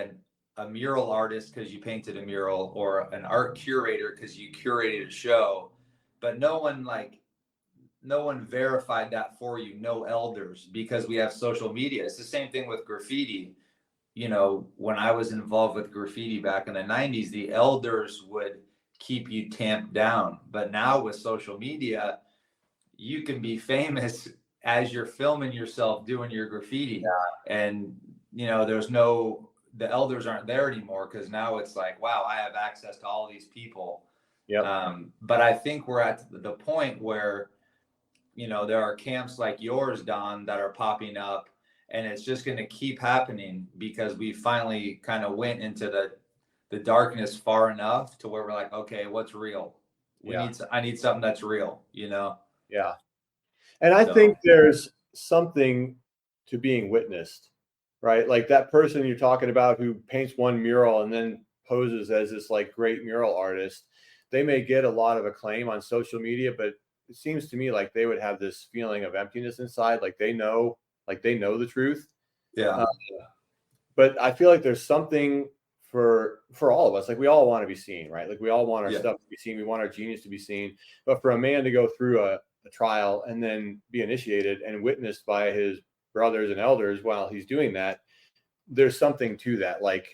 a mural artist because you painted a mural, or an art curator because you curated a show, but no one verified that for you. No elders, because we have social media. It's the same thing with graffiti. You know, when I was involved with graffiti back in the 90s, the elders would keep you tamped down. But now with social media, you can be famous as you're filming yourself doing your graffiti. And, you know, the elders aren't there anymore, because now it's like, wow, I have access to all these people. But I think we're at the point where, you know, there are camps like yours, Don, that are popping up, and it's just going to keep happening because we finally kind of went into the darkness far enough to where we're like, okay, what's real? I need something that's real, you know? Yeah. And I think there's something to being witnessed, right? Like that person you're talking about who paints one mural and then poses as this like great mural artist, they may get a lot of acclaim on social media, but it seems to me like they would have this feeling of emptiness inside. Like they know the truth. But I feel like there's something for all of us. Like we all want to be seen, right? Like we all want our stuff to be seen. We want our genius to be seen. But for a man to go through a trial and then be initiated and witnessed by his brothers and elders while he's doing that, there's something to that. Like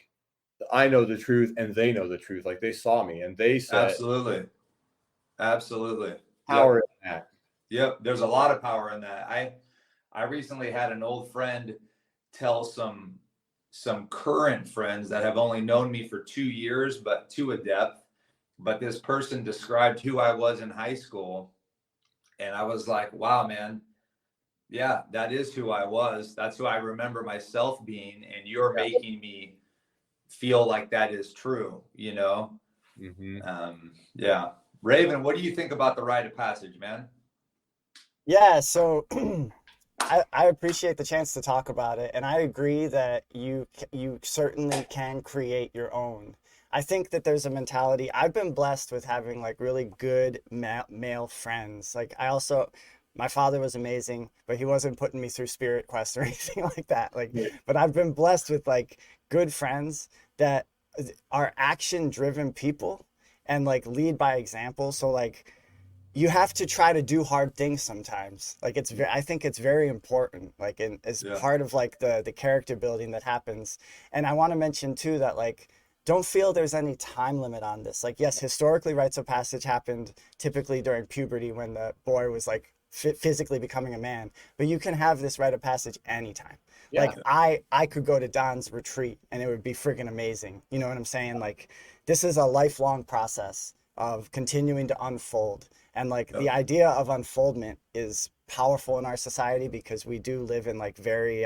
I know the truth and they know the truth. Like they saw me and they said, absolutely power in that. Yep. There's a lot of power in that. I recently had an old friend tell some current friends that have only known me for 2 years, but to a depth. But this person described who I was in high school. And I was like, wow, man. Yeah, that is who I was. That's who I remember myself being. And you're making me feel like that is true, you know? Raven, what do you think about the rite of passage, man? Yeah, so I appreciate the chance to talk about it, and I agree that you certainly can create your own. I think that there's a mentality. I've been blessed with having like really good male friends. Like my father was amazing, but he wasn't putting me through Spirit Quest or anything like that. Like, but I've been blessed with like good friends that are action-driven people and like lead by example. So like, you have to try to do hard things sometimes. Like I think it's very important, like as part of like the character building that happens. And I want to mention too that like, don't feel there's any time limit on this. Like, yes, historically rites of passage happened typically during puberty when the boy was like physically becoming a man, but you can have this rite of passage anytime. Like I could go to Don's retreat and it would be freaking amazing. You know what I'm saying? Like this is a lifelong process of continuing to unfold. And like the idea of unfoldment is powerful in our society because we do live in like very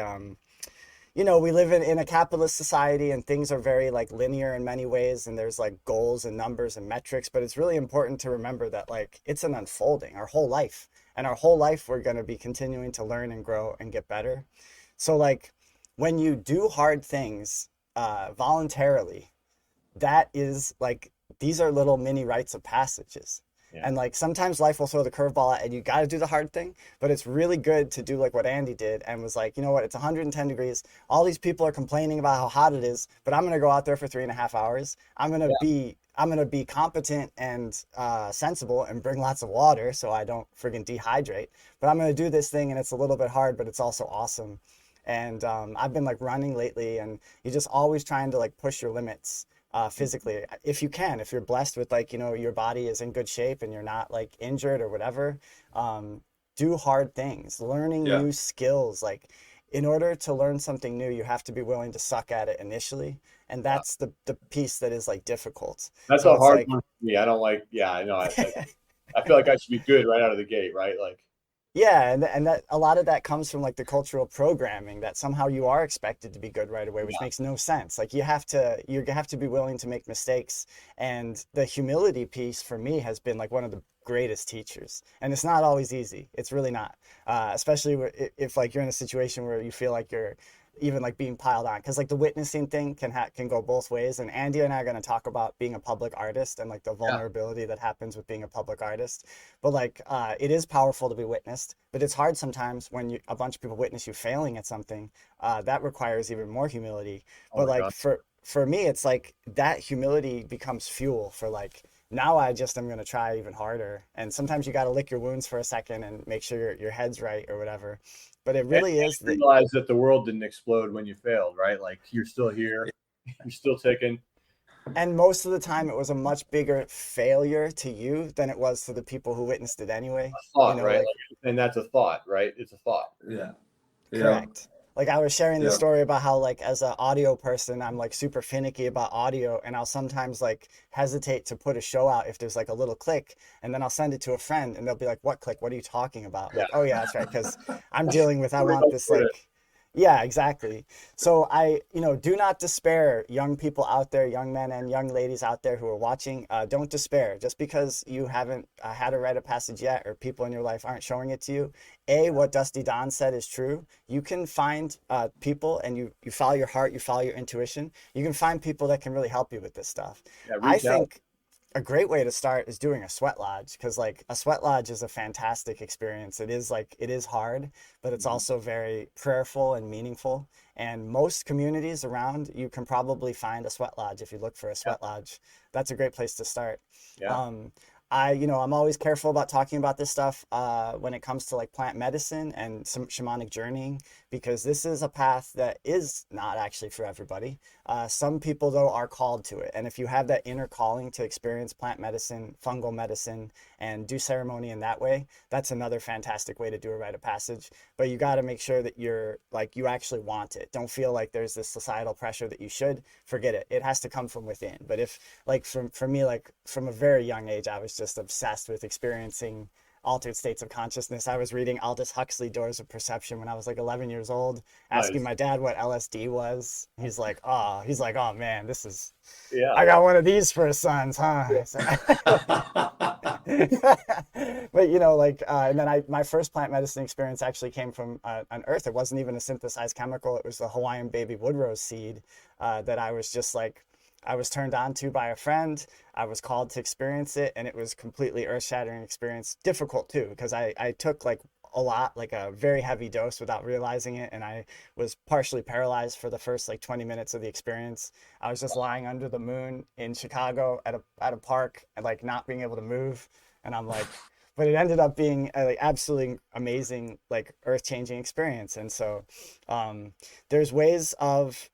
we live in a capitalist society, and things are very like linear in many ways, and there's like goals and numbers and metrics, but it's really important to remember that like it's an unfolding our whole life, and our whole life we're going to be continuing to learn and grow and get better. So like when you do hard things voluntarily, that is like, these are little mini rites of passages. Yeah. And like sometimes life will throw the curveball and you got to do the hard thing, but it's really good to do like what Andy did and was like, you know what, it's 110 degrees. All these people are complaining about how hot it is, but I'm going to go out there for 3.5 hours. I'm going to be competent and sensible and bring lots of water so I don't friggin' dehydrate. But I'm going to do this thing, and it's a little bit hard, but it's also awesome. And I've been like running lately, and you're just always trying to like push your limits. Physically, if you can, if you're blessed with like, your body is in good shape and you're not like injured or whatever, do hard things, learning new skills. Like in order to learn something new, you have to be willing to suck at it initially. And that's the piece that is like difficult. That's so a hard like, one for me. I don't like, I know. I feel like I should be good right out of the gate, right? Like, yeah, and that a lot of that comes from like the cultural programming that somehow you are expected to be good right away, which makes no sense. Like you have to be willing to make mistakes, and the humility piece for me has been like one of the greatest teachers. And it's not always easy. It's really not, especially if like you're in a situation where you feel like you're even like being piled on, because like the witnessing thing can go both ways. And Andy and I are going to talk about being a public artist and like the vulnerability that happens with being a public artist. But like it is powerful to be witnessed, but it's hard sometimes when a bunch of people witness you failing at something. That requires even more humility. But like for me, it's like that humility becomes fuel for like, now I just am going to try even harder. And sometimes you got to lick your wounds for a second and make sure your head's right or whatever. But it really is that realize that the world didn't explode when you failed, right? Like you're still here, you're still ticking. And most of the time, it was a much bigger failure to you than it was to the people who witnessed it anyway. A thought, right? Like, and that's a thought, right? It's a thought. Yeah. Correct. Like I was sharing the story about how like as an audio person, I'm like super finicky about audio, and I'll sometimes like hesitate to put a show out if there's like a little click, and then I'll send it to a friend and they'll be like, what click? What are you talking about? Like, oh yeah, that's right. Because I'm dealing with, I want this like, yeah, exactly. So do not despair, young people out there, young men and young ladies out there who are watching. Don't despair just because you haven't had a rite of passage yet, or people in your life aren't showing it to you. What Dusty Don said is true. You can find people, and you follow your heart, you follow your intuition. You can find people that can really help you with this stuff. Yeah, I think a great way to start is doing a sweat lodge, because like a sweat lodge is a fantastic experience. It is hard, but it's also very prayerful and meaningful. And most communities around, you can probably find a sweat lodge if you look for a sweat lodge. That's a great place to start. I'm always careful about talking about this stuff when it comes to like plant medicine and some shamanic journeying, because this is a path that is not actually for everybody. Some people though are called to it. And if you have that inner calling to experience plant medicine, fungal medicine, and do ceremony in that way, that's another fantastic way to do a rite of passage. But you got to make sure that you're like, you actually want it. Don't feel like there's this societal pressure that you should. Forget it. It has to come from within. But if like for me, like from a very young age, I was just obsessed with experiencing altered states of consciousness. I was reading Aldous Huxley, Doors of Perception, when I was like 11 years old, asking my dad what LSD was. He's like, oh man, this is, I got one of these for his sons, huh? But and then my first plant medicine experience actually came from on Earth. It wasn't even a synthesized chemical. It was the Hawaiian baby woodrose seed that I was just like, I was turned on to by a friend. I was called to experience it, and it was completely earth-shattering experience. Difficult too, because I took like a lot, like a very heavy dose without realizing it, and I was partially paralyzed for the first like 20 minutes of the experience. I was just lying under the moon in Chicago at a park and like not being able to move, and I'm like, but it ended up being a like absolutely amazing, like earth-changing experience. And so there's ways of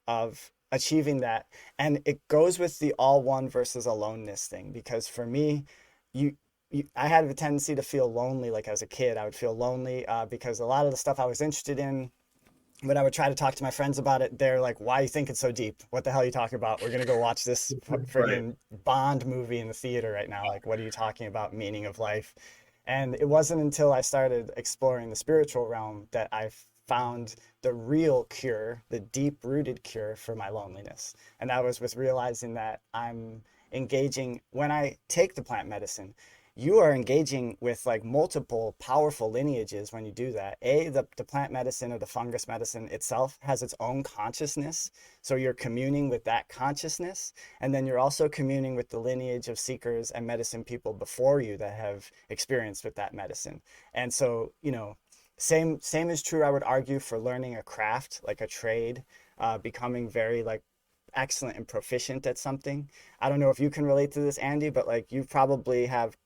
achieving that, and it goes with the all one versus aloneness thing, because for me, I had a tendency to feel lonely. Like as a kid, I would feel lonely because a lot of the stuff I was interested in when I would try to talk to my friends about it, they're like, why you think it's so deep? What the hell are you talking about? We're going to go watch this Right. friggin' Bond movie in the theater right now. Like, what are you talking about? Meaning of life. And it wasn't until I started exploring the spiritual realm that I found the real cure, the deep rooted cure for my loneliness. And that was with realizing that I'm engaging when I take the plant medicine. You are engaging with like multiple powerful lineages when you do that. The plant medicine or the fungus medicine itself has its own consciousness. So you're communing with that consciousness. And then you're also communing with the lineage of seekers and medicine people before you that have experienced with that medicine. And so, same is true, I would argue, for learning a craft, like a trade, becoming very like excellent and proficient at something. I don't know if you can relate to this, Andy, but like you probably have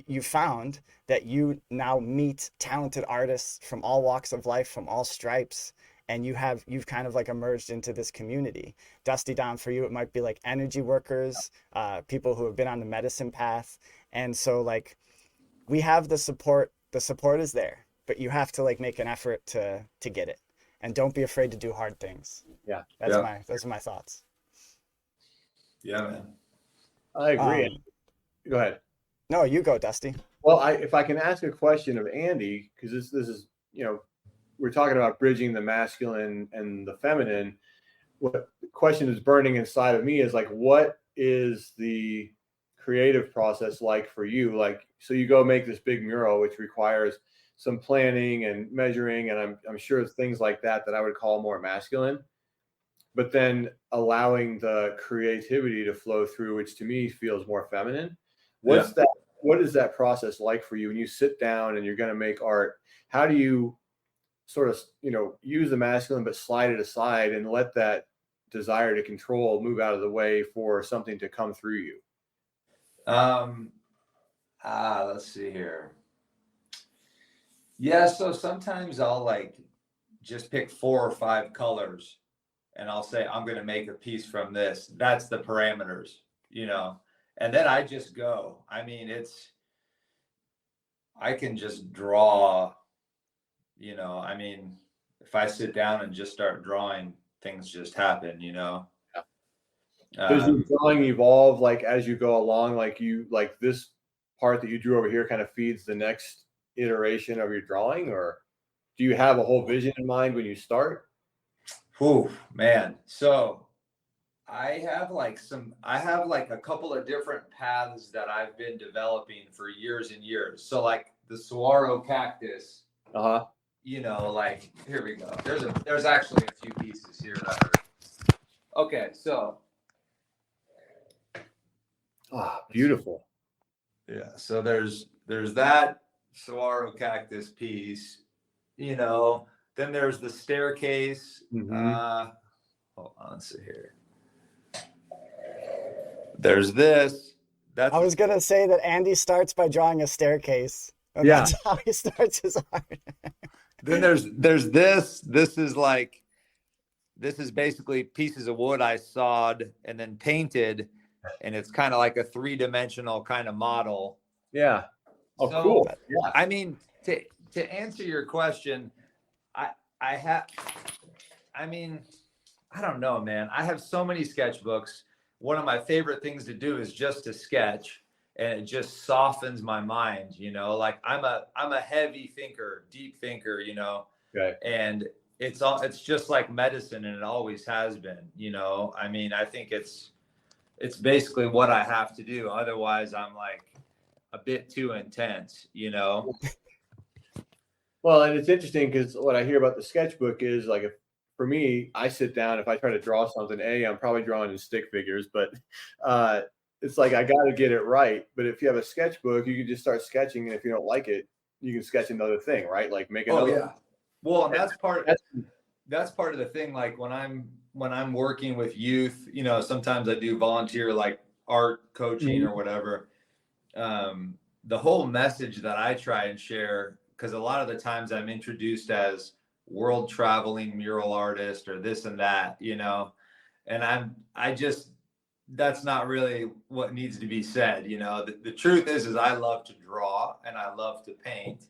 you found that you now meet talented artists from all walks of life, from all stripes, and you've kind of like emerged into this community. Dusty Down, for you, it might be like energy workers, people who have been on the medicine path. And so like we have the support is there, but you have to like make an effort to get it. And don't be afraid to do hard things. Yeah. Those are my thoughts. Yeah, man. I agree. Go ahead. No, you go, Dusty. Well, if I can ask a question of Andy, because this is, we're talking about bridging the masculine and the feminine. What the question is burning inside of me is like, what is the creative process like for you? Like, so you go make this big mural, which requires some planning and measuring, and I'm sure it's things like that I would call more masculine. But then allowing the creativity to flow through, which to me feels more feminine. What is that process like for you when you sit down and you're going to make art? How do you sort of, use the masculine, but slide it aside and let that desire to control move out of the way for something to come through you? Let's see here. Yeah. So sometimes I'll like just pick 4 or 5 colors and I'll say, I'm going to make a piece from this. That's the parameters, and then I just go. I mean, I can just draw, I mean, if I sit down and just start drawing, things just happen, Yeah. Does your drawing evolve like as you go along? Like this part that you drew over here kind of feeds the next iteration of your drawing, or do you have a whole vision in mind when you start? Oh man. So I have like a couple of different paths that I've been developing for years and years. So like the saguaro cactus, like here we go. There's actually a few pieces here that are okay. So Beautiful. yeah. So there's that saguaro cactus piece, then there's the staircase. Mm-hmm. Hold on, let's see here. There's this. I was going to say that Andy starts by drawing a staircase. And Yeah. That's how he starts his art. Then there's this. This is basically pieces of wood I sawed and then painted. And it's kind of like a 3-dimensional kind of model. Yeah. Oh, So, cool. Yeah. I mean, to answer your question, I don't know, man. I have so many sketchbooks. One of my favorite things to do is just to sketch, and it just softens my mind, like I'm a heavy thinker, deep thinker, Okay. and it's just like medicine, and it always has been, I mean, I think it's basically what I have to do. Otherwise I'm like a bit too intense, Well, and it's interesting because what I hear about the sketchbook is like, for me, I sit down, if I try to draw something, I'm probably drawing in stick figures, but it's like, I got to get it right. But if you have a sketchbook, you can just start sketching. And if you don't like it, you can sketch another thing, right? Like make another. Oh, yeah. Well, and that's part of the thing. Like when I'm working with youth, sometimes I do volunteer like art coaching or whatever. The whole message that I try and share, because a lot of the times I'm introduced as world traveling mural artist or this and that, and that's not really what needs to be said. The truth is I love to draw and I love to paint.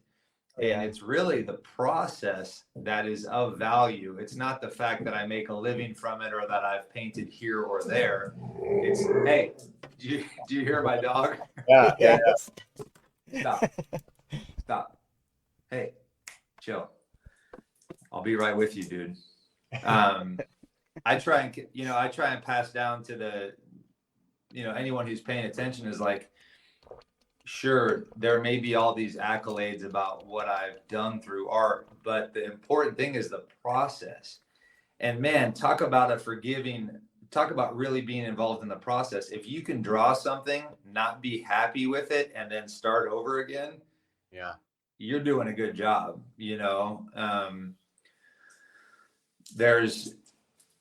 And it's really the process that is of value. It's not the fact that I make a living from it or that I've painted here or there. It's, hey, do you hear my dog? Yeah. Stop. Hey, chill. I'll be right with you, dude. I try and pass down to the, anyone who's paying attention is like, sure, there may be all these accolades about what I've done through art, but the important thing is the process. And man, talk about really being involved in the process. If you can draw something, not be happy with it, and then start over again, you're doing a good job. There's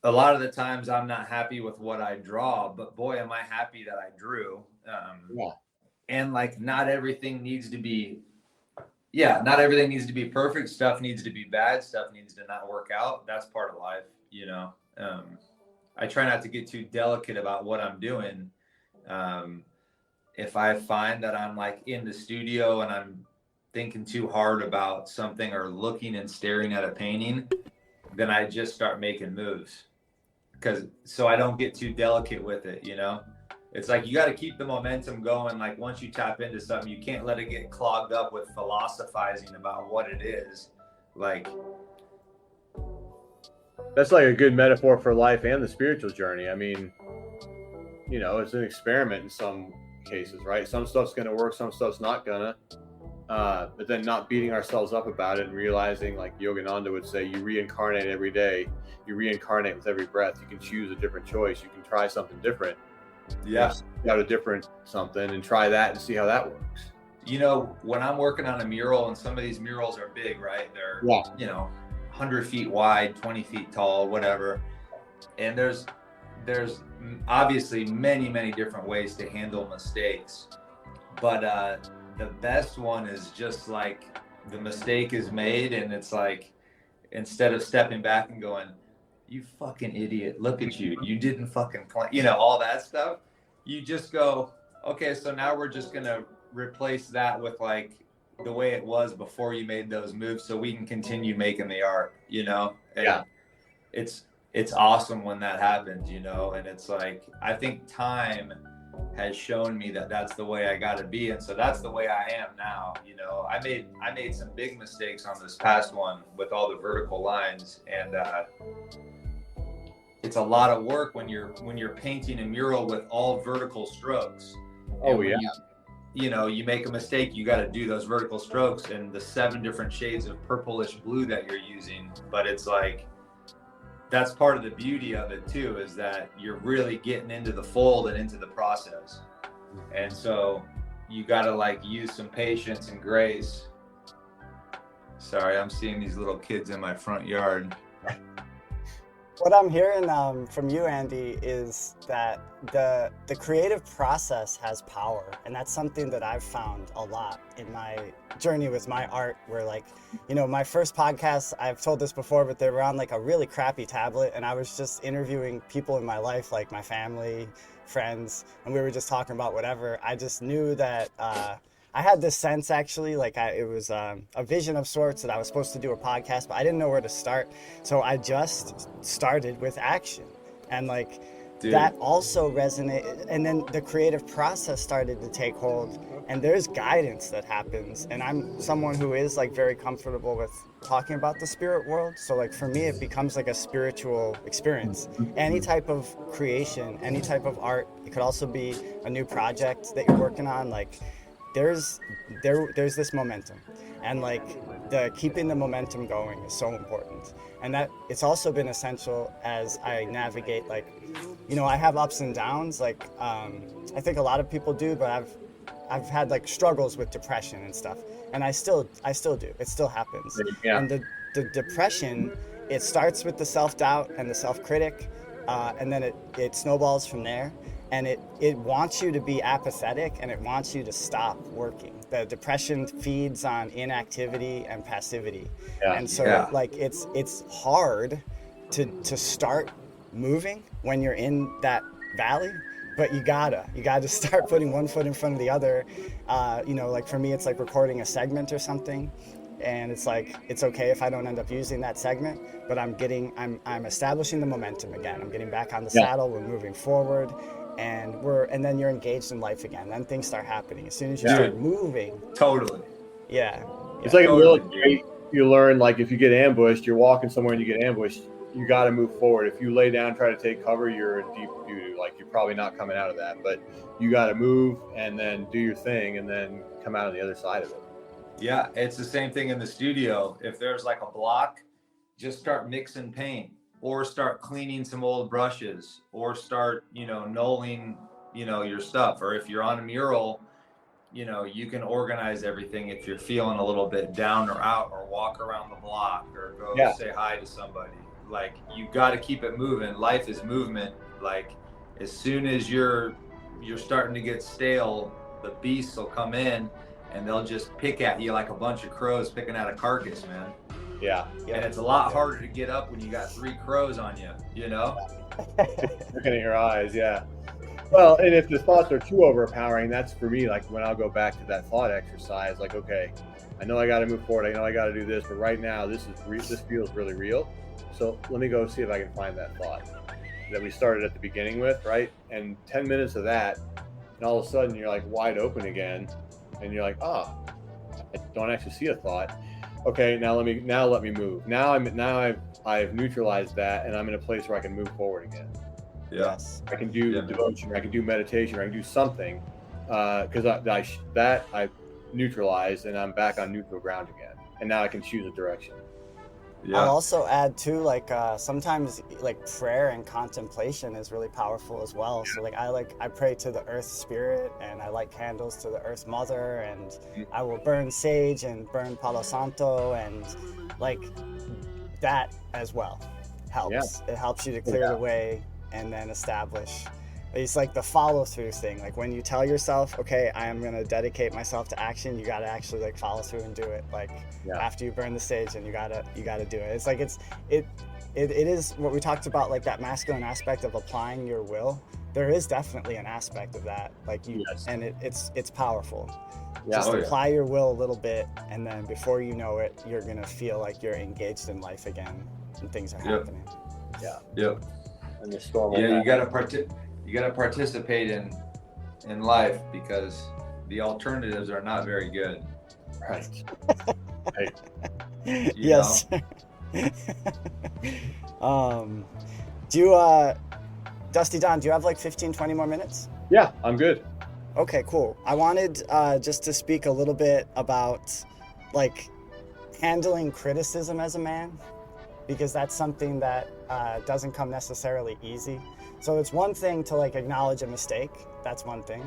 a lot of the times I'm not happy with what I draw, but boy, am I happy that I drew. And like, not everything needs to be perfect. Stuff needs to be bad. Stuff needs to not work out. That's part of life, I try not to get too delicate about what I'm doing. If I find that I'm like in the studio and I'm thinking too hard about something or looking and staring at a painting, then I just start making moves so I don't get too delicate with it, It's like you got to keep the momentum going. Like once you tap into something, you can't let it get clogged up with philosophizing about what it is. Like that's like a good metaphor for life and the spiritual journey. I mean, it's an experiment in some cases, right? Some stuff's going to work, some stuff's not gonna. But then not beating ourselves up about it and realizing, like Yogananda would say, you reincarnate every day. You reincarnate with every breath. You can choose a different choice. You can try something different. Out a different something and try that and see how that works. When I'm working on a mural, and some of these murals are big, right? They're 100 feet wide, 20 feet tall, whatever. And there's obviously many different ways to handle mistakes, but the best one is just like the mistake is made, and it's like, instead of stepping back and going, you fucking idiot, look at you didn't fucking plan, all that stuff, you just go, okay, so now we're just gonna replace that with like the way it was before you made those moves, so we can continue making the art, and it's awesome when that happens, and it's like, I think time has shown me that that's the way I got to be, and so that's the way I am now. I made some big mistakes on this past one with all the vertical lines, and it's a lot of work when you're painting a mural with all vertical strokes. You make a mistake, you got to do those vertical strokes and the 7 different shades of purplish blue that you're using. But it's like, that's part of the beauty of it too, is that you're really getting into the fold and into the process. And so you got to like use some patience and grace. Sorry, I'm seeing these little kids in my front yard. What I'm hearing from you, Andy, is that the creative process has power, and that's something that I've found a lot in my journey with my art, where like, my first podcast, I've told this before, but they were on like a really crappy tablet, and I was just interviewing people in my life, like my family, friends, and we were just talking about whatever. I just knew that I had this sense, actually, like it was a vision of sorts that I was supposed to do a podcast, but I didn't know where to start. So I just started with action, and like, dude, that also resonated. And then the creative process started to take hold, and there's guidance that happens. And I'm someone who is like very comfortable with talking about the spirit world. So like for me, it becomes like a spiritual experience. Any type of creation, any type of art, it could also be a new project that you're working on. Like, there's this momentum, and like keeping the momentum going is so important, and that it's also been essential as I navigate, like, I have ups and downs, like I think a lot of people do, but I've had like struggles with depression and stuff, and I still do. It still happens. And the depression, it starts with the self-doubt and the self-critic, and then it snowballs from there. And it wants you to be apathetic, and it wants you to stop working. The depression feeds on inactivity and passivity. And so like it's hard to start moving when you're in that valley, but you gotta start putting one foot in front of the other. Like for me, it's like recording a segment or something. and it's like, it's okay if I don't end up using that segment, but I'm establishing the momentum again. I'm getting back on the saddle. We're moving forward, and then you're engaged in life again. Then things start happening. As soon as you start moving. Totally. Yeah. It's like totally. in military, you learn, like, if you get ambushed, you're walking somewhere and you get ambushed, you got to move forward. If you lay down, try to take cover, you're in deep doo-doo. Like, you're probably not coming out of that, but you got to move and then do your thing and then come out on the other side of it. Yeah, it's the same thing in the studio. If there's like a block, just start mixing paint, or start cleaning some old brushes, or start, nulling, your stuff. Or if you're on a mural, you can organize everything if you're feeling a little bit down or out, or walk around the block, or go say hi to somebody. Like, you got to keep it moving. Life is movement. Like, as soon as you're starting to get stale, the beasts will come in and they'll just pick at you like a bunch of crows picking at a carcass, man. Yeah. And it's a lot harder to get up when you got 3 crows on you, Looking at your eyes, yeah. Well, and if the thoughts are too overpowering, that's for me, like, when I'll go back to that thought exercise, like, okay, I know I got to move forward. I know I got to do this, but right now this feels really real. So let me go see if I can find that thought that we started at the beginning with, right? And 10 minutes of that, and all of a sudden you're like wide open again, and you're like, I don't actually see a thought. Okay, now let me move. Now I've neutralized that, and I'm in a place where I can move forward again. Yes. I can do devotion, or I can do meditation, or I can do something, because I neutralized, and I'm back on neutral ground again, and now I can choose a direction. Yeah. I'll also add too, like, sometimes like prayer and contemplation is really powerful as well. So I pray to the earth spirit, and I light candles to the earth mother, and I will burn sage and burn palo santo, and like that as well helps. It helps you to clear the way and then establish. It's like the follow through thing. Like, when you tell yourself, okay, I am going to dedicate myself to action, you got to actually like follow through and do it. Like after you burn the sage, and you got to do it. It's like, it is what we talked about, like that masculine aspect of applying your will. There is definitely an aspect of that, like and it's powerful. Just apply your will a little bit, and then before you know it, you're going to feel like you're engaged in life again, and things are happening. And the storm. You got to participate in life, because the alternatives are not very good. Right. Yes. Do you, Dusty Don, do you have like 15-20 more minutes? Yeah, I'm good. Okay, cool. I wanted just to speak a little bit about like handling criticism as a man, because that's something that doesn't come necessarily easy. So it's one thing to like acknowledge a mistake. That's one thing.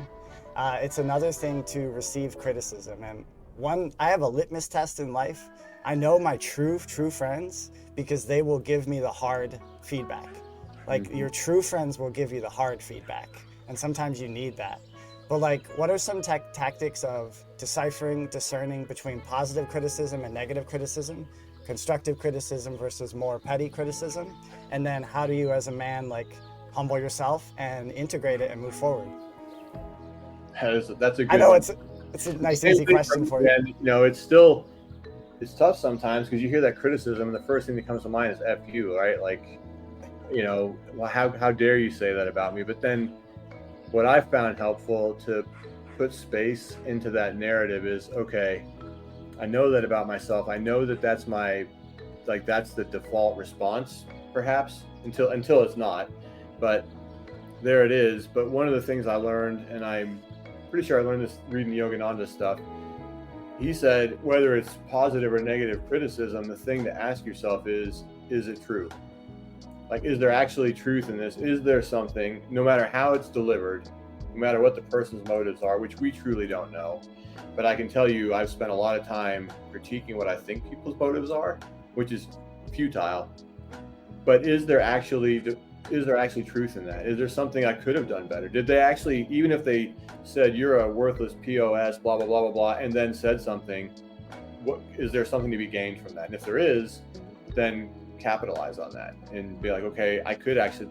It's another thing to receive criticism. And I have a litmus test in life. I know my true friends, because they will give me the hard feedback. Like your true friends will give you the hard feedback. And sometimes you need that. But like, what are some tactics of discerning between positive criticism and negative criticism, constructive criticism versus more petty criticism? And then how do you as a man like humble yourself and integrate it and move forward? That's a good I know one. it's a nice easy question for you. And, it's tough sometimes, because you hear that criticism and the first thing that comes to mind is F you, right? Like, how dare you say that about me? But then what I found helpful to put space into that narrative is, okay, I know that about myself. I know that that's the default response, perhaps, until it's not. But there it is. But one of the things I learned, and I'm pretty sure I learned this reading Yogananda stuff, he said, whether it's positive or negative criticism, the thing to ask yourself is it true? Like, is there actually truth in this? Is there something, no matter how it's delivered, no matter what the person's motives are, which we truly don't know, but I can tell you I've spent a lot of time critiquing what I think people's motives are, which is futile. But is there actually truth in that? Is there something I could have done better? Did they actually, even if they said you're a worthless POS, blah, blah, blah, blah, blah, and then said something, is there something to be gained from that? And if there is, then capitalize on that and be like, okay, I could actually,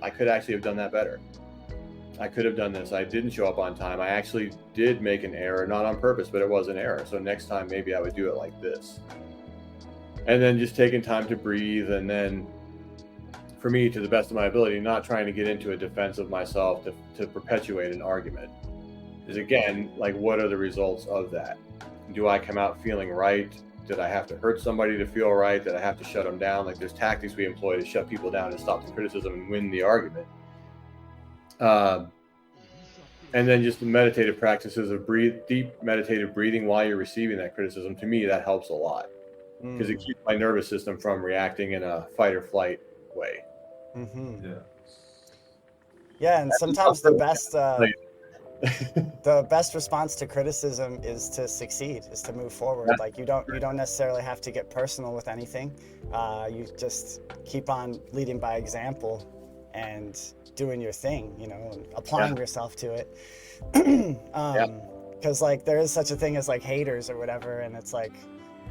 I could actually have done that better. I could have done this. I didn't show up on time. I actually did make an error, not on purpose, but it was an error. So next time, maybe I would do it like this. And then just taking time to breathe. And then for me, to the best of my ability, not trying to get into a defense of myself to perpetuate an argument. Is again, like, what are the results of that? Do I come out feeling right? Did I have to hurt somebody to feel right? Did I have to shut them down? Like, there's tactics we employ to shut people down and stop the criticism and win the argument. And then just the meditative practices of deep meditative breathing while you're receiving that criticism. To me, that helps a lot because it keeps my nervous system from reacting in a fight or flight way. Yeah, and sometimes the best response to criticism is to succeed, is to move forward. Like, you don't necessarily have to get personal with anything. You just keep on leading by example and doing your thing, and applying yourself to it. Because like, there is such a thing as like haters or whatever, and it's like,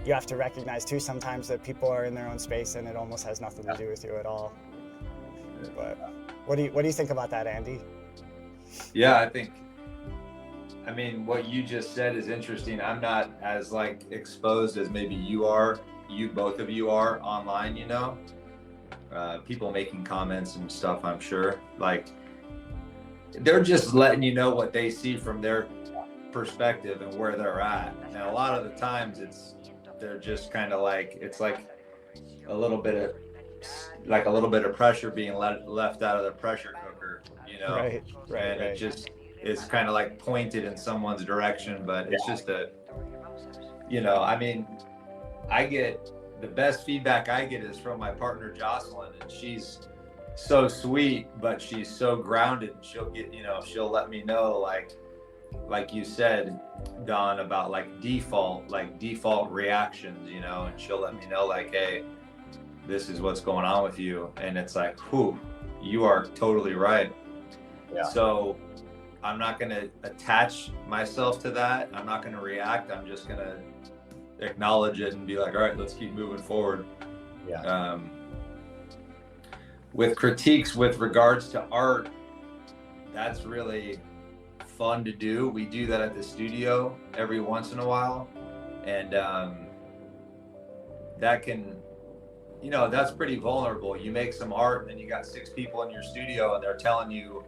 you have to recognize too sometimes that people are in their own space and it almost has nothing to do with you at all. But what do you think about that, Andy? Yeah, I mean, what you just said is interesting. I'm not as like exposed as maybe both of you are online, people making comments and stuff, I'm sure. Like, they're just letting you know what they see from their perspective and where they're at. And a lot of the times they're just kind of like, it's like a little bit of pressure being left out of the pressure cooker, Right. And it just is kind of like pointed in someone's direction, but it's just I mean, the best feedback I get is from my partner Jocelyn, and she's so sweet, but she's so grounded. She'll get, she'll let me know, like you said, Don, about like default reactions, and she'll let me know like, hey, this is what's going on with you. And it's like, whew, you are totally right. Yeah. So I'm not going to attach myself to that. I'm not going to react. I'm just going to acknowledge it and be like, all right, let's keep moving forward. Yeah. With critiques with regards to art, that's really fun to do. We do that at the studio every once in a while. And that can, that's pretty vulnerable. You make some art and then you got 6 people in your studio and they're telling you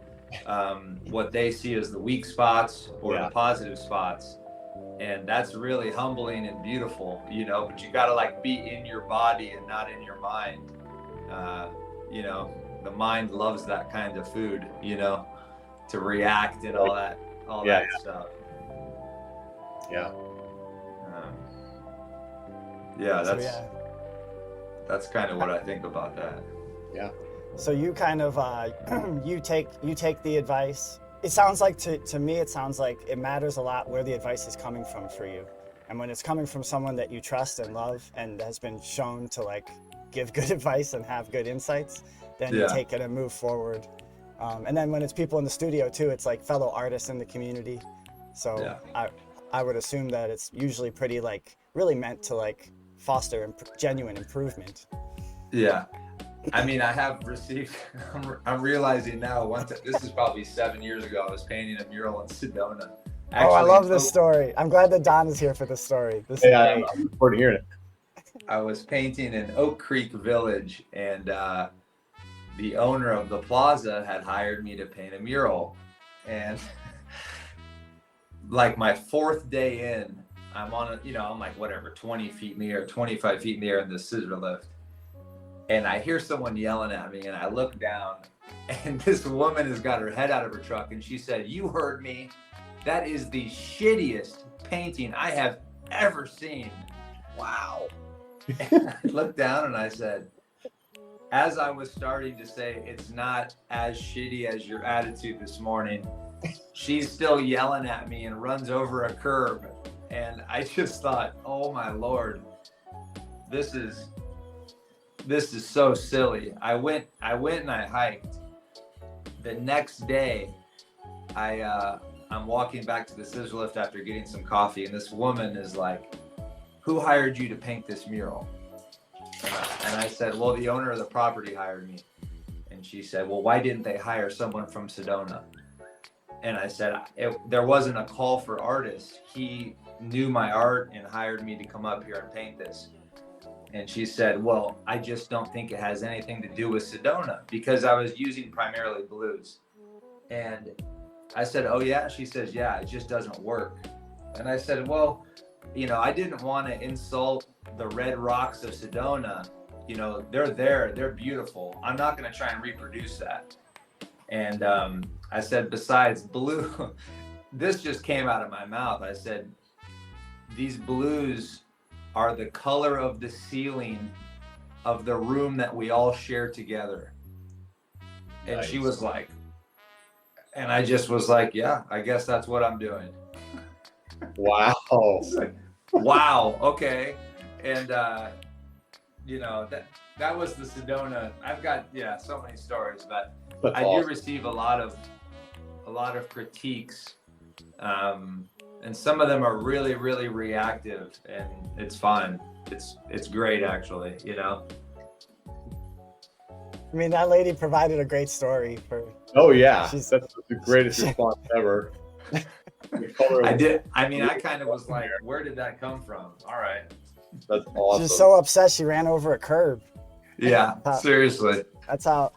what they see as the weak spots or the positive spots. And that's really humbling and beautiful, but you got to like be in your body and not in your mind. The mind loves that kind of food, to react and all that stuff. Yeah. That's kind of what I think about that. Yeah. So you kind of you take the advice. It sounds like to me, it sounds like it matters a lot where the advice is coming from for you. And when it's coming from someone that you trust and love and has been shown to like give good advice and have good insights, then you take it and move forward. And then when it's people in the studio too, it's like fellow artists in the community. So I would assume that it's usually pretty like really meant to like foster genuine improvement. Yeah. I mean, I have received, I'm realizing now, this is probably 7 years ago, I was painting a mural in Sedona. Actually, I love this story. I'm glad that Don is here for this story. This is great. I'm looking forward to hearing it. I was painting in Oak Creek Village, and the owner of the plaza had hired me to paint a mural. And like my 4th day in, I'm on I'm like, whatever, 20 feet in the air, 25 feet in the air in the scissor lift. And I hear someone yelling at me, and I look down, and this woman has got her head out of her truck, and she said, "You heard me. That is the shittiest painting I have ever seen." Wow. And I looked down and I said, as I was starting to say, it's not as shitty as your attitude this morning, she's still yelling at me and runs over a curb. And I just thought, oh my Lord, this is so silly. I went and I hiked. The next day, I'm walking back to the scissor lift after getting some coffee, and this woman is like, "Who hired you to paint this mural?" And I said, "Well, the owner of the property hired me." And she said, "Well, why didn't they hire someone from Sedona?" And I said, there wasn't a call for artists. He knew my art and hired me to come up here and paint this. And she said, well, I just don't think it has anything to do with Sedona, because I was using primarily blues. And I said, oh yeah? She says, yeah, it just doesn't work. And I said, well, you know, I didn't want to insult the red rocks of Sedona. You know, they're there, they're beautiful. I'm not going to try and reproduce that. And I said, besides blue, this just came out of my mouth. I said, these blues are the color of the ceiling of the room that we all share together. And Nice. she was like, and I just was like, yeah, I guess that's what I'm doing. Wow. It's like, wow, okay. And you know, that was the Sedona. I've got so many stories, but That's I awesome. do receive a lot of critiques, and some of them are really, really reactive, and it's fun. It's great, actually. You know. I mean, that lady provided a great story for. Oh yeah, She's- that's the greatest response ever. The color I of- did. I mean, I kind of was like, where did that come from? All right. That's awesome. She's so upset she ran over a curb. Yeah, seriously. That's how.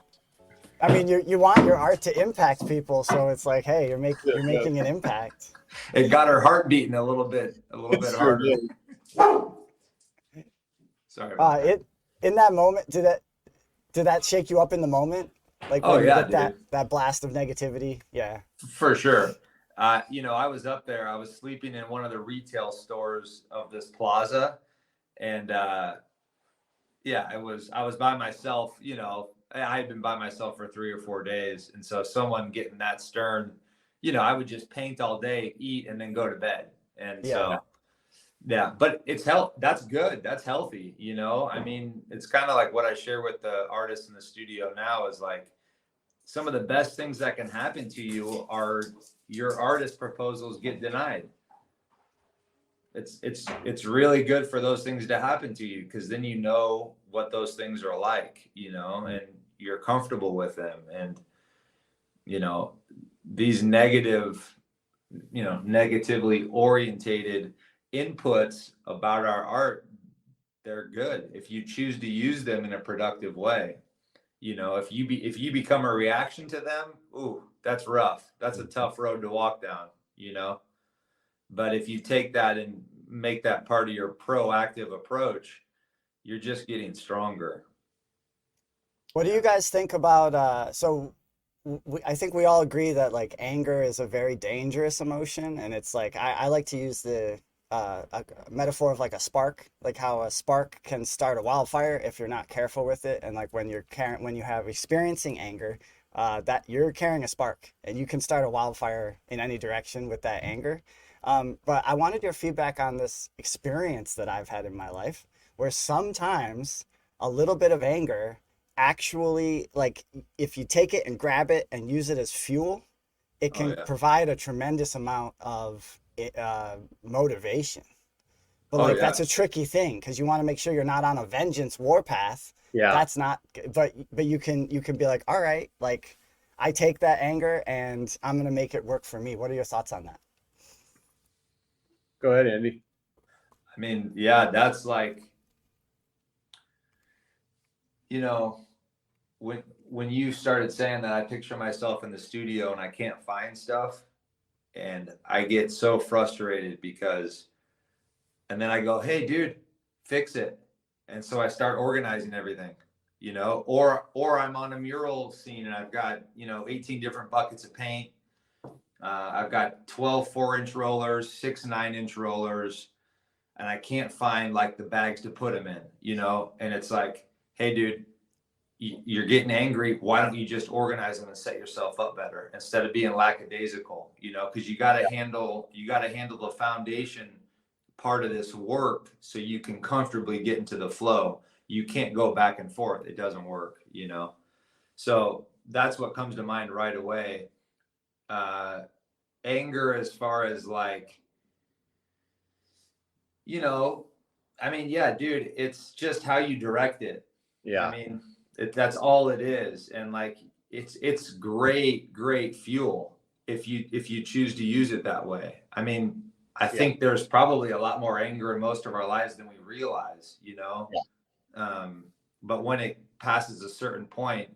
I mean, you want your art to impact people, so it's like, hey, you're making an impact. It got her heart beating a little bit Sure harder. did. Sorry about that. In that moment, did that shake you up in the moment? Like Oh, when you yeah, get dude. that blast of negativity? Yeah. For sure. You know, I was up there. I was sleeping in one of the retail stores of this plaza, and I was by myself. You know, I had been by myself for 3 or 4 days, and so someone getting that stern, you know, I would just paint all day, eat, and then go to bed. And so, but it's that's good. That's healthy. You know, I mean, it's kind of like what I share with the artists in the studio now is like, some of the best things that can happen to you are your artist proposals get denied. It's really good for those things to happen to you, because then you know what those things are like, you know, and you're comfortable with them. And, you know, these negatively orientated inputs about our art, they're good if you choose to use them in a productive way. You know, if you become a reaction to them, ooh, that's rough. That's a tough road to walk down, you know. But if you take that and make that part of your proactive approach, you're just getting stronger. What do you guys think about? I think we all agree that like anger is a very dangerous emotion, and it's like I like to use the a metaphor of like a spark, like how a spark can start a wildfire if you're not careful with it, and like when you have experiencing anger, that you're carrying a spark, and you can start a wildfire in any direction with that anger. But I wanted your feedback on this experience that I've had in my life, where sometimes a little bit of anger actually, like if you take it and grab it and use it as fuel, it can provide a tremendous amount of motivation. But that's a tricky thing, because you want to make sure you're not on a vengeance warpath. Yeah. That's not, but you can be like, all right, like I take that anger and I'm going to make it work for me. What are your thoughts on that? Go ahead, Andy. I mean, yeah, that's like, you know, when you started saying that, I picture myself in the studio and I can't find stuff, and I get so frustrated and then I go, hey dude, fix it. And so I start organizing everything, you know, or I'm on a mural scene and I've got, you know, 18 different buckets of paint. I've got 12 4-inch rollers, 6 9-inch rollers, and I can't find like the bags to put them in, you know? And it's like, hey dude, you're getting angry. Why don't you just organize them and set yourself up better instead of being lackadaisical, you know? Because you got to handle the foundation part of this work so you can comfortably get into the flow. You can't go back and forth. It doesn't work, you know? So that's what comes to mind right away. Anger, as far as like, you know, I mean, yeah, dude, it's just how you direct it. Yeah. I mean, that's all it is. And like, it's great fuel. if you choose to use it that way. I mean, I think there's probably a lot more anger in most of our lives than we realize, you know. But when it passes a certain point,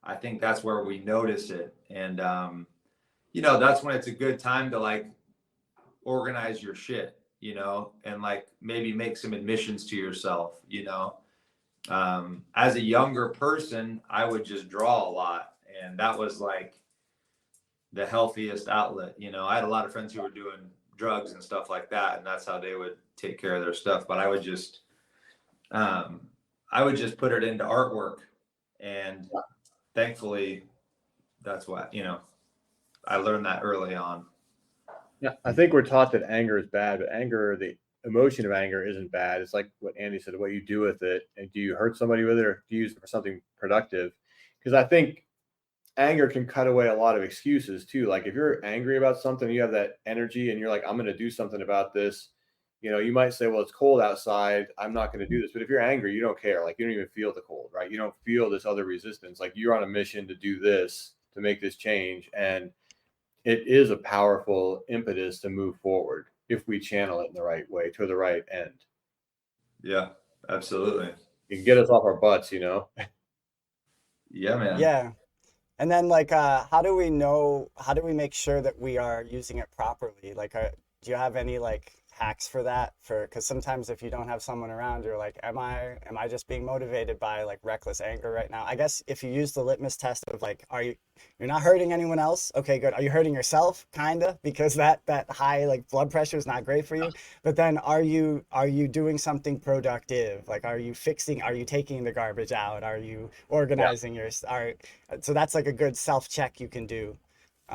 I think that's where we notice it. And you know, that's when it's a good time to like organize your shit, you know, and like maybe make some admissions to yourself, you know. As a younger person, I would just draw a lot, and that was like the healthiest outlet. You know, I had a lot of friends who were doing drugs and stuff like that, and that's how they would take care of their stuff. But I would just put it into artwork, and thankfully that's what, you know, I learned that early on. Yeah, I think we're taught that anger is bad, but anger, the emotion of anger isn't bad. It's like what Andy said, what you do with it. And do you hurt somebody with it, or do you use it for something productive? Because I think anger can cut away a lot of excuses too. Like if you're angry about something, you have that energy and you're like, I'm going to do something about this. You know, you might say, well, it's cold outside, I'm not going to do this. But if you're angry, you don't care. Like you don't even feel the cold, right? You don't feel this other resistance. Like you're on a mission to do this, to make this change. And it is a powerful impetus to move forward if we channel it in the right way to the right end. Yeah, absolutely. You can get us off our butts, you know? Yeah, man. Yeah. And then like, how do we make sure that we are using it properly? Like, do you have any like hacks for that? Because sometimes if you don't have someone around, you're like, am I just being motivated by like reckless anger right now? I guess if you use the litmus test of like, you're not hurting anyone else? Okay, good. Are you hurting yourself? Kinda, because that high like blood pressure is not great for you. But then are you doing something productive? Like, are you taking the garbage out? Are you organizing so that's like a good self-check you can do.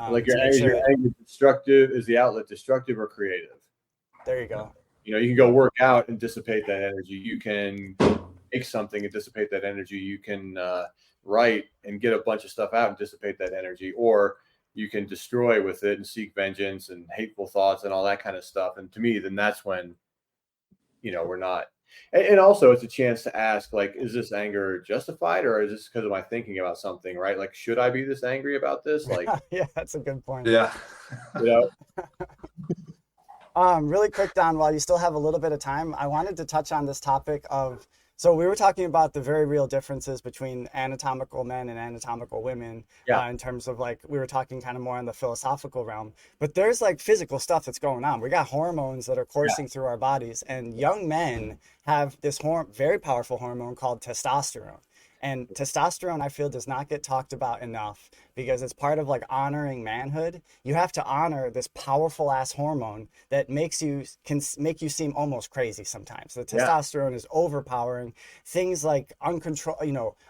Like your anger destructive, is the outlet destructive or creative? There you go. You know, you can go work out and dissipate that energy. You can make something and dissipate that energy. You can write and get a bunch of stuff out and dissipate that energy. Or you can destroy with it and seek vengeance and hateful thoughts and all that kind of stuff. And to me, then that's when, you know, we're not. And also it's a chance to ask, like, is this anger justified, or is this because of my thinking about something, right? Like, should I be this angry about this? Like, yeah, that's a good point. Yeah. You know, really quick, Don, while you still have a little bit of time, I wanted to touch on this topic of, so we were talking about the very real differences between anatomical men and anatomical women, in terms of like, we were talking kind of more on the philosophical realm, but there's like physical stuff that's going on. We got hormones that are coursing through our bodies, and young men have this very powerful hormone called testosterone. And testosterone, I feel, does not get talked about enough because it's part of like honoring manhood. You have to honor this powerful ass hormone that can make you seem almost crazy sometimes. The testosterone is overpowering. Things like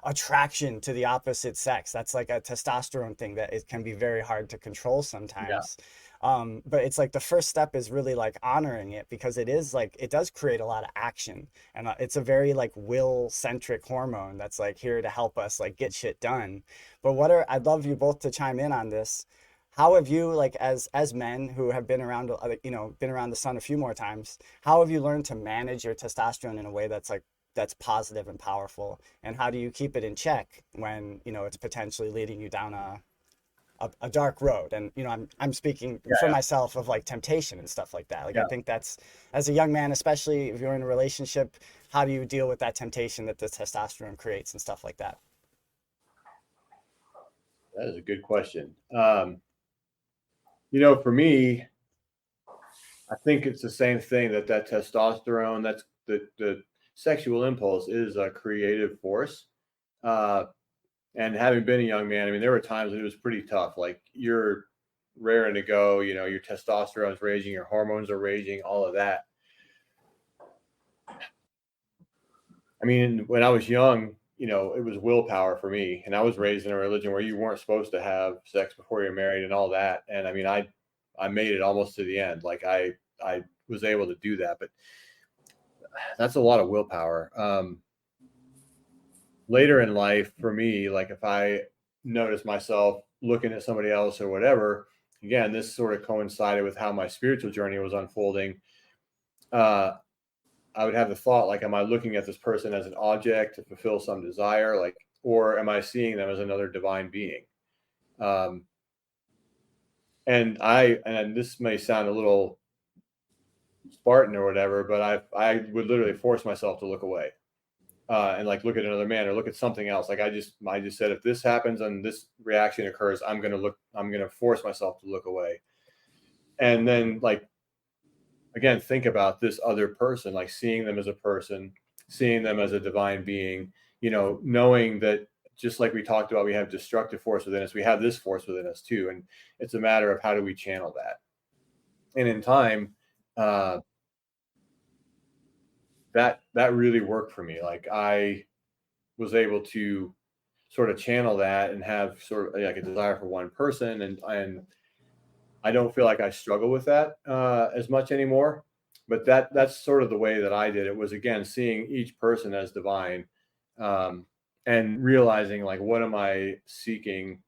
attraction to the opposite sex. That's like a testosterone thing that it can be very hard to control sometimes. But it's like the first step is really like honoring it, because it is like, it does create a lot of action, and it's a very like will centric hormone that's like here to help us like get shit done. But I'd love you both to chime in on this. How have you, like, as men who have been around the sun a few more times, how have you learned to manage your testosterone in a way that's positive and powerful? And how do you keep it in check when, you know, it's potentially leading you down a dark road? And, you know, I'm speaking for myself of like temptation and stuff like that. Like, I think that's, as a young man, especially if you're in a relationship, how do you deal with that temptation that the testosterone creates and stuff like that? That is a good question. You know, for me, I think it's the same thing, that testosterone, that's the sexual impulse is a creative force. And having been a young man, I mean, there were times when it was pretty tough. Like, you're raring to go, you know, your testosterone is raging, your hormones are raging, all of that. I mean, when I was young, you know, it was willpower for me. And I was raised in a religion where you weren't supposed to have sex before you're married and all that. And I mean, I made it almost to the end. Like, I was able to do that, but that's a lot of willpower. Later in life, for me, like, if I notice myself looking at somebody else or whatever, again, this sort of coincided with how my spiritual journey was unfolding. I would have the thought, like, am I looking at this person as an object to fulfill some desire? Like, or am I seeing them as another divine being? And this may sound a little Spartan or whatever, but I would literally force myself to look away, and like look at another man or look at something else. Like I just said, if this happens and this reaction occurs, I'm going to force myself to look away. And then, like, again, think about this other person, like seeing them as a person, seeing them as a divine being, knowing that just like we talked about, we have destructive force within us, we have this force within us too. And it's a matter of how do we channel that. And in time, that really worked for me. Like I was able to sort of channel that and have sort of like a desire for one person. And I don't feel like I struggle with that as much anymore, but that's sort of the way that I did it, was again, seeing each person as divine, and realizing like, what am I seeking?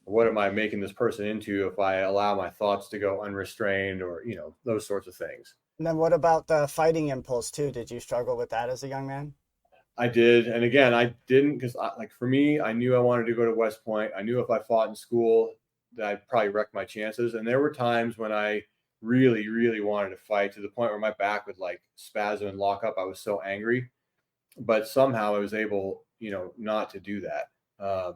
What am I making this person into if I allow my thoughts to go unrestrained, or, those sorts of things. And then what about the fighting impulse too? Did you struggle with that as a young man? I did. And again, I didn't, because like for me, I knew I wanted to go to West Point. I knew if I fought in school that I'd probably wreck my chances. And there were times when I really, really wanted to fight, to the point where my back would like spasm and lock up. I was so angry, but somehow I was able, not to do that.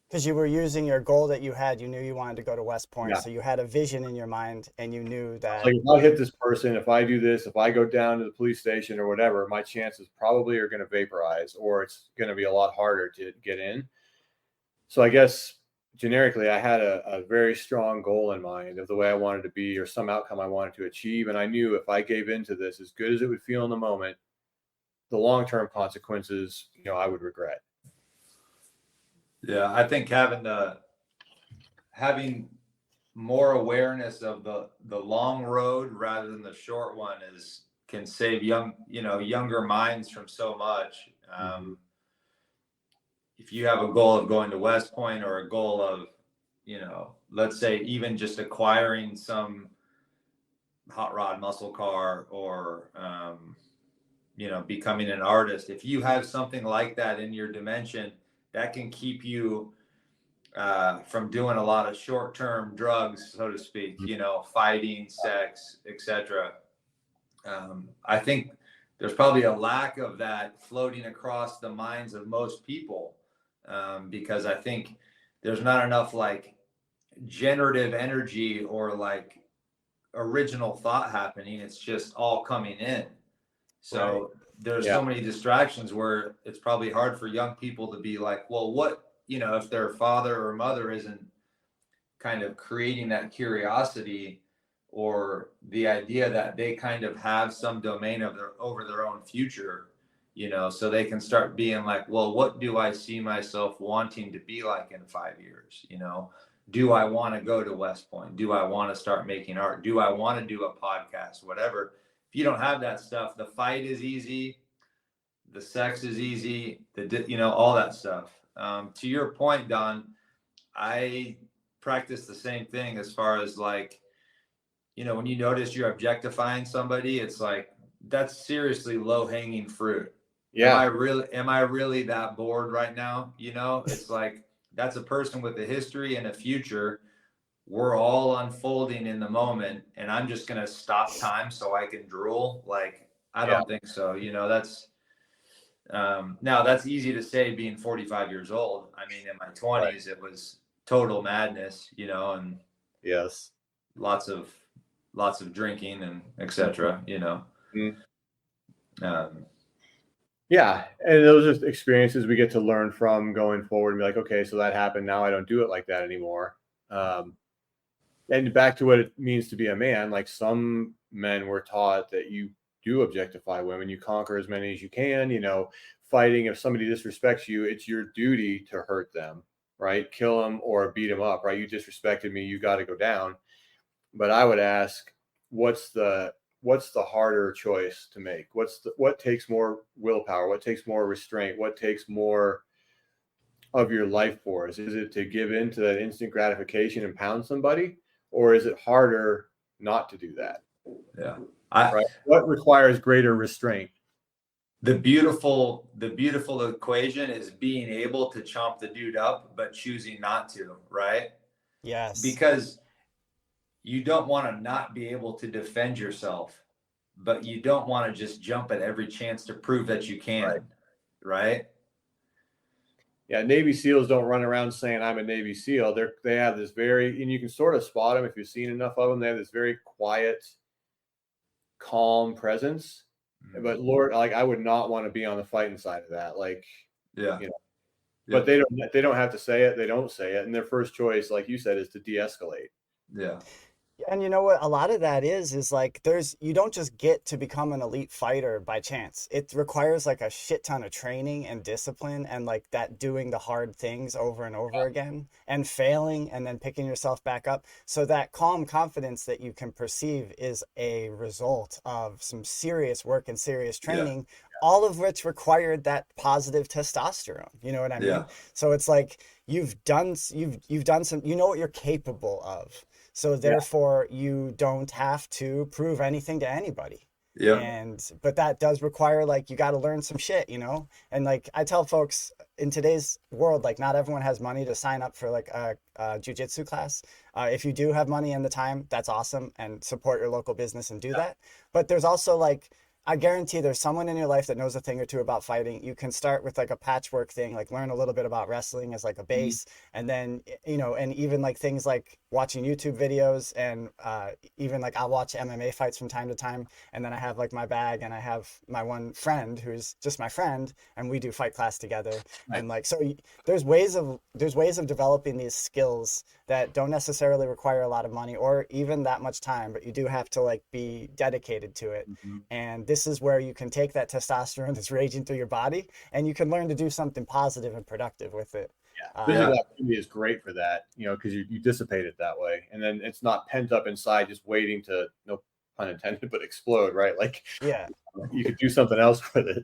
Because you were using your goal that you had. You knew you wanted to go to West Point. Yeah. So you had a vision in your mind, and you knew that. Like if I hit this person, if I do this, if I go down to the police station or whatever, my chances probably are going to vaporize, or it's going to be a lot harder to get in. So I guess generically, I had a very strong goal in mind of the way I wanted to be, or some outcome I wanted to achieve. And I knew if I gave into this, as good as it would feel in the moment, the long-term consequences, I would regret. Yeah, I think having more awareness of the long road rather than the short one can save younger minds from so much. If you have a goal of going to West Point, or a goal of, let's say even just acquiring some hot rod muscle car, or becoming an artist, if you have something like that in your dimension, that can keep you from doing a lot of short-term drugs, so to speak, fighting, sex, etc. I think there's probably a lack of that floating across the minds of most people, because I think there's not enough like generative energy or like original thought happening. It's just all coming in. So there's so many distractions where it's probably hard for young people to be like, well, what, if their father or mother isn't kind of creating that curiosity, or the idea that they kind of have some domain over their own future, so they can start being like, well, what do I see myself wanting to be like in 5 years? Do I want to go to West Point? Do I want to start making art? Do I want to do a podcast? Whatever. If you don't have that stuff, the fight is easy, the sex is easy, all that stuff. To your point, Don, I practice the same thing as far as like, when you notice you're objectifying somebody, it's like, that's seriously low hanging fruit. Yeah. Am I really that bored right now? It's like, that's a person with a history and a future. We're all unfolding in the moment, and I'm just going to stop time so I can drool. Like, I don't think so. That's, now that's easy to say being 45 years old. I mean, in my 20s, it was total madness, and yes, lots of drinking and etc. Yeah, and those are experiences we get to learn from going forward and be like, okay, so that happened. Now I don't do it like that anymore. And back to what it means to be a man, like some men were taught that you do objectify women, you conquer as many as you can, fighting. If somebody disrespects you, it's your duty to hurt them, right? Kill them or beat them up, right? You disrespected me, you got to go down. But I would ask, what's the harder choice to make? What takes more willpower? What takes more restraint? What takes more of your life force? Is it to give in to that instant gratification and pound somebody? Or is it harder not to do that? Yeah. Right? What requires greater restraint? The beautiful equation is being able to chomp the dude up, but choosing not to, right? Yes. because you don't want to not be able to defend yourself, but you don't want to just jump at every chance to prove that you can, right? Yeah, Navy SEALs don't run around saying I'm a Navy SEAL. They have this very, and you can sort of spot them if you've seen enough of them. They have this very quiet, calm presence. Mm-hmm. But Lord, like I would not want to be on the fighting side of that. Like, Yeah. you know, but they don't have to say it. They don't say it, and their first choice, like you said, is to de-escalate. Yeah. And you know what? A lot of that is like you don't just get to become an elite fighter by chance. It requires like a shit ton of training and discipline and like that doing the hard things over and over again and failing and then picking yourself back up. So that calm confidence that you can perceive is a result of some serious work and serious training, all of which required that positive testosterone. You know what I mean? Yeah. So it's like you've done some, you know what you're capable of. So therefore, you don't have to prove anything to anybody. Yeah. But that does require like you got to learn some shit, you know. And like I tell folks in today's world, like not everyone has money to sign up for like a jujitsu class. If you do have money and the time, that's awesome, and support your local business and do that. But there's also like I guarantee there's someone in your life that knows a thing or two about fighting. You can start with like a patchwork thing, like learn a little bit about wrestling as like a base. And then, you know, and even like things like watching YouTube videos and even like I'll watch MMA fights from time to time. And then I have like my bag and I have my one friend who's just my friend and we do fight class together. And like, so there's ways of developing these skills that don't necessarily require a lot of money or even that much time, but you do have to like be dedicated to it. And this is where you can take that testosterone that's raging through your body and you can learn to do something positive and productive with it. Physical activity is great for that, you know, because you dissipate it that way. And then it's not pent up inside just waiting to, no pun intended, but explode, right? Like, you could do something else with it.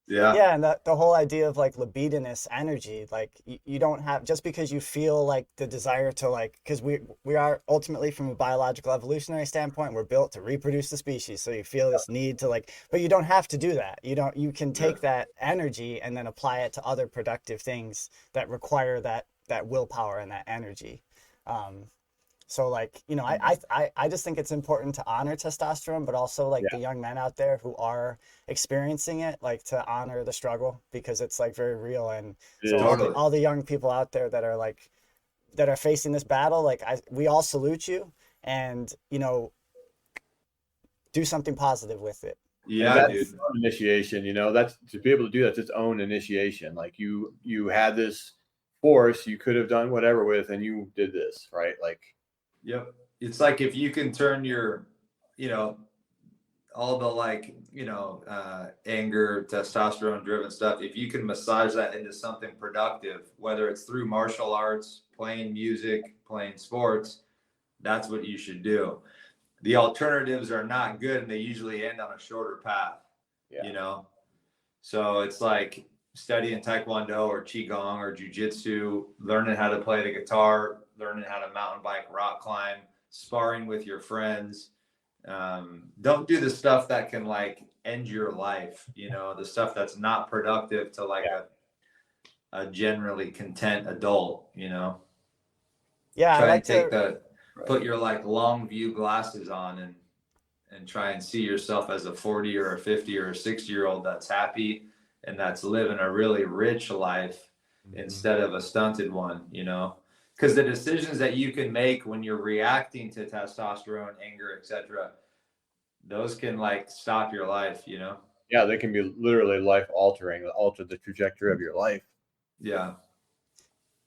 Yeah, and the whole idea of like libidinous energy, like you don't have just because you feel like the desire to like, because we are ultimately from a biological evolutionary standpoint, we're built to reproduce the species. So you feel this need to like, but you don't have to do that. You can take that energy and then apply it to other productive things that require that willpower and that energy. So like, you know, I just think it's important to honor testosterone, but also like the young men out there who are experiencing it, like to honor the struggle because it's like very real. And so all the young people out there that are like, that are facing this battle, like we all salute you and, you know, do something positive with it. Yeah, dude. Initiation, you know, that's to be able to do that's its own initiation. Like you had this force you could have done whatever with, and you did this, right? Like, it's like if you can turn your, you know, all the like, you know, anger, testosterone driven stuff, if you can massage that into something productive, whether it's through martial arts, playing music, playing sports, that's what you should do. The alternatives are not good and they usually end on a shorter path, you know? So it's like studying Taekwondo or Qigong or Jiu-Jitsu, learning how to play the guitar, learning how to mountain bike, rock climb, sparring with your friends. Don't do the stuff that can like end your life, you know, the stuff that's not productive to like a generally content adult, you know? Try and put your like long view glasses on and try and see yourself as a 40 or a 50 or a 60-year-old that's happy and that's living a really rich life instead of a stunted one, you know? Because the decisions that you can make when you're reacting to testosterone, anger, etc., those can like stop your life, you know? Yeah, they can be literally life altering, alter the trajectory of your life. Yeah.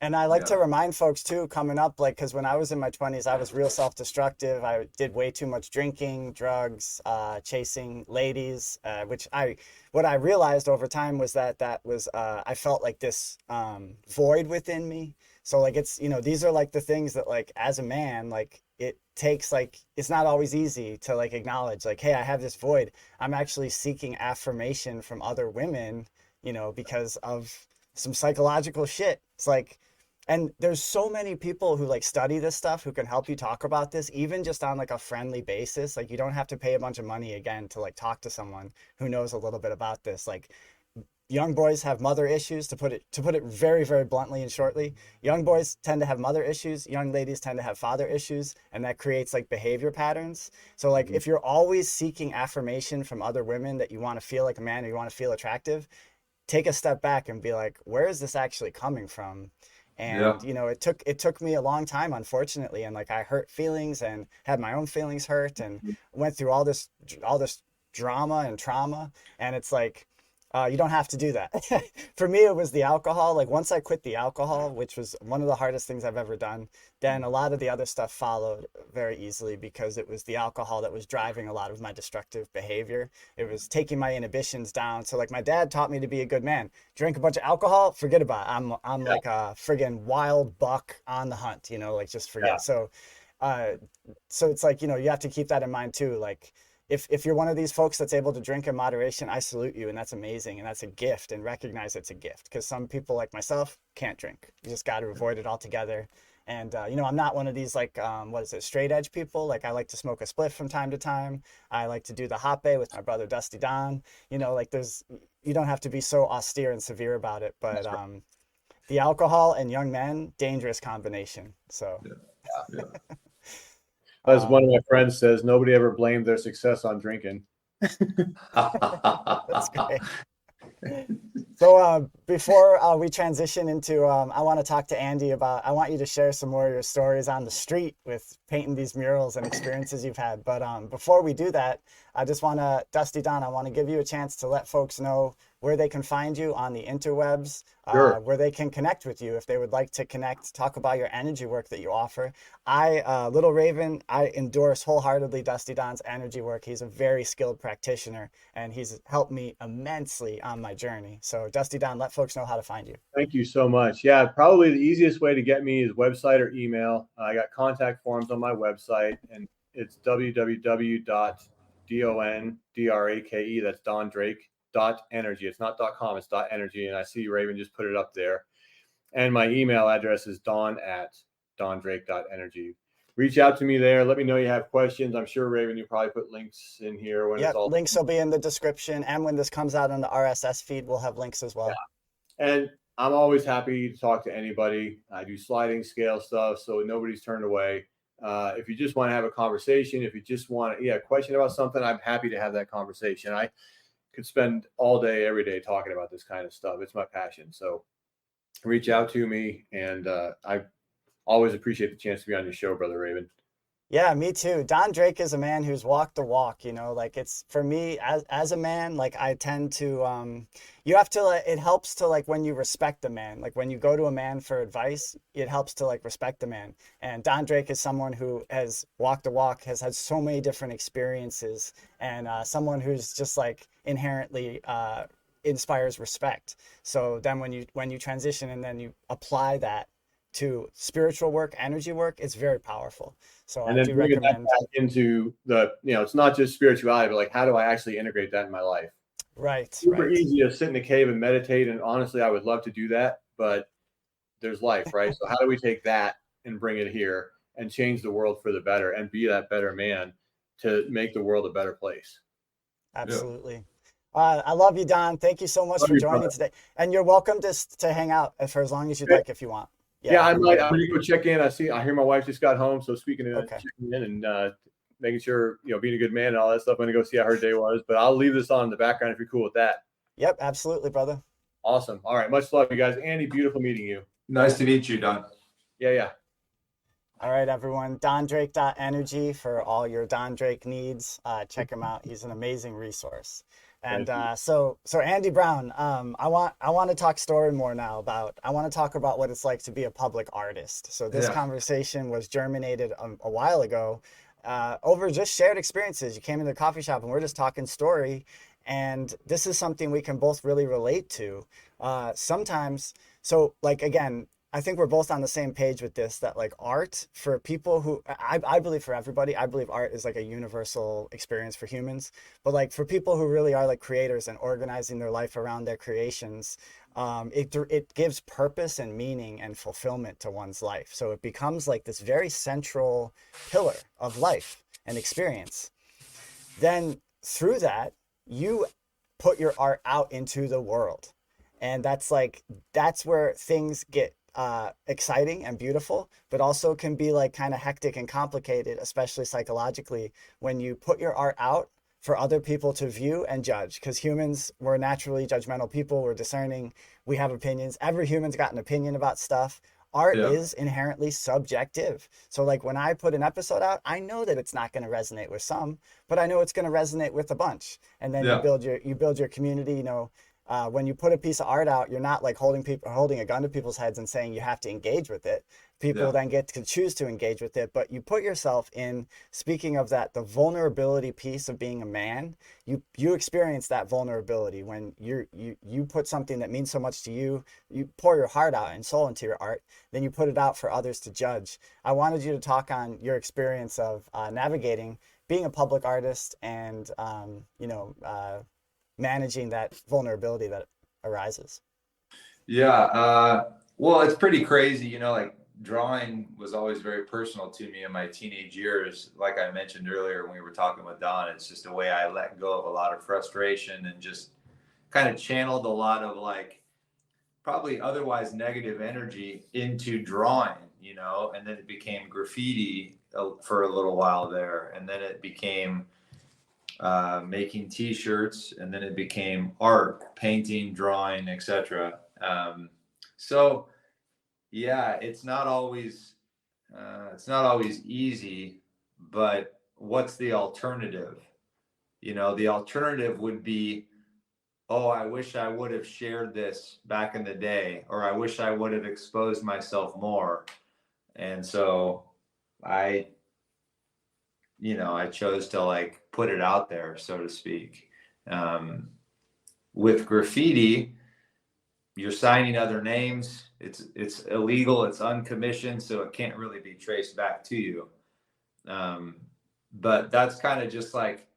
And I like to remind folks too, coming up, like, because when I was in my 20s, I was real self-destructive. I did way too much drinking, drugs, chasing ladies, what I realized over time was that I felt like this void within me. So like, it's, you know, these are like the things that like, as a man, like it takes like, it's not always easy to like acknowledge like, hey, I have this void. I'm actually seeking affirmation from other women, you know, because of some psychological shit. It's like, and there's so many people who like study this stuff who can help you talk about this, even just on like a friendly basis. Like you don't have to pay a bunch of money again to like talk to someone who knows a little bit about this. Like young boys have mother issues, to put it very, very bluntly and shortly. Young boys tend to have mother issues, young ladies tend to have father issues, and that creates like behavior patterns. So like if you're always seeking affirmation from other women that you want to feel like a man or you want to feel attractive, take a step back and be like, where is this actually coming from? Yeah. And it took me a long time, unfortunately, and like I hurt feelings and had my own feelings hurt and went through all this drama and trauma. And it's like, you don't have to do that. For me, it was the alcohol. Like once I quit the alcohol, which was one of the hardest things I've ever done, then a lot of the other stuff followed very easily, because it was the alcohol that was driving a lot of my destructive behavior. It was taking my inhibitions down. So like my dad taught me to be a good man. Drink a bunch of alcohol, forget about it. I'm like a friggin' wild buck on the hunt, like just forget. Yeah. So it's like, you have to keep that in mind too. Like if you're one of these folks that's able to drink in moderation, I salute you, and that's amazing, and that's a gift, and recognize it's a gift, because some people like myself can't drink. You just got to avoid it altogether. And I'm not one of these like straight edge people. Like I like to smoke a spliff from time to time. I like to do the hot bay with my brother Dusty Don. Like you don't have to be so austere and severe about it. But the alcohol and young men, dangerous combination. So. Yeah. As one of my friends says, nobody ever blamed their success on drinking. That's great. So before we transition into, I want to talk to Andy I want you to share some more of your stories on the street with painting these murals and experiences you've had. But before we do that, I just want to, Dusty Don, I want to give you a chance to let folks know where they can find you on the interwebs, Sure. where they can connect with you if they would like to connect, talk about your energy work that you offer. Little Raven, I endorse wholeheartedly Dusty Don's energy work. He's a very skilled practitioner, and he's helped me immensely on my journey. So Dusty Don, let folks know how to find you. Thank you so much. Yeah, probably the easiest way to get me is website or email. I got contact forms on my website, and it's www.dondrake, that's Don Drake, .energy. It's not .com, it's .energy, and I see Raven just put it up there. And my email address is don@dondrake.energy. Reach out to me there. Let me know you have questions. I'm sure, Raven, you probably put links in here when it's all. Links will be in the description, and when this comes out on the RSS feed, we'll have links as well. Yeah. And I'm always happy to talk to anybody. I do sliding scale stuff, so nobody's turned away. If you just want to have a conversation, if you just want a question about something, I'm happy to have that conversation. I could spend all day, every day talking about this kind of stuff. It's my passion. So reach out to me, and I always appreciate the chance to be on your show, Brother Raven. Yeah, me too. Don Drake is a man who's walked the walk, like it's for me as a man, like I tend to, you have to, it helps to like when you respect a man, like when you go to a man for advice, it helps to like respect the man. And Don Drake is someone who has walked the walk, has had so many different experiences, and someone who's just like inherently, inspires respect. So then when you transition and then you apply that to spiritual work, energy work, it's very powerful. So and I then do bringing recommend that back into the, it's not just spirituality, but like, how do I actually integrate that in my life? Right. Super easy to sit in a cave and meditate. And honestly, I would love to do that, but there's life, right? So how do we take that and bring it here and change the world for the better and be that better man to make the world a better place? Absolutely. I love you, Don. Thank you so much for joining today. And you're welcome to hang out for as long as you'd like if you want. Yeah, I'm going to go check in. I hear my wife just got home. So speaking of checking in and making sure, being a good man and all that stuff, I'm going to go see how her day was. But I'll leave this on in the background if you're cool with that. Yep, absolutely, brother. Awesome. All right. Much love, you guys. Andy, beautiful meeting you. Nice to meet you, Don. Yeah. All right, everyone. DonDrake.energy for all your Don Drake needs. Check him out. He's an amazing resource. And so Andy Brown, I want to talk story more now I want to talk about what it's like to be a public artist. So this conversation was germinated a while ago over just shared experiences. You came into the coffee shop and we're just talking story. And this is something we can both really relate to sometimes. So like, again, I think we're both on the same page with this, that like art for people who, I believe for everybody, I believe art is like a universal experience for humans, but like for people who really are like creators and organizing their life around their creations, it gives purpose and meaning and fulfillment to one's life. So it becomes like this very central pillar of life and experience. Then through that, you put your art out into the world. And that's where things get exciting and beautiful, but also can be like kind of hectic and complicated, especially psychologically, when you put your art out for other people to view and judge. Because humans, we're naturally judgmental people, we're discerning, we have opinions. Every human's got an opinion about stuff. Art Yeah. is inherently subjective. So like when I put an episode out, I know that it's not going to resonate with some, but I know it's going to resonate with a bunch. And then Yeah. you build your community, you know. When you put a piece of art out, you're not like holding a gun to people's heads and saying you have to engage with it. People Yeah. then get to choose to engage with it, but you put yourself in. Speaking of that, the vulnerability piece of being a man, you experience that vulnerability when you put something that means so much to you. You pour your heart out and soul into your art, then you put it out for others to judge. I wanted you to talk on your experience of navigating being a public artist and managing that vulnerability that arises. Yeah. Well, it's pretty crazy, you know, like drawing was always very personal to me in my teenage years. Like I mentioned earlier when we were talking with Don, it's just a way I let go of a lot of frustration and just kind of channeled a lot of like probably otherwise negative energy into drawing, you know, and then it became graffiti for a little while there. And then it became making t-shirts, and then it became art, painting, drawing, etc. So yeah, it's not always easy, but what's the alternative? You know, the alternative would be, oh, I wish I would have shared this back in the day, or I wish I would have exposed myself more. And so I I chose to like put it out there, so to speak. With graffiti, you're signing other names. It's illegal. It's uncommissioned, so it can't really be traced back to you. But that's kind of just like,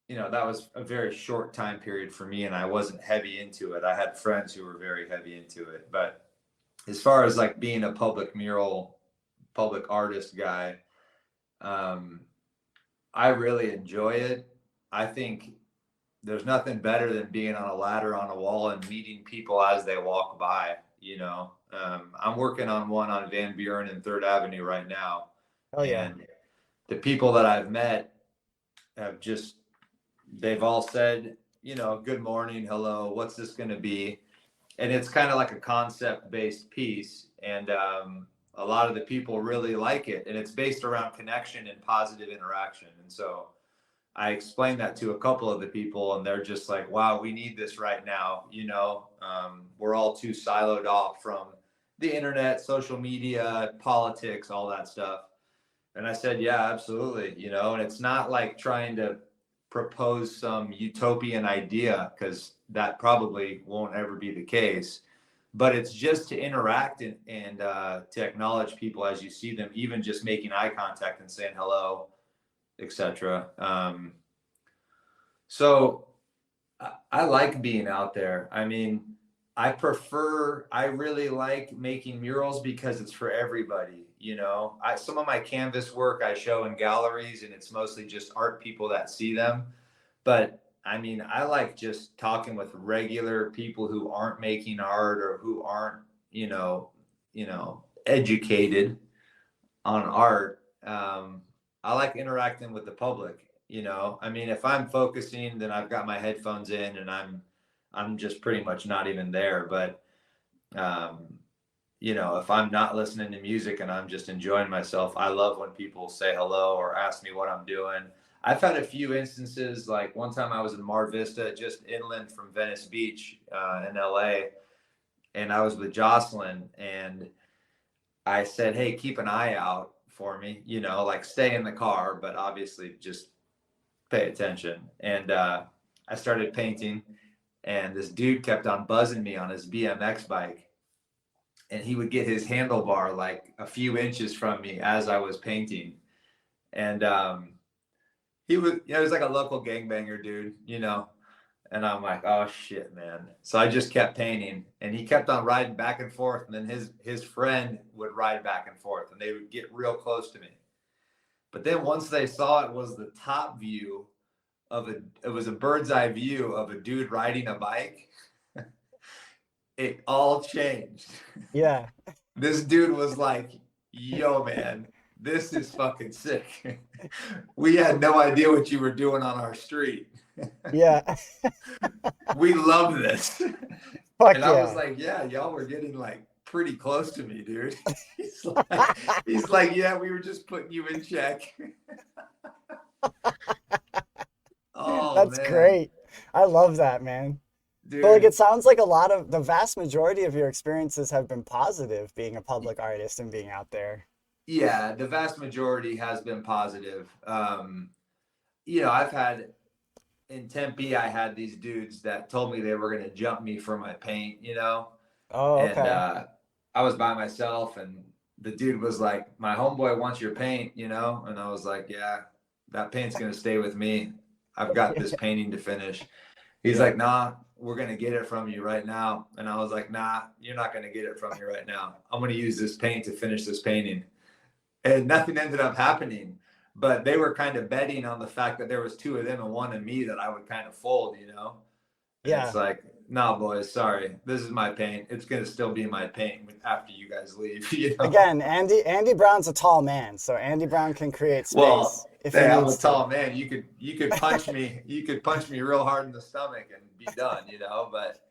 that was a very short time period for me, and I wasn't heavy into it. I had friends who were very heavy into it. But as far as like being a public mural, public artist guy, I really enjoy it. I think there's nothing better than being on a ladder on a wall and meeting people as they walk by. I'm working on one on Van Buren and Third Avenue right now, Oh yeah. and the people that I've met they've all said, good morning, hello, what's this going to be? And it's kind of like a concept-based piece, and a lot of the people really like it, and it's based around connection and positive interaction. And so I explained that to a couple of the people, and they're just like, wow, we need this right now. We're all too siloed off from the internet, social media, politics, all that stuff. And I said, yeah, absolutely. And it's not like trying to propose some utopian idea, because that probably won't ever be the case. But it's just to interact and to acknowledge people as you see them, even just making eye contact and saying hello, etc. So I like being out there. I mean, I really like making murals because it's for everybody. Some of my canvas work I show in galleries, and it's mostly just art people that see them. But I mean, I like just talking with regular people who aren't making art or who aren't, educated on art. I like interacting with the public. I mean, if I'm focusing, then I've got my headphones in and I'm just pretty much not even there. But if I'm not listening to music and I'm just enjoying myself, I love when people say hello or ask me what I'm doing. I've had a few instances, like one time I was in Mar Vista, just inland from Venice Beach in LA, and I was with Jocelyn, and I said, hey, keep an eye out for me, like stay in the car, but obviously just pay attention. And I started painting, and this dude kept on buzzing me on his BMX bike, and he would get his handlebar like a few inches from me as I was painting. And he was, it was like a local gangbanger dude, and I'm like, oh shit, man. So I just kept painting, and he kept on riding back and forth. And then his friend would ride back and forth, and they would get real close to me. But then once they saw it was the top view, it was a bird's eye view of a dude riding a bike. It all changed. Yeah. This dude was like, yo, man, this is fucking sick. We had no idea what you were doing on our street. Yeah. We love this. Fuck And I was yeah. like, yeah, y'all were getting like pretty close to me, dude. He's like, yeah, we were just putting you in check. Oh, That's man. great. I love that, man. Dude. But like, it sounds like the vast majority of your experiences have been positive, being a public artist and being out there. Yeah, the vast majority has been positive. I've had in Tempe, I had these dudes that told me they were going to jump me for my paint, Oh, and okay. I was by myself, and the dude was like, my homeboy wants your paint, and I was like, yeah, that paint's going to stay with me. I've got this painting to finish. He's like, nah, we're going to get it from you right now. And I was like, nah, you're not going to get it from me right now. I'm going to use this paint to finish this painting. And nothing ended up happening. But they were kind of betting on the fact that there was two of them and one of me that I would kind of fold, And Yeah. it's like, nah, boys, sorry. This is my paint. It's going to still be my paint after you guys leave, Again, Andy Brown's a tall man, so Andy Brown can create space Well, if he I'm a needs to. tall man. You could punch me. You could punch me real hard in the stomach and be done, But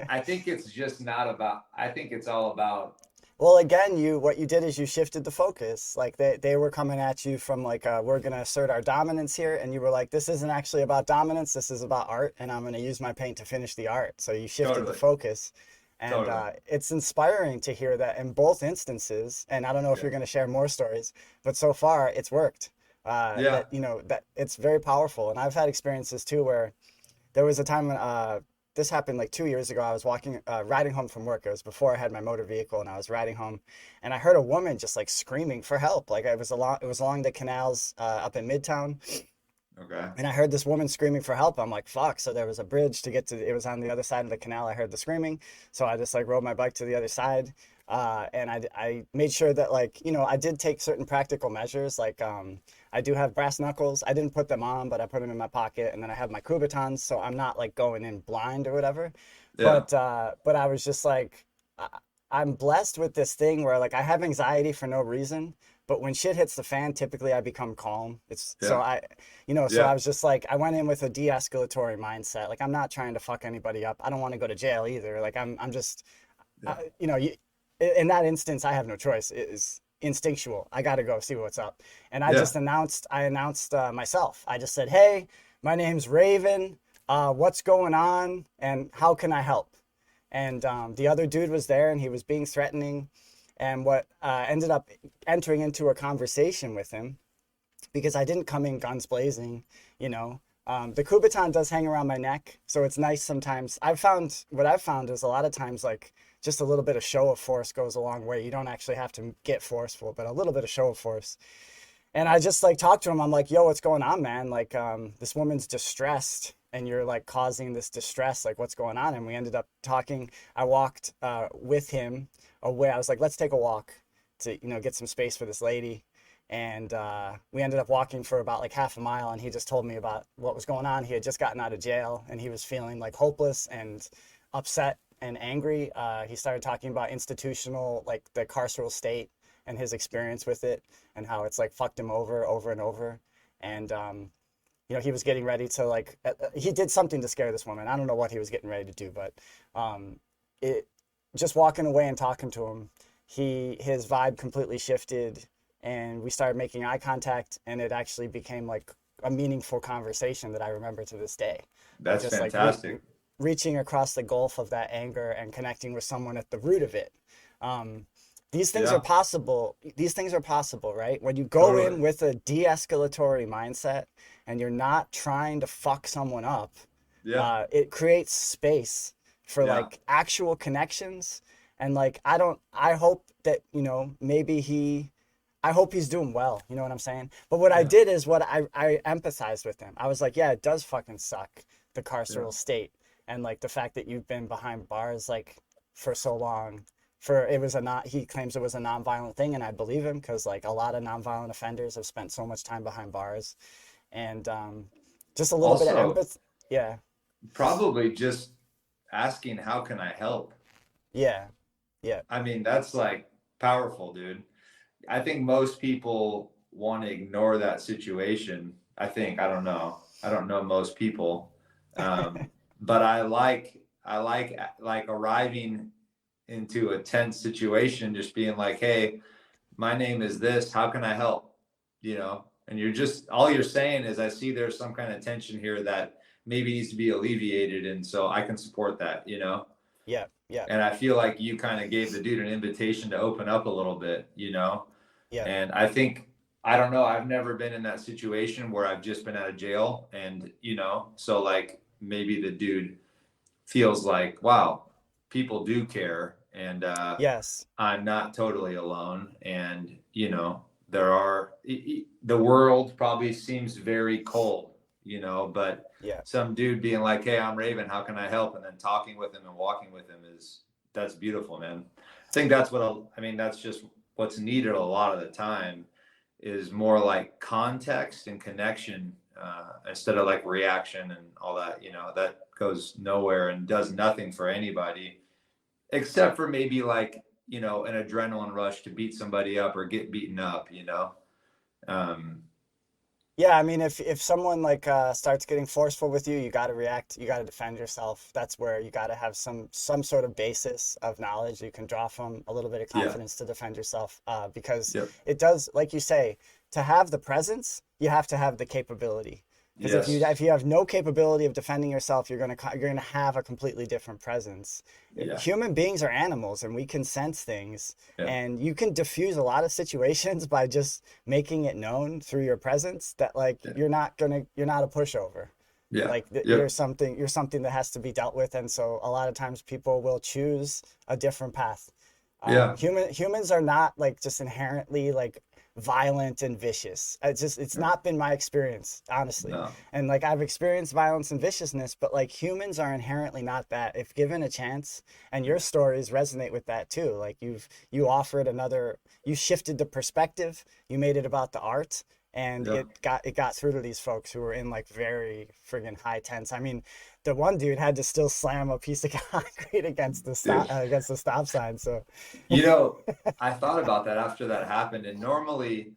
I think it's just not about. I think it's all about. Well, again, what you did is you shifted the focus. Like they were coming at you from like we're gonna assert our dominance here, and you were like, this isn't actually about dominance. This is about art, and I'm gonna use my paint to finish the art. So you shifted the Totally. focus, and Totally. it's inspiring to hear that in both instances. And I don't know if Yeah. you're gonna share more stories, but so far it's worked. Yeah. That it's very powerful, and I've had experiences too where there was a time when this happened like 2 years ago. I was riding home from work. It was before I had my motor vehicle, and I was riding home, and I heard a woman just like screaming for help. Like it was along the canals up in Midtown, Okay. and I heard this woman screaming for help. I'm like, fuck. So there was a bridge to get to. It was on the other side of the canal. I heard the screaming, so I just like rode my bike to the other side. And I made sure that like I did take certain practical measures. Like I do have brass knuckles. I didn't put them on, but I put them in my pocket, and then I have my Kubotans, so I'm not like going in blind or whatever. Yeah. But I was just like, I'm blessed with this thing where like I have anxiety for no reason, but when shit hits the fan, typically I become calm. So Yeah. so Yeah. I was just like, I went in with a de-escalatory mindset. Like I'm not trying to fuck anybody up. I don't want to go to jail either. Like I'm just, Yeah. in that instance, I have no choice. It is instinctual. I got to go see what's up. And I Yeah. just announced myself. I just said, hey, my name's Raven. What's going on? And how can I help? And the other dude was there, and he was being threatening. And what ended up entering into a conversation with him, because I didn't come in guns blazing, the Kubotan does hang around my neck, so it's nice sometimes. What I've found is a lot of times like just a little bit of show of force goes a long way. You don't actually have to get forceful, but a little bit of show of force. And I just like talked to him. I'm like, yo, what's going on, man? Like, this woman's distressed, and you're like causing this distress. Like, what's going on? And we ended up talking. I walked with him away. I was like, let's take a walk to, get some space for this lady. And we ended up walking for about like half a mile, and he just told me about what was going on. He had just gotten out of jail, and he was feeling like hopeless and upset and angry. He started talking about institutional, like the carceral state and his experience with it, and how it's like fucked him over and over. And he was getting ready to like he did something to scare this woman. I don't know what he was getting ready to do, but it just walking away and talking to him, his vibe completely shifted, and we started making eye contact, and it actually became like a meaningful conversation that I remember to this day. That's just fantastic. Like reaching across the gulf of that anger and connecting with someone at the root of it. These things are possible. These things are possible, right? When you go in with a de-escalatory mindset and you're not trying to fuck someone up, it creates space for like actual connections. And like, I hope that, I hope he's doing well. You know what I'm saying? But what I did is what I empathized with him. I was like, yeah, it does fucking suck, the carceral state. And like the fact that you've been behind bars like for so long. He claims it was a nonviolent thing, and I believe him, because like a lot of nonviolent offenders have spent so much time behind bars. And Just a little bit of Also, empathy. Yeah. probably just asking, how can I help? Yeah. Yeah. I mean, that's like powerful, dude. I think most people want to ignore that situation. I don't know. I don't know most people. But I like arriving into a tense situation, just being like, hey, my name is this, how can I help? And all you're saying is, I see there's some kind of tension here that maybe needs to be alleviated, and so I can support that. Yeah. Yeah. And I feel like you kind of gave the dude an invitation to open up a little bit. Yeah. And I don't know, I've never been in that situation where I've just been out of jail, and so like maybe the dude feels like, wow, people do care, and Yes. I'm not totally alone. And the world probably seems very cold, but Yeah. some dude being like, hey, I'm Raven, how can I help? And then talking with him and walking with him that's beautiful, man. I think that's just what's needed a lot of the time, is more like context and connection, instead of like reaction and all that goes nowhere and does nothing for anybody, except for maybe like, an adrenaline rush to beat somebody up or get beaten up. Um, Yeah, I mean, if someone like starts getting forceful with you, you got to react. You got to defend yourself. That's where you got to have some sort of basis of knowledge you can draw from, a little bit of yeah. confidence to defend yourself. Because Yep. it does, like you say, to have the presence, you have to have the capability. Because Yes. if you have no capability of defending yourself, you're gonna have a completely different presence. Yeah. Human beings are animals, and we can sense things, Yeah. and you can diffuse a lot of situations by just making it known through your presence that like Yeah. you're not a pushover. Yeah. Like Yep. you're something that has to be dealt with, and so a lot of times people will choose a different path. Yeah. Humans are not like just inherently like violent and vicious. It's not been my experience, honestly. No. And like I've experienced violence and viciousness, but like humans are inherently not that if given a chance. And your stories resonate with that too. Like you shifted the perspective, you made it about the art, and Yep. it got through to these folks who were in like very friggin' high tense. I mean, the one dude had to still slam a piece of concrete against the Dude. stop sign. So I thought about that after that happened, and normally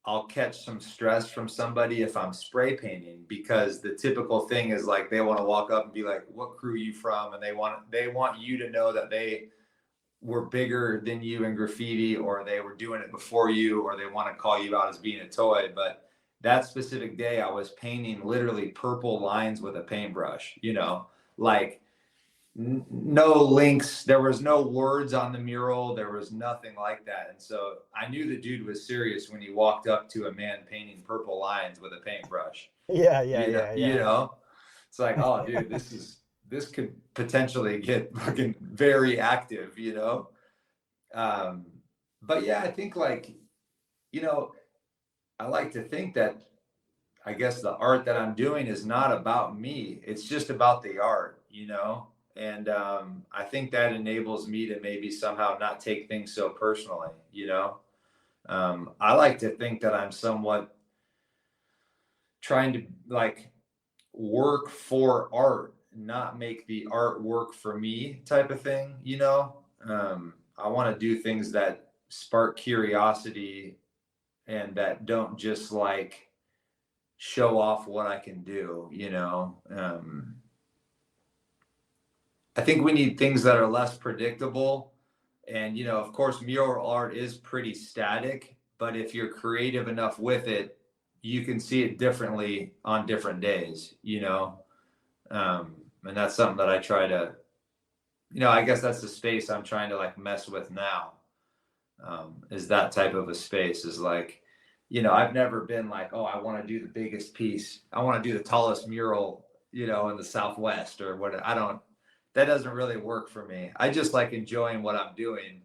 I'll catch some stress from somebody if I'm spray painting, because the typical thing is like they want to walk up and be like, what crew you from? And they want you to know that they were bigger than you in graffiti, or they were doing it before you, or they want to call you out as being a toy. But that specific day I was painting literally purple lines with a paintbrush, like no links, there was no words on the mural, there was nothing like that. And so I knew the dude was serious when he walked up to a man painting purple lines with a paintbrush. yeah, It's like, oh dude, this could potentially get fucking very active. But yeah, I think like, I like to think that, I guess the art that I'm doing is not about me, it's just about the art. And I think that enables me to maybe somehow not take things so personally. I like to think that I'm somewhat trying to like work for art, not make the art work for me type of thing. I want to do things that spark curiosity and that don't just like show off what I can do. I think we need things that are less predictable. And, of course, mural art is pretty static, but if you're creative enough with it, you can see it differently on different days. And that's something that I try to, I guess that's the space I'm trying to like mess with now, is that type of a space is like, I've never been like, oh, I want to do the biggest piece. I want to do the tallest mural, in the Southwest or what. That doesn't really work for me. I just like enjoying what I'm doing.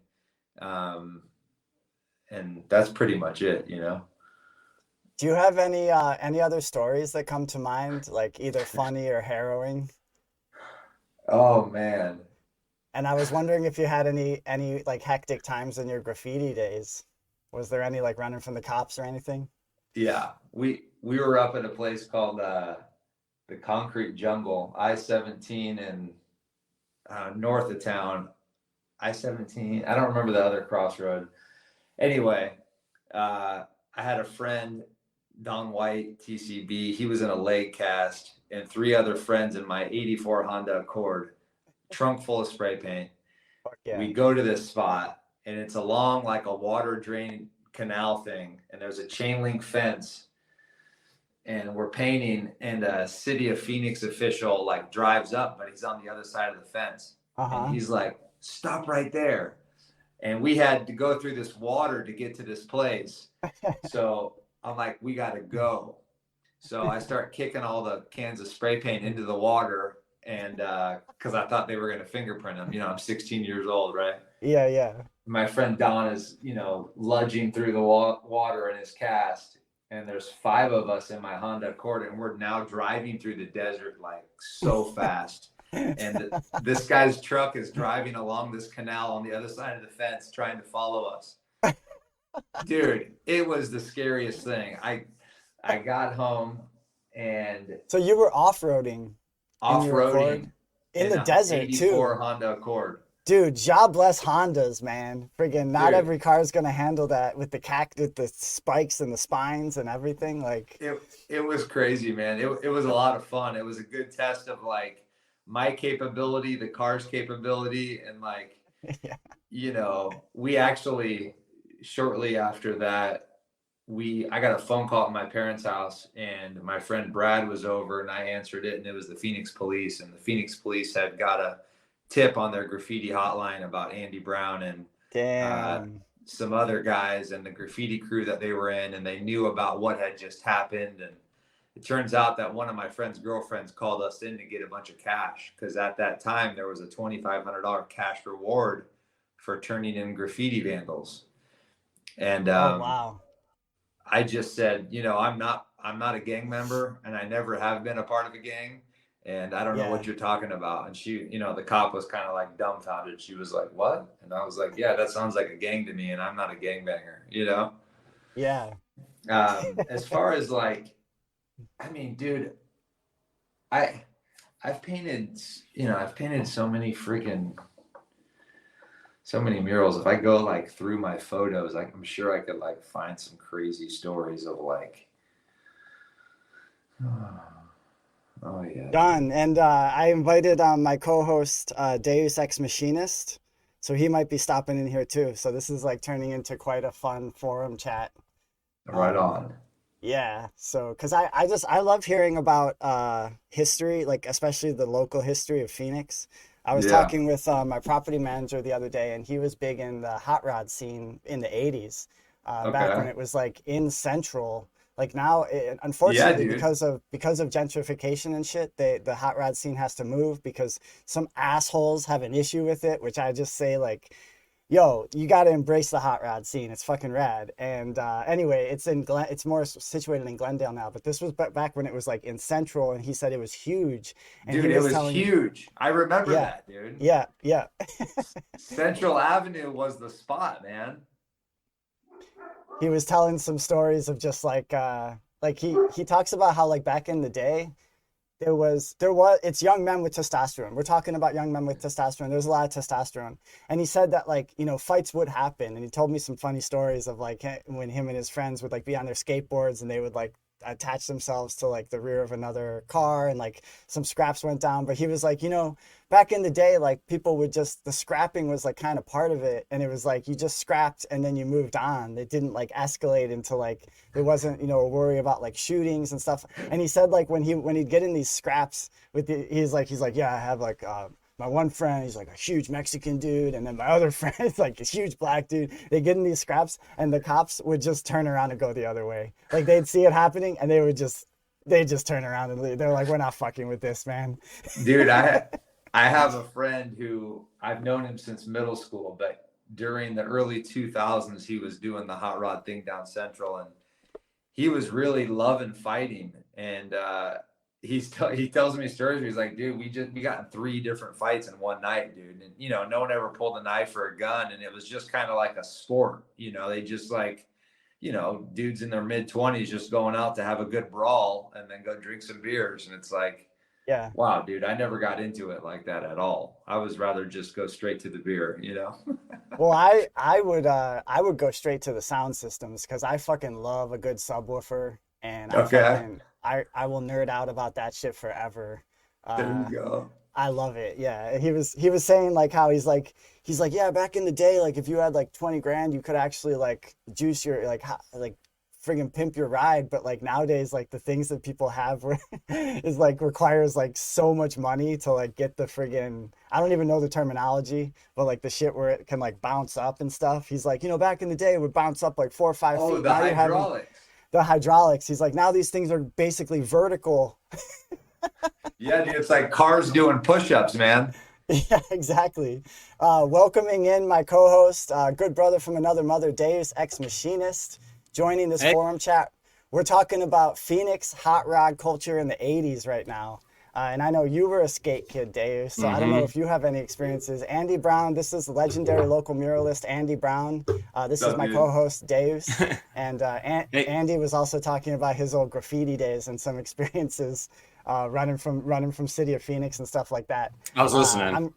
And that's pretty much it. Do you have any other stories that come to mind, like either funny or harrowing? Oh man. And I was wondering if you had any like hectic times in your graffiti days. Was there any like running from the cops or anything? Yeah. We were up at a place called the concrete jungle, I-17 and north of town, I-17. I don't remember the other crossroad. Anyway, I had a friend, Don White, TCB. He was in a leg cast, and 3 other friends in my 84 Honda Accord, trunk full of spray paint. Yeah. We go to this spot, and it's along like a water drain canal thing, and there's a chain link fence, and we're painting, and a City of Phoenix official like drives up, but he's on the other side of the fence. And he's like, stop right there. And we had to go through this water to get to this place. So I'm like, we got to go. So I start kicking all the cans of spray paint into the water, and because I thought they were going to fingerprint them. You know, I'm 16 years old, right? Yeah, yeah. My friend Don is, you know, lunging through the water in his cast, and there's 5 of us in my Honda Accord, and we're now driving through the desert like so fast. And this guy's truck is driving along this canal on the other side of the fence trying to follow us. Dude, it was the scariest thing. I got home, and so you were off-roading in the desert 84 too. Honda Accord. Dude, job bless Hondas, man. Friggin' not every car is gonna handle that with the spikes and the spines and everything. Like it was crazy, man. It was a lot of fun. It was a good test of like my capability, the car's capability, and like yeah. you know, we actually shortly after that, I got a phone call at my parents' house, and my friend Brad was over, and I answered it, and it was the Phoenix police, and the Phoenix police had got a tip on their graffiti hotline about Andy Brown and some other guys and the graffiti crew that they were in, and they knew about what had just happened. And it turns out that one of my friend's girlfriends called us in to get a bunch of cash, because at that time there was a $2,500 cash reward for turning in graffiti vandals. And oh wow. I just said, you know, I'm not a gang member, and I never have been a part of a gang, and I don't know what you're talking about. And she, you know, the cop was kind of like dumbfounded. She was like, what? And I was like, yeah, that sounds like a gang to me, and I'm not a gangbanger, you know? Yeah. As far as like, I mean, dude, I've painted so many murals. If I go like through my photos, I'm sure I could like find some crazy stories of like, oh yeah. Done. And I invited my co-host Deus Ex Machinist, so he might be stopping in here too. So this is like turning into quite a fun forum chat. Right on. Yeah. So, because I love hearing about history, like especially the local history of Phoenix. I was talking with my property manager the other day, and he was big in the hot rod scene in the 80s, back when it was like in Central. Like now, unfortunately, because of gentrification and shit, the hot rod scene has to move because some assholes have an issue with it, which I just say like, yo, you got to embrace the hot rod scene. It's fucking rad. And anyway, it's more situated in Glendale now, but this was back when it was like in Central, and he said it was huge. And dude, it was huge. I remember that, dude. Yeah, yeah. Central Avenue was the spot, man. He was telling some stories of just like he talks about how like back in the day, it's young men with testosterone. We're talking about young men with testosterone. There's a lot of testosterone. And he said that like, you know, fights would happen. And he told me some funny stories of like when him and his friends would like be on their skateboards, and they would like attach themselves to like the rear of another car, and like some scraps went down. But he was like, you know, back in the day, like people would the scrapping was like kind of part of it. And it was like, you just scrapped and then you moved on. It didn't like escalate into like, there wasn't, you know, a worry about like shootings and stuff. And he said like when he'd get in these scraps with he's like, yeah, I have like, my one friend, he's like a huge Mexican dude. And then my other friend is like a huge black dude. They get in these scraps, and the cops would just turn around and go the other way. Like they'd see it happening, and they just turn around and leave. They're like, we're not fucking with this, man. Dude, I have a friend who I've known him since middle school, but during the early 2000s, he was doing the hot rod thing down Central, and he was really loving fighting. And he tells me stories where he's like, dude, we got in 3 different fights in one night, dude. And, you know, no one ever pulled a knife or a gun, and it was just kind of like a sport. You know, they just like, you know, dudes in their mid-20s just going out to have a good brawl and then go drink some beers. And it's like, Yeah. wow, dude, I never got into it like that at all. I was rather just go straight to the beer, you know? Well, I would go straight to the sound systems because I fucking love a good subwoofer, and Okay. I will nerd out about that shit forever. There Uh, you go. I love it. Yeah. He was saying like how he's like, yeah, back in the day, like if you had like 20 grand, you could actually like juice your like friggin' pimp your ride. But like nowadays, like the things that people have is like requires like so much money to like get the friggin', I don't even know the terminology, but like the shit where it can like bounce up and stuff. He's like, you know, back in the day it would bounce up like 4 or 5 feet. The Now you're having hydraulics. the hydraulics. He's like, now these things are basically vertical. Yeah, dude, it's like cars doing push-ups, man. Yeah, exactly. Welcoming in my co-host, good brother from another mother, Deus Ex Machinist, joining this forum chat. We're talking about Phoenix hot rod culture in the 80s right now. And I know you were a skate kid, Deus, so I don't know if you have any experiences. Andy Brown, this is legendary local muralist Andy Brown. This is my co-host, Deus. And Andy was also talking about his old graffiti days and some experiences running from City of Phoenix and stuff like that. I was listening.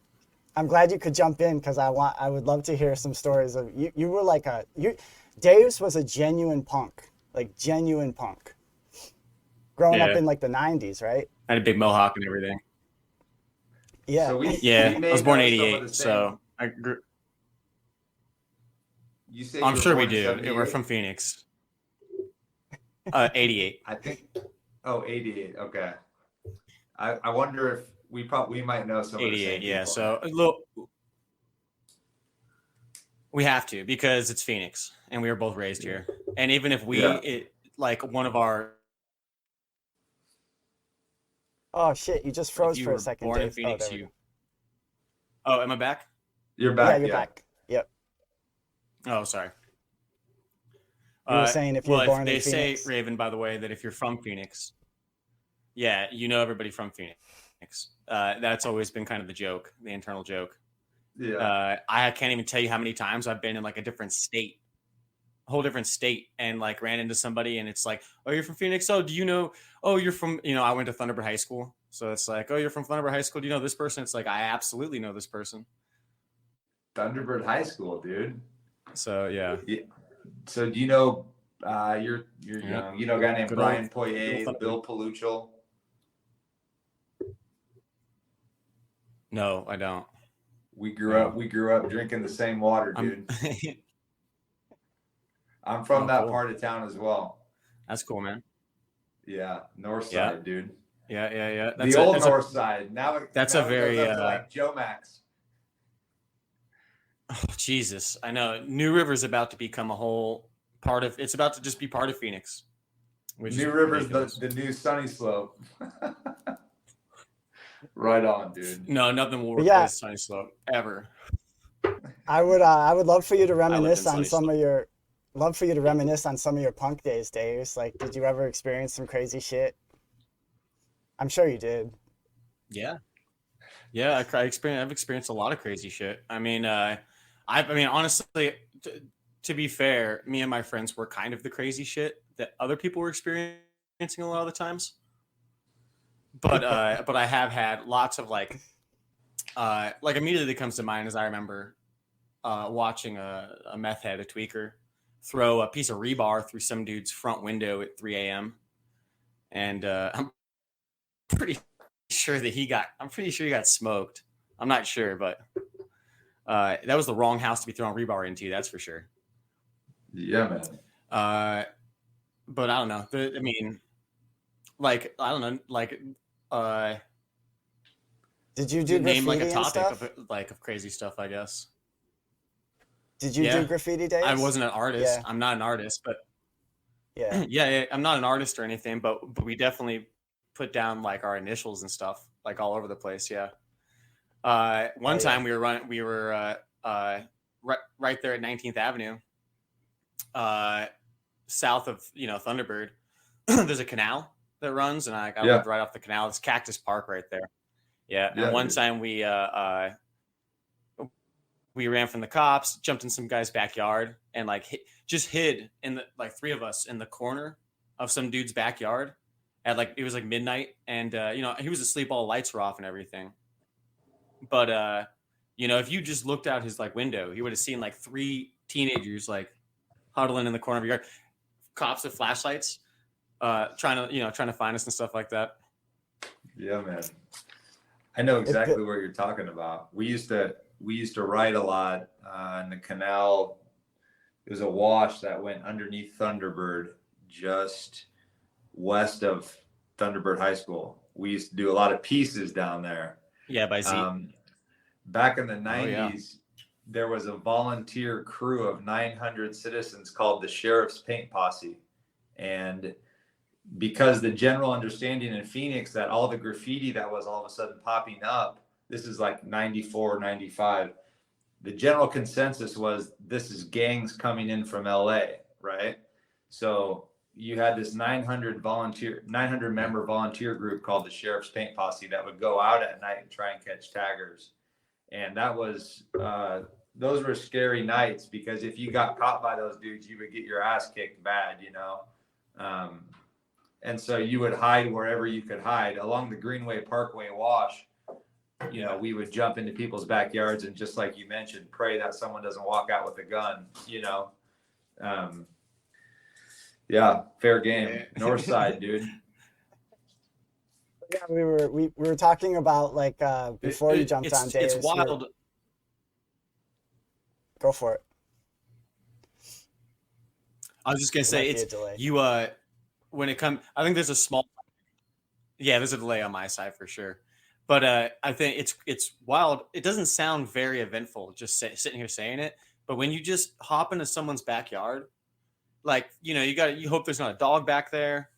I'm glad you could jump in because I would love to hear some stories of you. You were like Deus was a genuine punk, like genuine punk. Growing up in like the 90s, right? I had a big mohawk and everything. Yeah. So I was born 88, so I grew. You say I'm sure we do. 78? We're from Phoenix. 88. I think. Oh, 88. Okay. I wonder if we might know some. 88. Yeah. So a little. We have to because it's Phoenix, and we were both raised here. And even if like one of our. Oh shit! You just froze for a second. Born in Phoenix, Oh, am I back? You're back. Yeah, you're back. Yep. Oh, sorry. You were saying if you're born in Phoenix. They say, Phoenix. Raven, by the way, that if you're from Phoenix, yeah, you know everybody from Phoenix. That's always been kind of the joke, the internal joke. Yeah. I can't even tell you how many times I've been in like a whole different state, and like ran into somebody, and it's like, oh, you're from Phoenix? Oh, do you know? Oh, you're from, I went to Thunderbird High School. So it's like, oh, you're from Thunderbird High School. Do you know this person? It's like, I absolutely know this person. Thunderbird High School, dude. So, yeah. So do you know, you're young, you know a guy named Brian Poirier, Bill Paluchel? No, I don't. We grew up drinking the same water, dude. I'm from that part of town as well. That's cool, man. Yeah, north side, dude. Yeah. The old north side. Now that's now a very like Joe Max. Oh, Jesus, I know. New River's about to become a whole part of. It's about to just be part of Phoenix. New River's the new Sunny Slope. Right on, dude. No, nothing will replace Sunny Slope ever. I would love for you to reminisce on some of your punk days, Dave. Like, did you ever experience some crazy shit? I'm sure you did. Yeah. I've experienced a lot of crazy shit. I mean, honestly, to be fair, me and my friends were kind of the crazy shit that other people were experiencing a lot of the times. But I have had lots of like immediately comes to mind as I remember watching a meth head, a tweaker, throw a piece of rebar through some dude's front window at 3 a.m. And I'm pretty sure he got smoked. I'm not sure, but that was the wrong house to be throwing rebar into. That's for sure. Yeah, man. But I don't know. Did you do name graffiti like a topic and stuff? of crazy stuff? I guess. Did you do graffiti days? I wasn't an artist. Yeah. I'm not an artist, but yeah, I'm not an artist or anything. But we definitely put down like our initials and stuff like all over the place. Yeah. One time we were right there at 19th Avenue, south of Thunderbird. There's a canal that runs, and I lived right off the canal. It's Cactus Park right there. Yeah. And one time we we ran from the cops, jumped in some guy's backyard, and like just hid in the like three of us in the corner of some dude's backyard at like it was like midnight, and you know, he was asleep, all the lights were off and everything. But you know, if you just looked out his like window, he would have seen like 3 teenagers like huddling in the corner of your yard, cops with flashlights, trying to find us and stuff like that. Yeah, man. I know exactly what you're talking about. We used to ride a lot in the canal. It was a wash that went underneath Thunderbird, just west of Thunderbird High School. We used to do a lot of pieces down there. Yeah, by Z. Back in the 90s, there was a volunteer crew of 900 citizens called the Sheriff's Paint Posse. And because the general understanding in Phoenix that all the graffiti that was all of a sudden popping up, this is like 94, 95, the general consensus was this is gangs coming in from LA, right? So you had this 900 member volunteer group called the Sheriff's Paint Posse that would go out at night and try and catch taggers. And that was, those were scary nights, because if you got caught by those dudes, you would get your ass kicked bad, you know? And so you would hide wherever you could hide along the Greenway Parkway wash. You know, we would jump into people's backyards and, just like you mentioned, pray that someone doesn't walk out with a gun, you know? Yeah, fair game. North side, dude. Yeah, we were talking about like before you jumped on Dave. It's wild. Go for it. I was just gonna say you when it comes, I think there's a small, there's a delay on my side for sure, but I think it's wild. It doesn't sound very eventful just sitting here saying it, but when you just hop into someone's backyard, like, you know, you hope there's not a dog back there.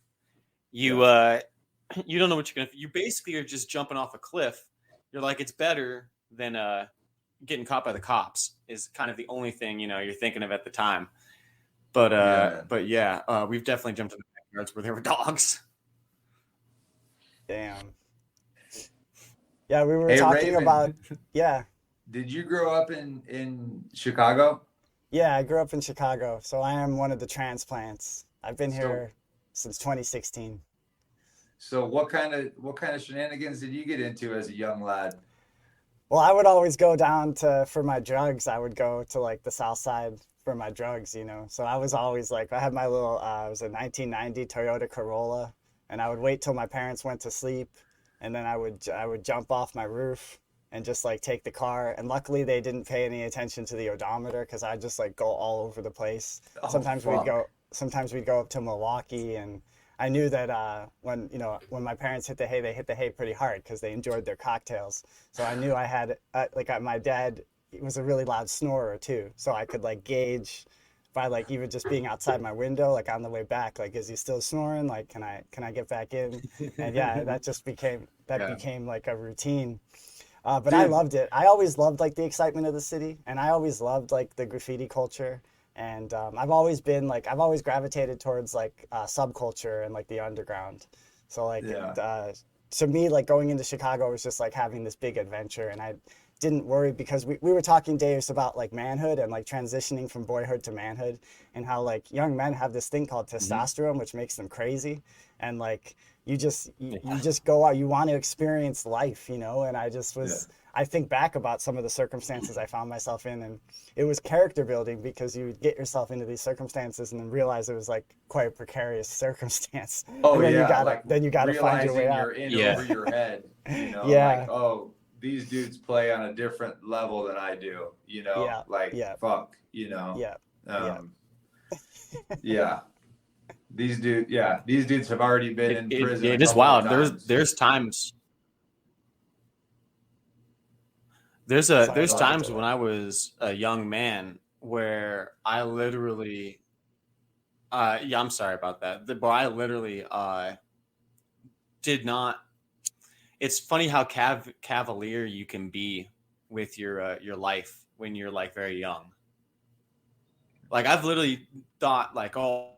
You don't know what you're gonna. You basically are just jumping off a cliff. You're like, it's better than getting caught by the cops. Is kind of the only thing, you know, you're thinking of at the time. But we've definitely jumped in the backyards where there were dogs. Damn. Yeah, we were talking Raven, about. Yeah. Did you grow up in Chicago? Yeah, I grew up in Chicago, so I am one of the transplants. I've been here since 2016. So what kind of shenanigans did you get into as a young lad? Well, I would always go down for my drugs. I would go to like the South Side for my drugs, you know. So I was always like, I had my little, it was a 1990 Toyota Corolla, and I would wait till my parents went to sleep, and then I would jump off my roof and just like take the car. And luckily they didn't pay any attention to the odometer, because I'd just like go all over the place. Sometimes we'd go up to Milwaukee, and I knew that when my parents hit the hay, they hit the hay pretty hard because they enjoyed their cocktails. So I knew I had my dad was a really loud snorer too, so I could like gauge by like even just being outside my window, like on the way back, like, is he still snoring? Like, can I get back in? And yeah, that just became like a routine. But I loved it. I always loved like the excitement of the city, and I always loved like the graffiti culture. And I've always gravitated towards like subculture and like the underground. So like to me, like going into Chicago was just like having this big adventure, and I didn't worry, because we were talking, Dave, about like manhood and like transitioning from boyhood to manhood, and how like young men have this thing called testosterone, which makes them crazy, and like you just go out, you want to experience life, you know. And I just was I think back about some of the circumstances I found myself in, and it was character building, because you would get yourself into these circumstances and then realize it was like quite a precarious circumstance. Oh, and then yeah. you gotta find your way out. You're in over your head, you know, Yeah. like, oh, these dudes play on a different level than I do, you know, fuck, you know. These dudes have already been in prison. It is wild. There's times. There's times when I was a young man where I literally, I'm sorry about that, but I literally did not. It's funny how cavalier you can be with your life when you're like very young. Like, I've literally thought like, oh,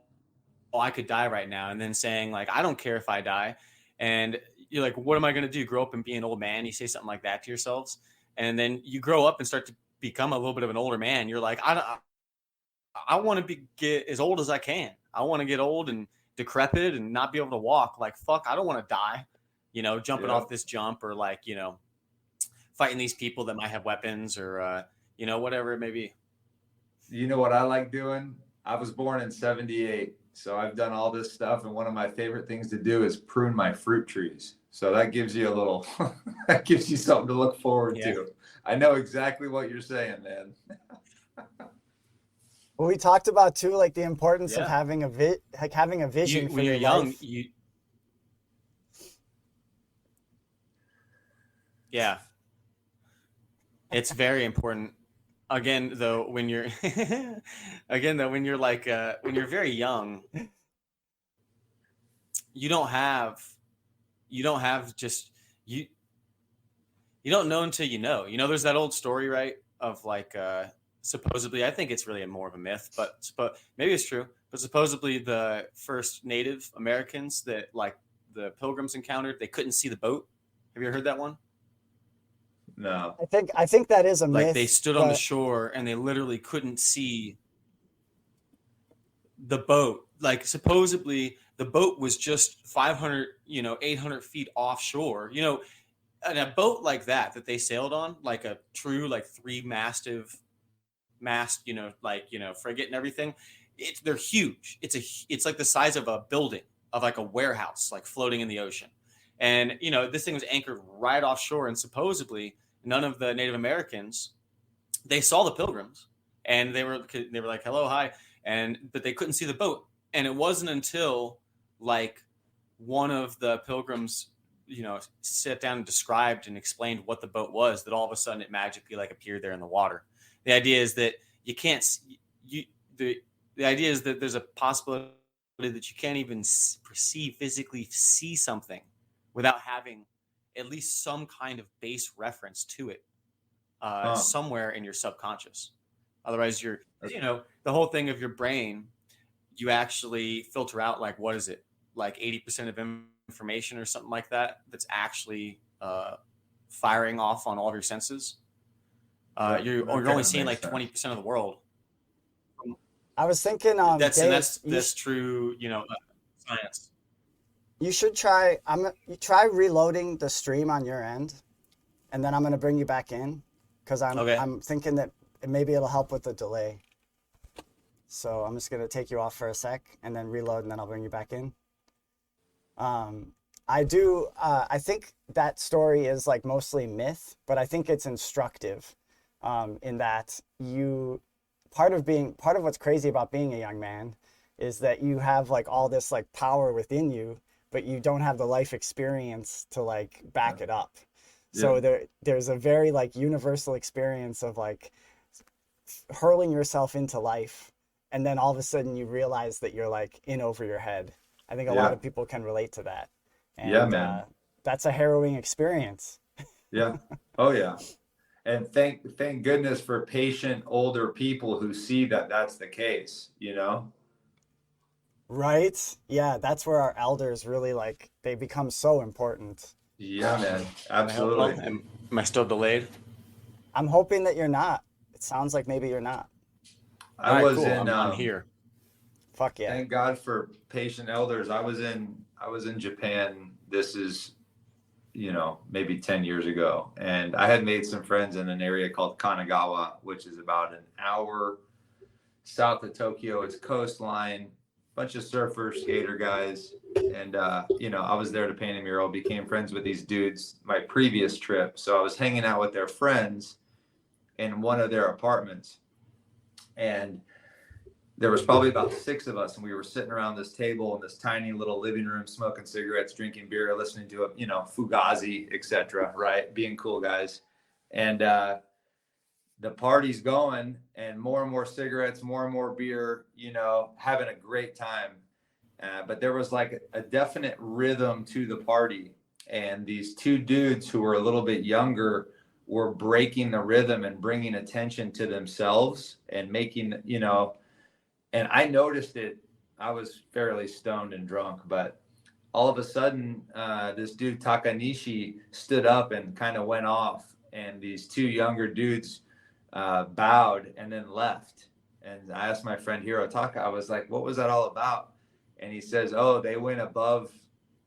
I could die right now, and then saying like, I don't care if I die, and you're like, what am I gonna do? Grow up and be an old man? You say something like that to yourselves. And then you grow up and start to become a little bit of an older man, you're like, I want to get as old as I can. I want to get old and decrepit and not be able to walk. Like, fuck, I don't want to die, jumping off this jump, or like, fighting these people that might have weapons, or, whatever it may be. You know what I like doing? I was born in 78, so I've done all this stuff. And one of my favorite things to do is prune my fruit trees. So that gives you a little, that gives you something to look forward to. I know exactly what you're saying, man. Well, we talked about too, like the importance of having a vision for when you're your young. life. Yeah, it's very important. Again, though, when you're like when you're very young, you don't don't know until you know. There's that old story, right, of like supposedly, I think it's really more of a myth, but maybe it's true. But supposedly the first Native Americans that like the Pilgrims encountered, they couldn't see the boat. Have you ever heard that one? No. I think that is a myth. Like they stood on the shore and they literally couldn't see the boat. Like supposedly the boat was just 500, 800 feet offshore. And a boat like that they sailed on, like a true like 3-mast, frigate and everything. They're huge. It's like the size of a building, of like a warehouse, like floating in the ocean. And this thing was anchored right offshore, and supposedly none of the Native Americans, they saw the Pilgrims, and they were like, hello, hi, but they couldn't see the boat. And it wasn't until like one of the Pilgrims, sat down and described and explained what the boat was, that all of a sudden it magically like appeared there in the water. The idea is that you can't, the idea is that there's a possibility that you can't even physically see something without having at least some kind of base reference to it somewhere in your subconscious. Otherwise, the whole thing of your brain, you actually filter out like, what is it? Like 80% of information or something like that, that's actually firing off on all of your senses. You're only seeing like 20% of the world. I was thinking, that's true, science. You should try. Try reloading the stream on your end, and then I'm gonna bring you back in, because I'm thinking that maybe it'll help with the delay. So I'm just gonna take you off for a sec, and then reload, and then I'll bring you back in. I think that story is like mostly myth, but I think it's instructive, in that part of what's crazy about being a young man is that you have like all this like power within you, but you don't have the life experience to like back it up. So there's a very like universal experience of like hurling yourself into life, and then all of a sudden you realize that you're like in over your head. I think a lot of people can relate to that. And, man. That's a harrowing experience. Yeah. Oh yeah. And thank goodness for patient older people who see that that's the case, Right? Yeah, that's where our elders really they become so important. Yeah, man. Absolutely. Am I still delayed? I'm hoping that you're not. It sounds like maybe you're not. I'm here. Fuck yeah. Thank God for patient elders. I was in Japan. This is, maybe 10 years ago. And I had made some friends in an area called Kanagawa, which is about an hour south of Tokyo. It's coastline, bunch of surfers, skater guys. And, I was there to paint a mural, became friends with these dudes my previous trip. So I was hanging out with their friends in one of their apartments. And there was probably about 6 of us, and we were sitting around this table in this tiny little living room, smoking cigarettes, drinking beer, listening to Fugazi, etc. Right, being cool guys. And the party's going, and more cigarettes, more beer. Having a great time. But there was like a definite rhythm to the party, and these 2 dudes who were a little bit younger were breaking the rhythm and bringing attention to themselves and making And I noticed it. I was fairly stoned and drunk, but all of a sudden, this dude Takanishi stood up and kind of went off, and these 2 younger dudes bowed and then left. And I asked my friend Hirotaka, I was like, what was that all about? And he says, oh, they went above,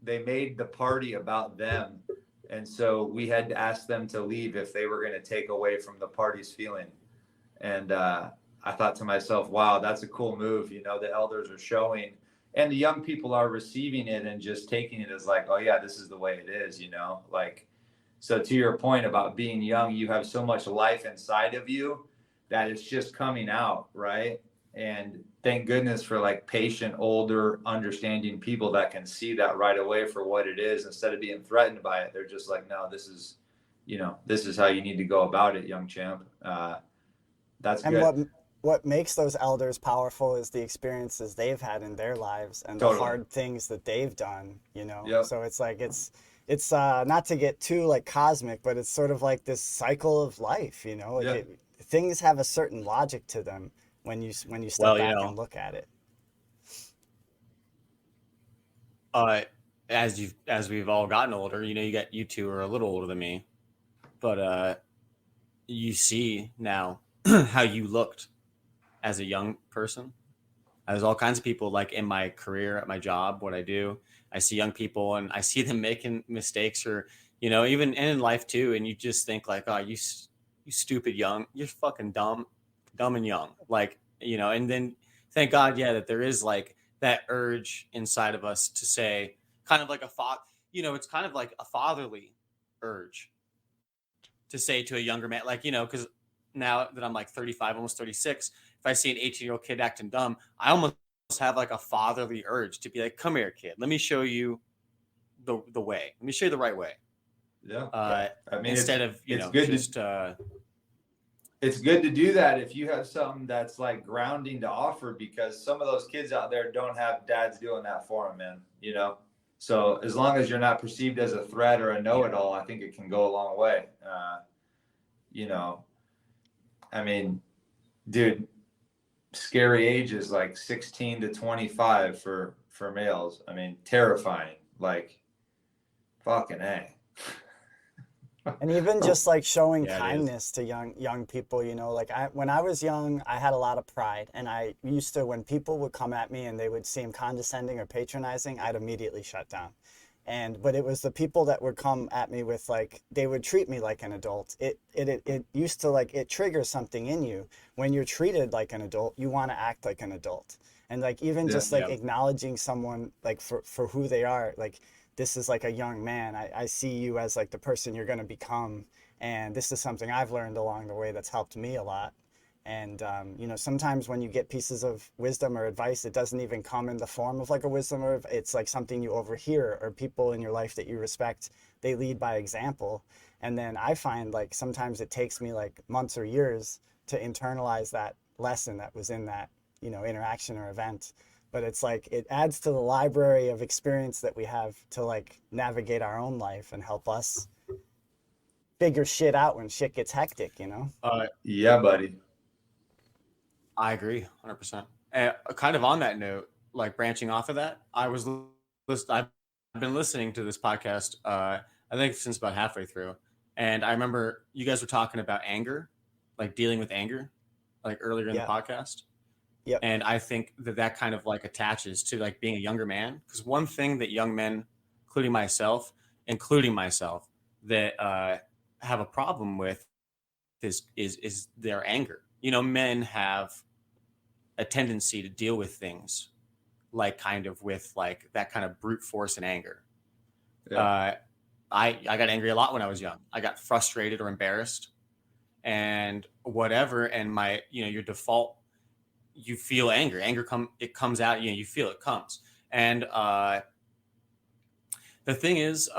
they made the party about them. And so we had to ask them to leave if they were going to take away from the party's feeling. And I thought to myself, wow, that's a cool move. You know, the elders are showing, and the young people are receiving it and just taking it as like, oh yeah, this is the way it is, you know, like, so to your point about being young, you have so much life inside of you that it's just coming out, right? And thank goodness for like patient, older, understanding people that can see that right away for what it is instead of being threatened by it. They're just like, no, this is, you know, this is how you need to go about it, young champ. That's And good. what makes those elders powerful is the experiences they've had in their lives and the Totally. hard things that they've done, you know. Yep. So it's like it's not to get too like cosmic, but it's sort of like this cycle of life, you know. Like Yeah. things have a certain logic to them when you step Well, you back know, and look at it. as we've all gotten older, you know, you two are a little older than me, but you see now how you looked as a young person. There's all kinds of people like in my career, at my job, what I do. I see young people and I see them making mistakes, or you know, even in life too. And you just think like, oh, you stupid young, you're fucking dumb and young, like, you know. And then thank God, yeah, that there is like that urge inside of us to say, kind of like you know, it's kind of like a fatherly urge to say to a younger man, like, you know, because now that I'm like 35, almost 36, if I see an 18-year-old kid acting dumb, I almost have like a fatherly urge to be like, come here, kid, let me show you the way. Let me show you the right way. Yeah. I mean, Instead of, you it's know, good just it's good to do that if you have something that's like grounding to offer, because some of those kids out there don't have dads doing that for them, man, you know. So as long as you're not perceived as a threat or a know-it-all, I think it can go a long way. You know, I mean, dude, scary age is like 16 to 25 for males. I mean, terrifying, like fucking A. And even just like showing Yeah, it is. kindness to young people, you know, like when I was young, I had a lot of pride, and I used to, when people would come at me and they would seem condescending or patronizing, I'd immediately shut down. But it was the people that would come at me with like, they would treat me like an adult. It used to, like, it triggers something in you. When you're treated like an adult, you want to act like an adult. And like even just like acknowledging someone like for who they are, like, this is like a young man. I see you as like the person you're going to become. And this is something I've learned along the way that's helped me a lot. And, you know, sometimes when you get pieces of wisdom or advice, it doesn't even come in the form of like a wisdom, or it's like something you overhear, or people in your life that you respect, they lead by example. And then I find like sometimes it takes me like months or years to internalize that lesson that was in that, you know, interaction or event. But it's like it adds to the library of experience that we have to like navigate our own life and help us figure shit out when shit gets hectic, you know? Yeah, buddy. I agree 100%. Kind of on that note, like branching off of that, I've been listening to this podcast, I think since about halfway through. And I remember you guys were talking about anger, like dealing with anger, like earlier in the podcast. Yep. And I think that kind of like attaches to like being a younger man. Because one thing that young men, including myself, that have a problem with is their anger. You know, men have a tendency to deal with things like kind of with like that kind of brute force and anger. I got angry a lot when I was young. I got frustrated or embarrassed and whatever. And my, you know, your default, you feel anger. It comes out, you know, you feel it comes. And the thing is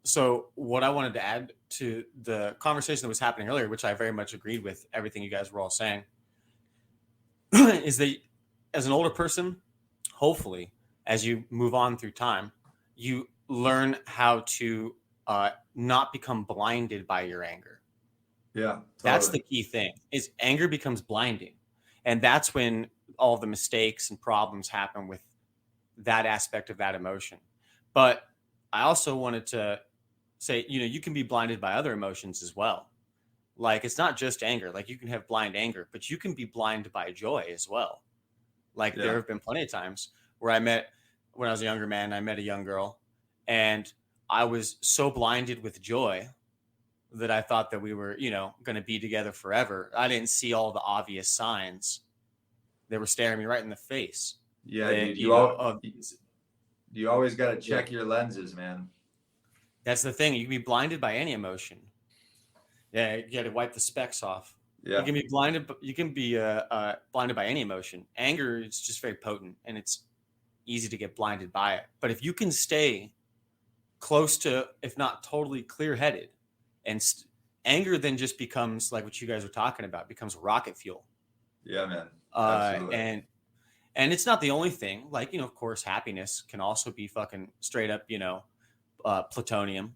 so what I wanted to add to the conversation that was happening earlier, which I very much agreed with everything you guys were all saying, is that as an older person, hopefully, as you move on through time, you learn how to not become blinded by your anger. Yeah, totally. That's the key thing, is anger becomes blinding. And that's when all the mistakes and problems happen with that aspect of that emotion. But I also wanted to say, you know, you can be blinded by other emotions as well. Like, it's not just anger. Like, you can have blind anger, but you can be blind by joy as well. Like, there have been plenty of times where when I was a younger man, I met a young girl, and I was so blinded with joy that I thought that we were, going to be together forever. I didn't see all the obvious signs. They were staring me right in the face. Yeah, And, dude, you always got to check your lenses, man. That's the thing. You can be blinded by any emotion. Yeah, you got to wipe the specs off. Yeah. You can be blinded. You can be blinded by any emotion. Anger is just very potent, and it's easy to get blinded by it. But if you can stay close to, if not totally clear-headed, and anger then just becomes like what you guys were talking about, becomes rocket fuel. Yeah, man. Absolutely. And it's not the only thing. Like, of course, happiness can also be fucking straight up, plutonium.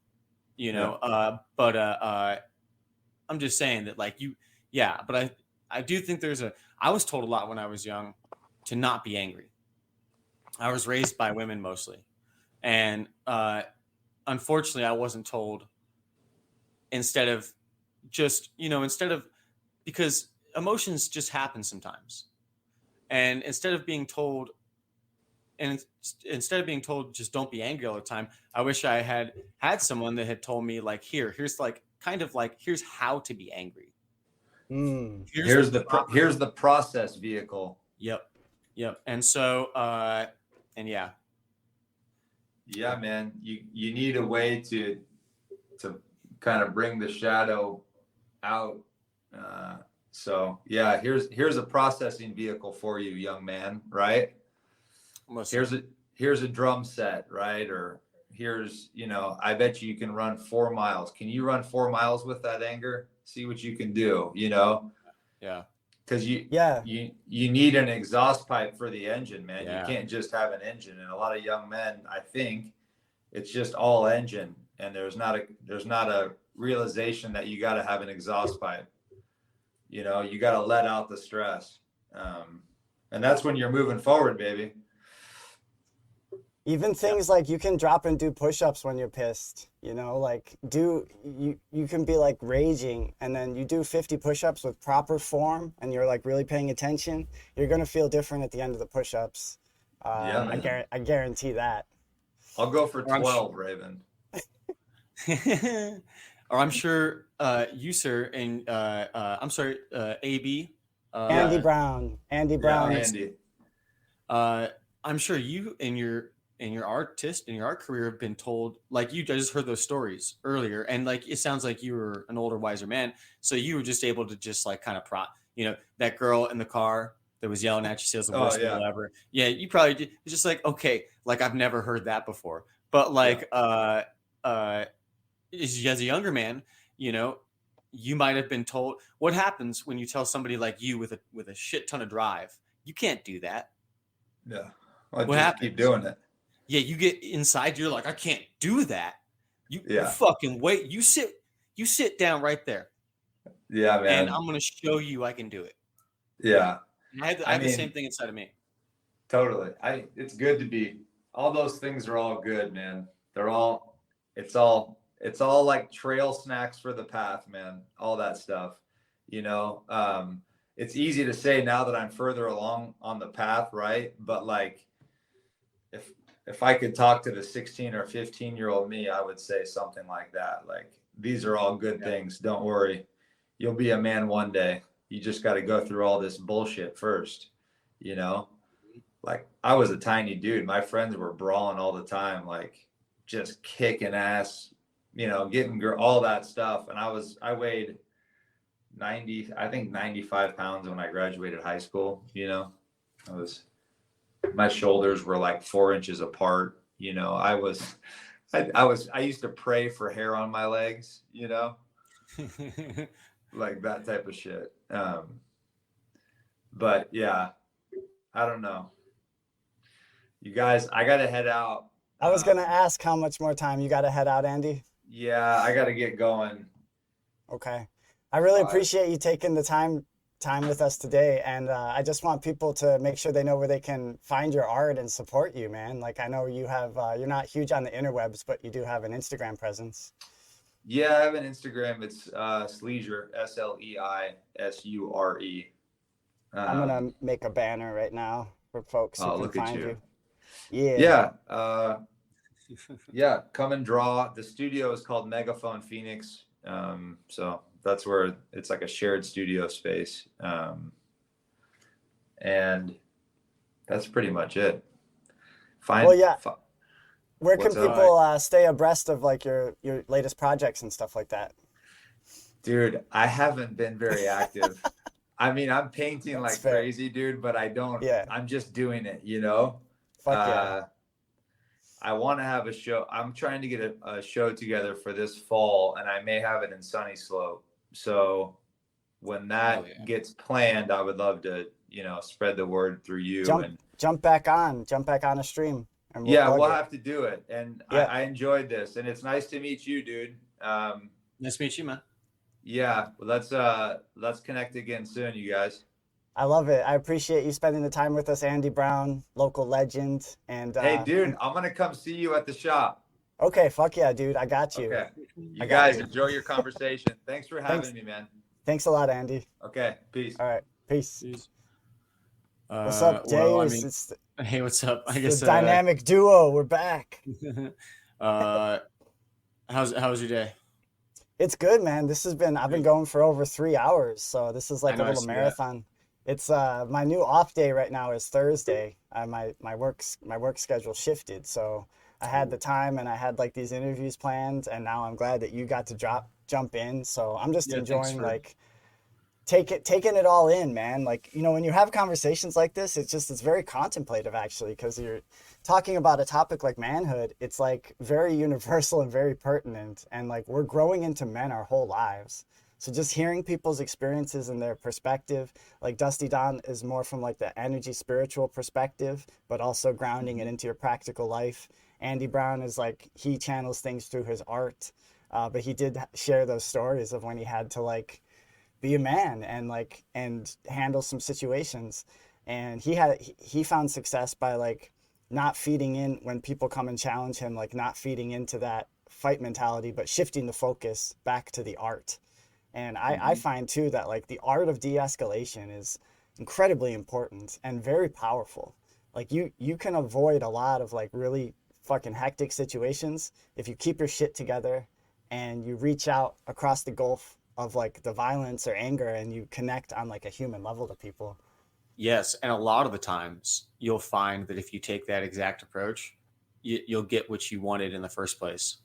But I'm just saying that, like, but I do think I was told a lot when I was young to not be angry. I was raised by women mostly. And unfortunately, I wasn't told because emotions just happen sometimes. And instead of being told just don't be angry all the time, I wish I had someone that had told me, like, here's like kind of like, here's how to be angry. Here's the process vehicle. Yep. And so yeah, man, you need a way to kind of bring the shadow out. So yeah, here's a processing vehicle for you, young man, right? Here's a drum set, right? Or here's, I bet you can run 4 miles. Can you run 4 miles with that anger? See what you can do, Yeah. Because you need an exhaust pipe for the engine, man. Yeah. You can't just have an engine. And a lot of young men, I think, it's just all engine, and there's not a realization that you got to have an exhaust pipe. You got to let out the stress, and that's when you're moving forward, baby. Even things like you can drop and do push-ups when you're pissed, like you can be like raging, and then you do 50 push-ups with proper form, and you're like really paying attention. You're going to feel different at the end of the push-ups. I guarantee that. I'll go for 12, Raven. Or I'm sure you, sir, and I'm sorry, AB. Andy Brown. Andy. I'm sure you in your art career have been told, like, I just heard those stories earlier, and like it sounds like you were an older, wiser man, so you were just able to just like kind of that girl in the car that was yelling at you, says the worst thing ever. Yeah, you probably did. It's just like, okay, like I've never heard that before, but like as a younger man, you might have been told what happens when you tell somebody like you with a shit ton of drive. You can't do that. Yeah. Well, what happens? Keep doing it. Yeah, you get inside. You're like, I can't do that. You fucking wait. You sit down right there. Yeah, man. And I'm gonna show you I can do it. Yeah. I have the same thing inside of me. Totally. It's good to be. All those things are all good, man. It's all like trail snacks for the path, man. All that stuff. It's easy to say now that I'm further along on the path, right? But like, if I could talk to the 16 or 15-year-old me, I would say something like that. Like, these are all good things. Don't worry. You'll be a man one day. You just got to go through all this bullshit first, Like, I was a tiny dude. My friends were brawling all the time, like just kicking ass, getting all that stuff. And I weighed 95 pounds when I graduated high school. My shoulders were like 4 inches apart. I used to pray for hair on my legs, like that type of shit. But yeah, I don't know. You guys, I got to head out. I was going to ask how much more time you got to head out, Andy. Yeah, I got to get going. Okay. I really appreciate you taking the time with us today. And I just want people to make sure they know where they can find your art and support you, man. Like, I know you have, you're not huge on the interwebs, but you do have an Instagram presence. Yeah, I have an Instagram. It's Sleisure, Sleisure. I'm gonna make a banner right now for folks who Oh, can look at find you. you. Yeah. Yeah. Yeah, come and draw. The studio is called Megaphone Phoenix. So that's where it's like a shared studio space. And that's pretty much it. Well, yeah. Where can What's up? people stay abreast of like your latest projects and stuff like that? Dude, I haven't been very active. I mean, I'm painting That's like fair. crazy, dude, but Yeah. I'm just doing it, you know? Fuck yeah. I want to have a show. I'm trying to get a show together for this fall, and I may have it in Sunny Slope. So when that gets planned, I would love to, spread the word through you. Jump back on a stream. And we'll have to do it. And yeah. I enjoyed this, and it's nice to meet you, dude. Nice to meet you, man. Yeah, let's connect again soon, you guys. I love it. I appreciate you spending the time with us, Andy Brown, local legend. And hey, dude, I'm gonna come see you at the shop. Okay, fuck yeah, dude. I got you. Okay, you guys enjoy your conversation. Thanks for having me, man. Thanks a lot, Andy. Okay, peace. All right, peace. What's up, Jay? Well, hey, what's up? I guess the dynamic duo. We're back. How's your day? It's good, man. I've been going for over 3 hours, so this is like a little marathon. It's my new off day right now is Thursday. My work schedule shifted, so I had the time and I had like these interviews planned, and now I'm glad that you got to jump in. So I'm just enjoying like taking it all in, man. Like, when you have conversations like this, it's very contemplative actually, because you're talking about a topic like manhood. It's like very universal and very pertinent, and like we're growing into men our whole lives. So just hearing people's experiences and their perspective, like Dusty Don is more from like the energy spiritual perspective, but also grounding it into your practical life. Andy Brown is like, he channels things through his art, but he did share those stories of when he had to like be a man and handle some situations. And he found success by like not feeding in when people come and challenge him, like not feeding into that fight mentality, but shifting the focus back to the art. And I find too that like the art of de-escalation is incredibly important and very powerful. Like you can avoid a lot of like really fucking hectic situations if you keep your shit together and you reach out across the gulf of like the violence or anger and you connect on like a human level to people. Yes, and a lot of the times you'll find that if you take that exact approach, you'll get what you wanted in the first place.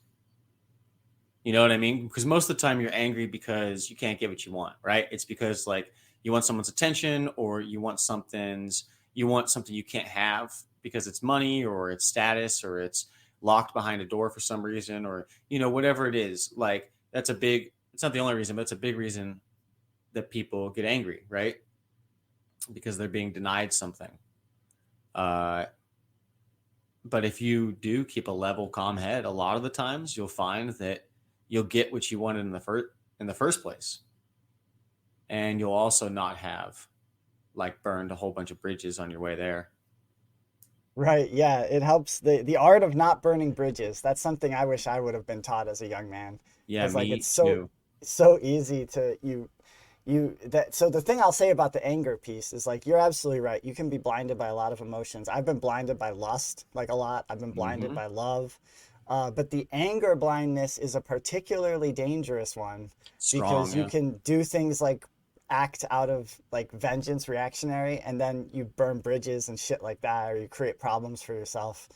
You know what I mean? Because most of the time you're angry because you can't get what you want, right? It's because like you want someone's attention, or you want something you can't have because it's money or it's status or it's locked behind a door for some reason, or whatever it is. Like it's not the only reason, but it's a big reason that people get angry, right? Because they're being denied something. But if you do keep a level, calm head, a lot of the times you'll find that you'll get what you wanted in the first place. And you'll also not have like burned a whole bunch of bridges on your way there. Right. Yeah. It helps the art of not burning bridges. That's something I wish I would have been taught as a young man. Yeah. Like it's so easy to so the thing I'll say about the anger piece is like, you're absolutely right. You can be blinded by a lot of emotions. I've been blinded by lust, like a lot. I've been blinded by love. But the anger blindness is a particularly dangerous one because you can do things like act out of like vengeance, reactionary, and then you burn bridges and shit like that, or you create problems for yourself.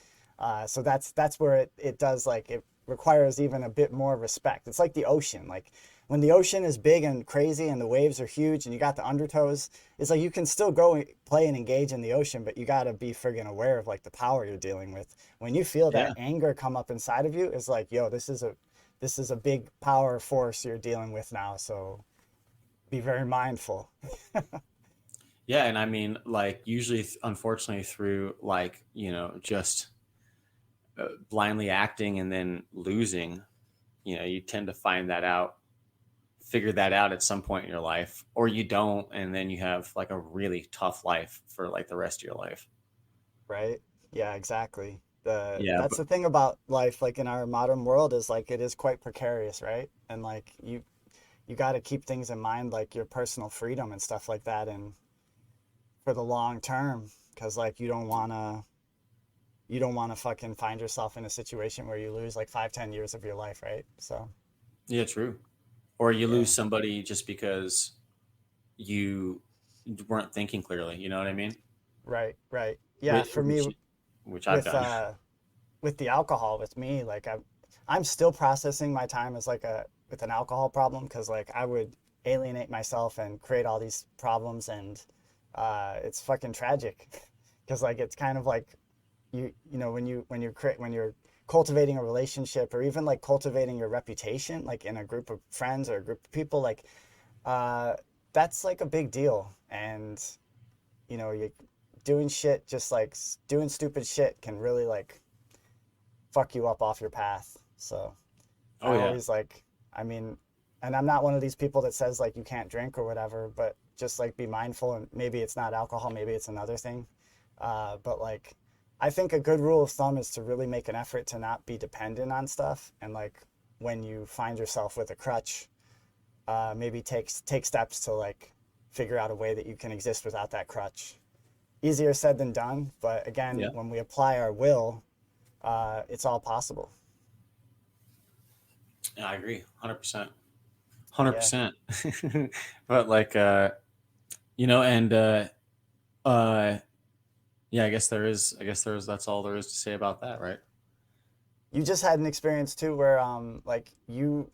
So that's where it does, like, it requires even a bit more respect. It's like the ocean. Like when the ocean is big and crazy and the waves are huge and you got the undertows, it's like you can still go play and engage in the ocean, but you got to be friggin' aware of like the power you're dealing with. When you feel that anger come up inside of you, it's like, yo, this is a big power force you're dealing with now. So be very mindful. Yeah. And I mean, like usually, unfortunately, through like, just blindly acting and then losing, you tend to figure that out at some point in your life, or you don't, and then you have like a really tough life for like the rest of your life. Right. Yeah, exactly. Yeah, That's the thing about life, like in our modern world, is like it is quite precarious, right? And like you got to keep things in mind, like your personal freedom and stuff like that, and for the long term, because like you don't want to fucking find yourself in a situation where you lose like 5, 10 years of your life, right? So yeah, true. Or you yeah, lose somebody just because you weren't thinking clearly. You know what I mean? right, right, yeah. Which For me, which, which I've with done. with the alcohol, with me, like I'm still processing my time as like a with an alcohol problem, because like I would alienate myself and create all these problems, and it's fucking tragic because like it's kind of like you know when you're cultivating a relationship, or even like cultivating your reputation, like in a group of friends or a group of people, like uh that's like a big deal. And you know, you doing shit, just like doing stupid shit can really like fuck you up off your path. So Oh I yeah. always like, I mean, and I'm not one of these people that says like you can't drink or whatever, but just like be mindful, and maybe it's not alcohol, maybe it's another thing. But like, I think a good rule of thumb is to really make an effort to not be dependent on stuff. And like, when you find yourself with a crutch, maybe take steps to like figure out a way that you can exist without that crutch. Easier said than done, but again, Yeah. when we apply our will, it's all possible. Yeah, I agree. 100%. 100%. Yeah. But like and uh yeah, I guess that's all there is to say about that, right? You just had an experience too where like you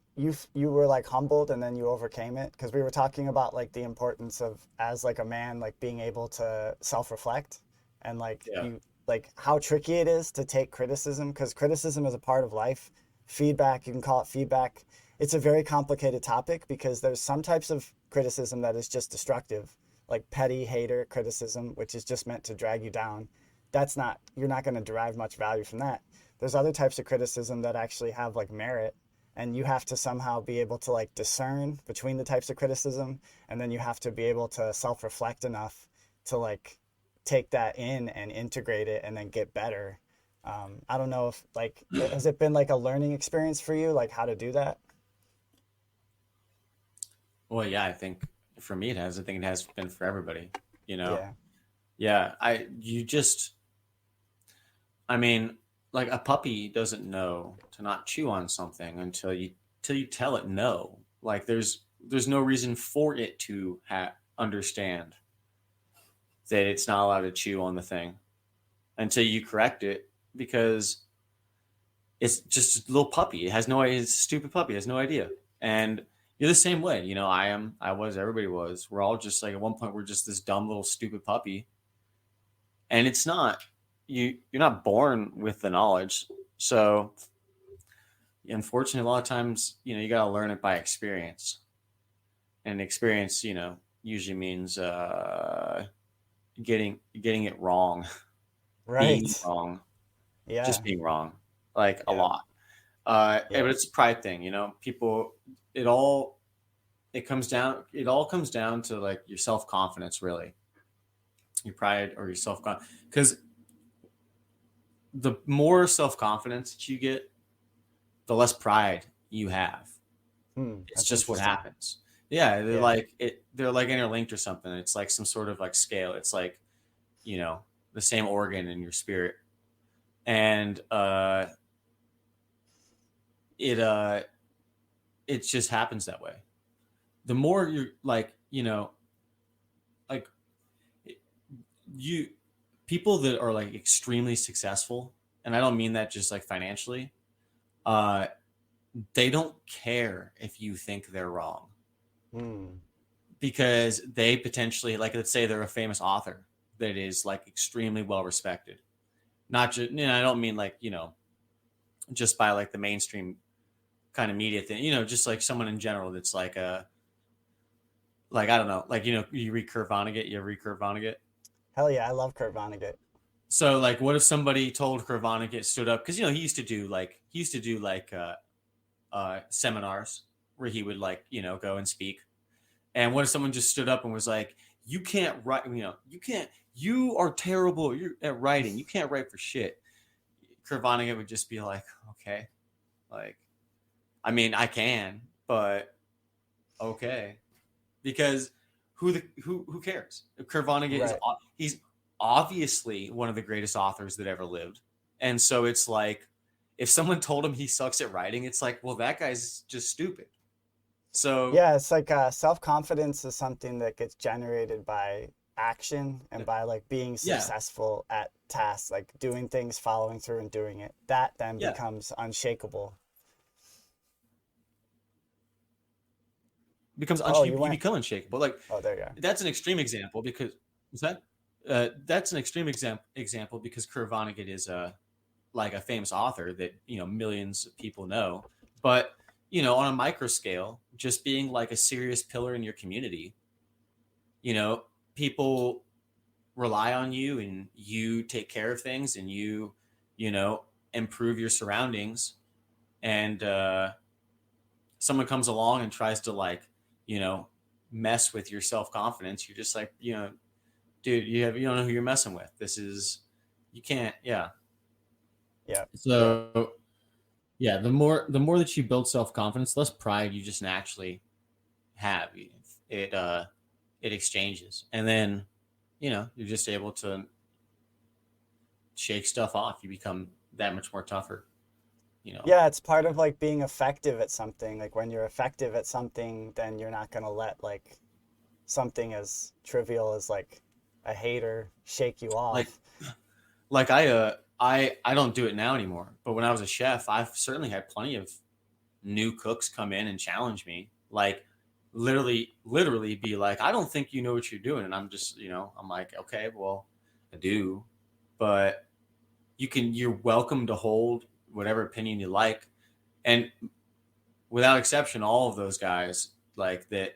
were like humbled and then you overcame it, because we were talking about like the importance of, as like a man, like being able to self-reflect, and like Yeah. you like how tricky it is to take criticism, because criticism is a part of life. Feedback, you can call it feedback. It's a very complicated topic, because there's some types of criticism that is just destructive, like petty hater criticism, which is just meant to drag you down. That's not, you're not going to derive much value from that. There's other types of criticism that actually have like merit, and you have to somehow be able to like discern between the types of criticism, and then you have to be able to self-reflect enough to like take that in and integrate it and then get better. I don't know if like, has it been like a learning experience for you, like how to do that? Well, yeah, I think for me it has. I think it has been for everybody, you know. Yeah. Yeah, I mean, like a puppy doesn't know to not chew on something until you tell it no. Like there's no reason for it to understand that it's not allowed to chew on the thing until you correct it, because it's just a little puppy. It has no idea. It's a stupid puppy. It has no idea. And you're the same way. You know, I was, everybody was. We're all just like, at one point, we're just this dumb little stupid puppy. And it's not, you're not born with the knowledge. So unfortunately, a lot of times, you got to learn it by experience. And experience, usually means getting it wrong, being Right. wrong, Yeah. just being wrong, like a Yeah. lot. But Yeah. it's a pride thing, people, it all, it all comes down to like your self-confidence, really, your pride or your self-confidence. Because the more self-confidence that you get, the less pride you have. It's That's just what interesting. happens. Yeah. Yeah. They're like interlinked or something. It's like some sort of like scale. It's like, the same organ in your spirit. And, it, it just happens that way. The more you're like, like you people that are like extremely successful, and I don't mean that just like financially, uh they don't care if you think they're wrong, Hmm. because they potentially, like, let's say they're a famous author that is like extremely well respected, not just, I don't mean like, just by like the mainstream kind of media thing, just like someone in general that's like a, like, I don't know, like, you read Kurt Vonnegut, you ever read Kurt Vonnegut? Hell yeah, I love Kurt Vonnegut. So like, what if somebody told Kurt Vonnegut, stood up, because he used to do like seminars where he would like, go and speak. And what if someone just stood up and was like, "You can't write, you can't, you are terrible. You're at writing. You can't write for shit." Kervonic would just be like, okay, like, I mean, I can, but okay, because who cares? Kervonic is he's obviously one of the greatest authors that ever lived, and so it's like, if someone told him he sucks at writing, it's like, well, that guy's just stupid. So yeah, it's like self-confidence is something that gets generated by action and by like being successful at tasks, like doing things, following through and doing it. That then becomes unshakable. You become unshakable. Like, there you go. That's an extreme example because that's an extreme example because Kurt Vonnegut is like a famous author that, you know, millions of people know. But, you know, on a micro scale, just being like a serious pillar in your community, you know, people rely on you and you take care of things and you know, improve your surroundings, and someone comes along and tries to, like, you know, mess with your self-confidence. You're just like, you know, dude, you don't know who you're messing with. You can't. Yeah. So yeah, the more that you build self-confidence, the less pride you just naturally have. It exchanges, and then, you know, you're just able to shake stuff off. You become that much more tougher, you know. Yeah, it's part of like being effective at something. Like when you're effective at something, then you're not gonna let like something as trivial as like a hater shake you off. Like I don't do it now anymore, but when I was a chef, I've certainly had plenty of new cooks come in and challenge me, like literally be like, I don't think you know what you're doing. And I'm just, you know, I'm like, okay, well, I do, but you're welcome to hold whatever opinion you like. And without exception, all of those guys like that,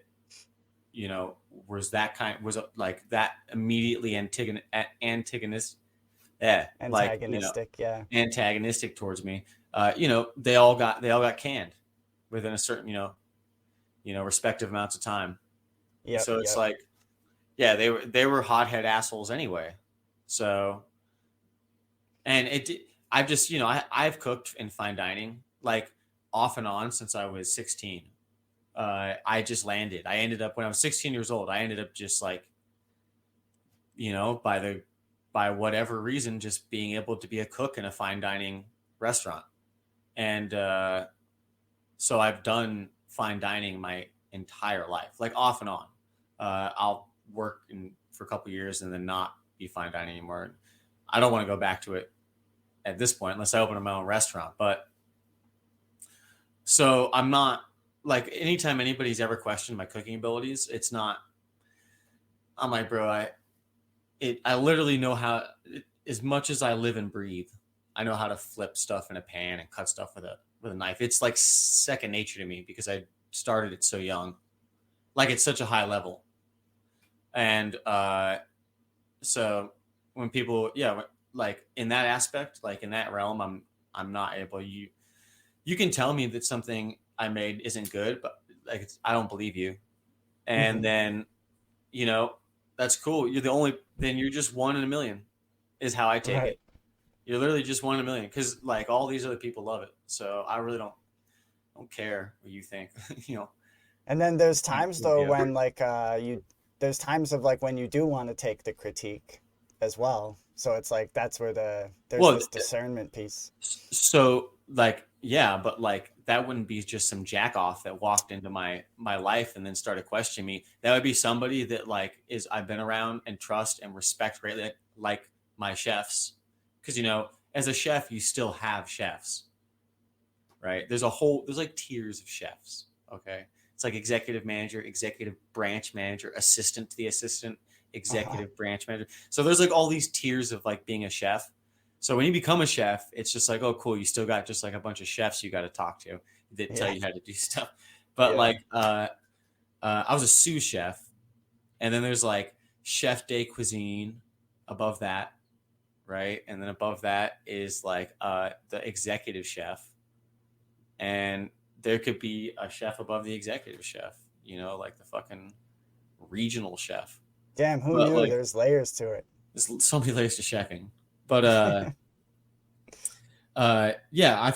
you know, was like that immediately antagonistic, antagonistic towards me. You know, they all got canned within a certain, you know, respective amounts of time. Yeah. So it's like, yeah, they were hothead assholes anyway. So, and I've just, you know, I've cooked in fine dining like off and on since I was 16. I just landed. I ended up, when I was 16 years old, I ended up just like, you know, by whatever reason, just being able to be a cook in a fine dining restaurant. And so I've done fine dining my entire life, like off and on. I'll work for a couple of years and then not be fine dining anymore. I don't want to go back to it at this point unless I open my own restaurant. But so I'm not, like, anytime anybody's ever questioned my cooking abilities, it's not, I'm like, bro, I literally know how, as much as I live and breathe, I know how to flip stuff in a pan and cut stuff with a knife. It's like second nature to me because I started it so young, like it's such a high level. And so when people, like in that aspect, like in that realm, I'm not able. You can tell me that something I made isn't good, but like I don't believe you. And then, you know, that's cool. Then you're just one in a million, is how I take it. You're literally just one in a million, because like all these other people love it. So I really don't care what you think, you know. And then there's times though when like there's times of like when you do want to take the critique as well. So it's like that's where there's this discernment piece. So like, yeah, but like that wouldn't be just some jack off that walked into my life and then started questioning me. That would be somebody that like I've been around and trust and respect greatly, like my chefs. Because, you know, as a chef, you still have chefs, right? There's like tiers of chefs. Okay. It's like executive manager, executive branch manager, assistant to the assistant, executive branch manager. So there's like all these tiers of like being a chef. So when you become a chef, it's just like, oh, cool. You still got just like a bunch of chefs you got to talk to that tell you how to do stuff. But like, I was a sous chef, and then there's like chef de cuisine above that, right? And then above that is like the executive chef, and there could be a chef above the executive chef, you know, like the fucking regional chef. Damn, who knew? Like, there's layers to it. There's so many layers to chefing. But Yeah,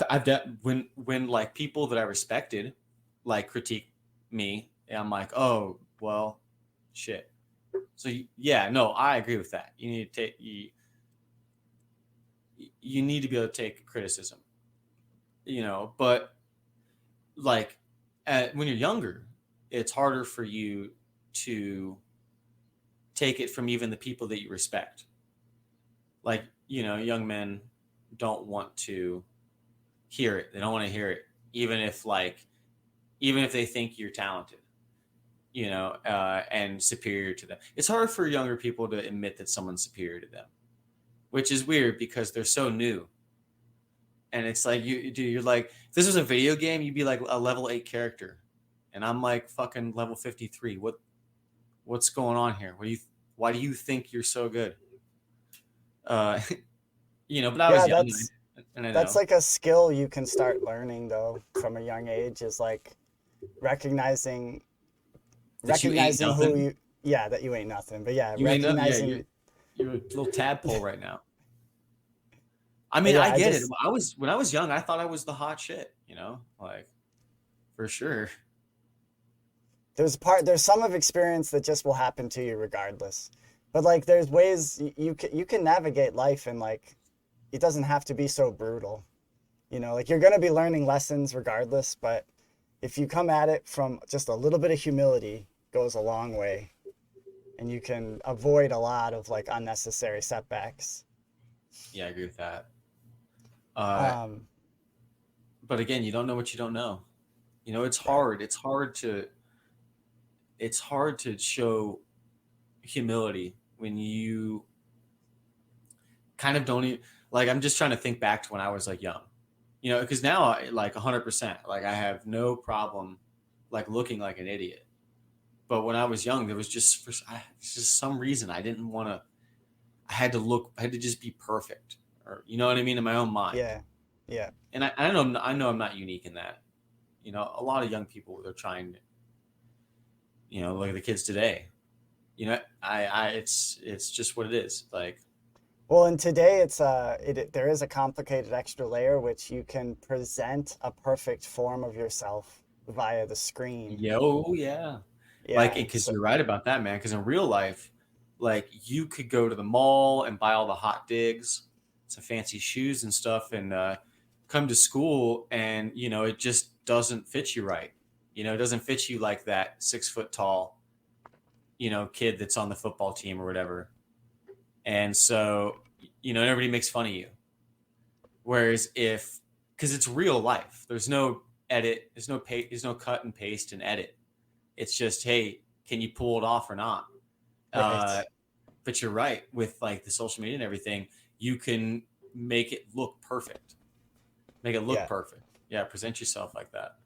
when like people that I respected like critique me, I'm like, oh well, shit. So yeah, no, I agree with that. You need to take you need to be able to take criticism, but like when you're younger, it's harder for you to take it from even the people that you respect. Like, young men don't want to hear it. They don't want to hear it, even if they think you're talented, and superior to them. It's hard for younger people to admit that someone's superior to them, which is weird because they're so new. And it's like, you're like, if this was a video game, you'd be like a level 8 character. And I'm like fucking level 53. What's going on here? Why do you think you're so good? But I was young, and I that's know. like a skill you can start learning though from a young age, is like recognizing That you ain't who nothing. you, that you ain't nothing. But yeah, You ain't nothing. Yeah, recognizing. you're a little tadpole right now. I But mean, yeah, I get it. When I was young, I thought I was the hot shit, like for sure. there's some of experience that just will happen to you regardless. But like there's ways you can navigate life, and like it doesn't have to be so brutal. Like you're going to be learning lessons regardless, but if you come at it from just a little bit of humility, goes a long way, and you can avoid a lot of like unnecessary setbacks. Yeah, I agree with that. Um, But again, you don't know what you don't know. It's right. hard. It's hard to show humility when you kind of don't even, like, I'm just trying to think back to when I was like young, because now like 100%, like I have no problem like looking like an idiot. But when I was young, there was just some reason I didn't want to, I had to just be perfect, or, you know what I mean? In my own mind. Yeah. Yeah. And I know I'm not unique in that. A lot of young people, they're trying, look at the kids today. It's just what it is. Like, Well, and today there is a complicated extra layer which you can present a perfect form of yourself via the screen. yeah, like, Yeah. because So you're right about that, man. Because in real life, like, you could go to the mall and buy all the hot digs, some fancy shoes and stuff, and come to school, and it just doesn't fit you right. It doesn't fit you like that 6 foot tall, kid that's on the football team or whatever. And so, everybody makes fun of you. Whereas because it's real life, there's no edit, there's no cut and paste and edit. It's just, hey, can you pull it off or not? Uh, right. but you're right, with like the social media and everything, you can make it look perfect. Make it look Yeah. perfect. Yeah, present yourself like that.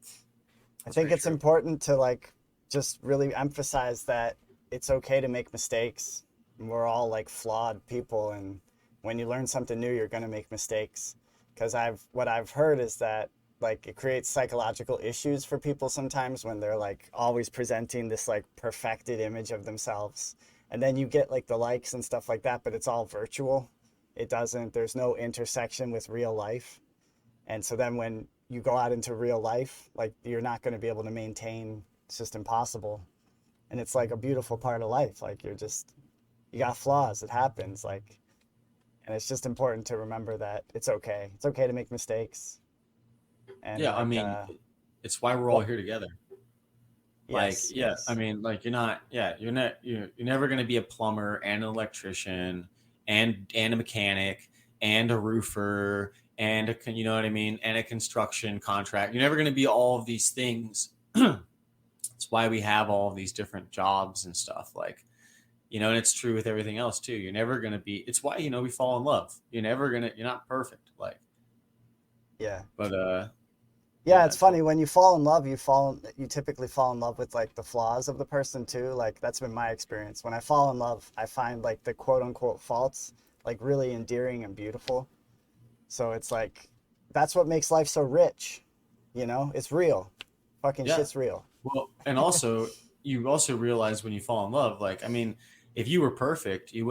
I That's think very it's true. important to like just really emphasize that it's okay to make mistakes. We're all like flawed people, and when you learn something new, you're going to make mistakes. Because what I've heard is that like it creates psychological issues for people sometimes when they're like always presenting this like perfected image of themselves. And then you get like the likes and stuff like that, but it's all virtual. There's no intersection with real life. And so then when you go out into real life, like you're not going to be able to maintain. It's just impossible. And it's like a beautiful part of life. Like you got flaws. It happens. Like, and it's just important to remember that it's okay. It's okay to make mistakes. And Yeah, I like, mean, it's why we're all what? here together. Like, Yes, yeah, I yes, mean, like, you're never going to be a plumber and an electrician and a mechanic and a roofer and you know what I mean, and a construction contract. You're never going to be all of these things. That's why we have all of these different jobs and stuff. Like, and it's true with everything else too. You're never going to be. It's why we fall in love. You're not perfect. Like, yeah. but Yeah, yeah, it's funny when you fall in love, you typically fall in love with like the flaws of the person too. Like that's been my experience. When I fall in love, I find like the quote unquote faults like really endearing and beautiful. So it's like that's what makes life so rich. It's real. Fucking yeah. shit's real. Well, and also you also realize when you fall in love, like, I mean, if you were perfect, you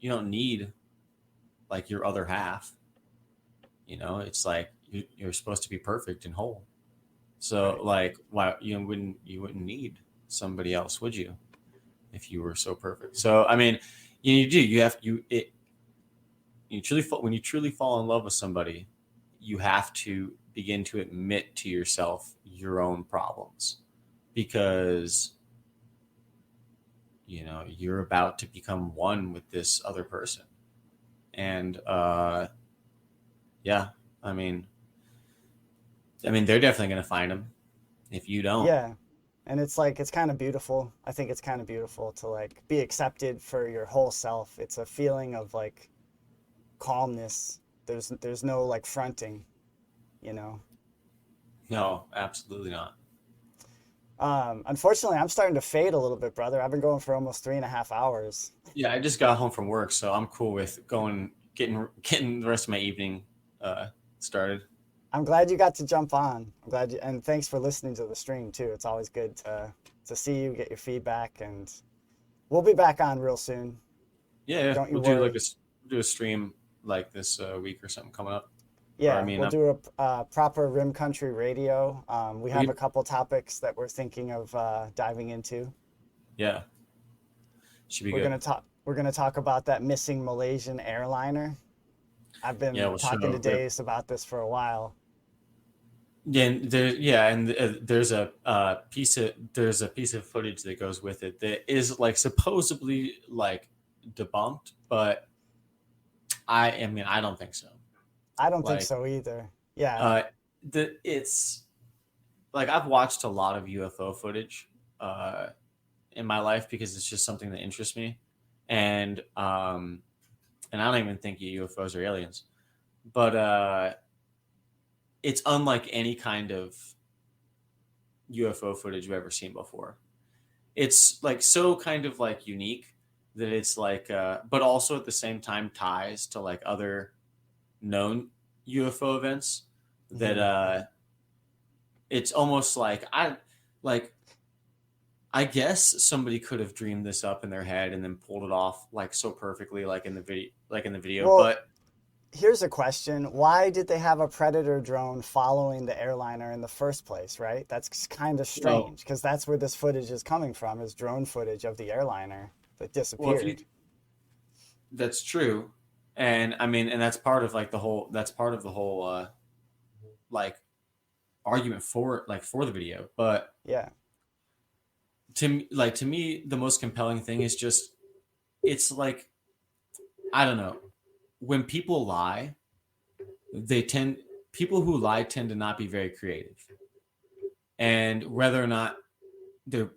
don't need like your other half. You know, it's like you're supposed to be perfect and whole. So Right. like, why you wouldn't need somebody else, would you? If you were so perfect. So I mean, you have you truly when you truly fall in love with somebody, you have to begin to admit to yourself your own problems, because you know you're about to become one with this other person. And yeah, I mean, they're definitely going to find him if you don't. Yeah. And it's like it's kind of beautiful. I think it's kind of beautiful to like be accepted for your whole self. It's a feeling of like calmness. There's no like fronting, you know. No, absolutely not. Unfortunately, I'm starting to fade a little bit, brother. I've been going for almost 3.5 hours. Yeah, I just got home from work, so I'm cool with getting the rest of my evening started. I'm glad you got to jump on. I'm glad and thanks for listening to the stream too. It's always good to see you, get your feedback, and we'll be back on real soon. Yeah, Don't you we'll do worry. like do a stream like this week or something coming up. Or I Yeah, mean, we'll do a proper Rim Country radio. We have we a couple topics that we're thinking of diving into. yeah, should be We're good. gonna talk. We're gonna talk about that missing Malaysian airliner. I've Yeah, been we'll talking to show. Days about this for a while. There's a piece of footage that goes with it that is like supposedly like debunked, but I mean I don't think so. I don't think Like so either. Yeah. uh, it's like I've watched a lot of UFO footage in my life because it's just something that interests me, and and I don't even think UFOs are aliens, but it's unlike any kind of UFO footage you've ever seen before. It's like so kind of like unique that it's like, but also at the same time ties to like other known UFO events that Mhm. it's almost like I guess somebody could have dreamed this up in their head and then pulled it off like so perfectly, like in the video. Well, But here's a question. Why did they have a Predator drone following the airliner in the first place, right? That's kind of well, strange because that's where this footage is coming from, is drone footage of the airliner that well, if you disappeared. that's true, and I mean, and that's part of like the whole. That's part of the whole like argument for the video. But Yeah. to me, the most compelling thing is just it's like I don't know when people lie, they tend people who lie tend to not be very creative, and whether or not they're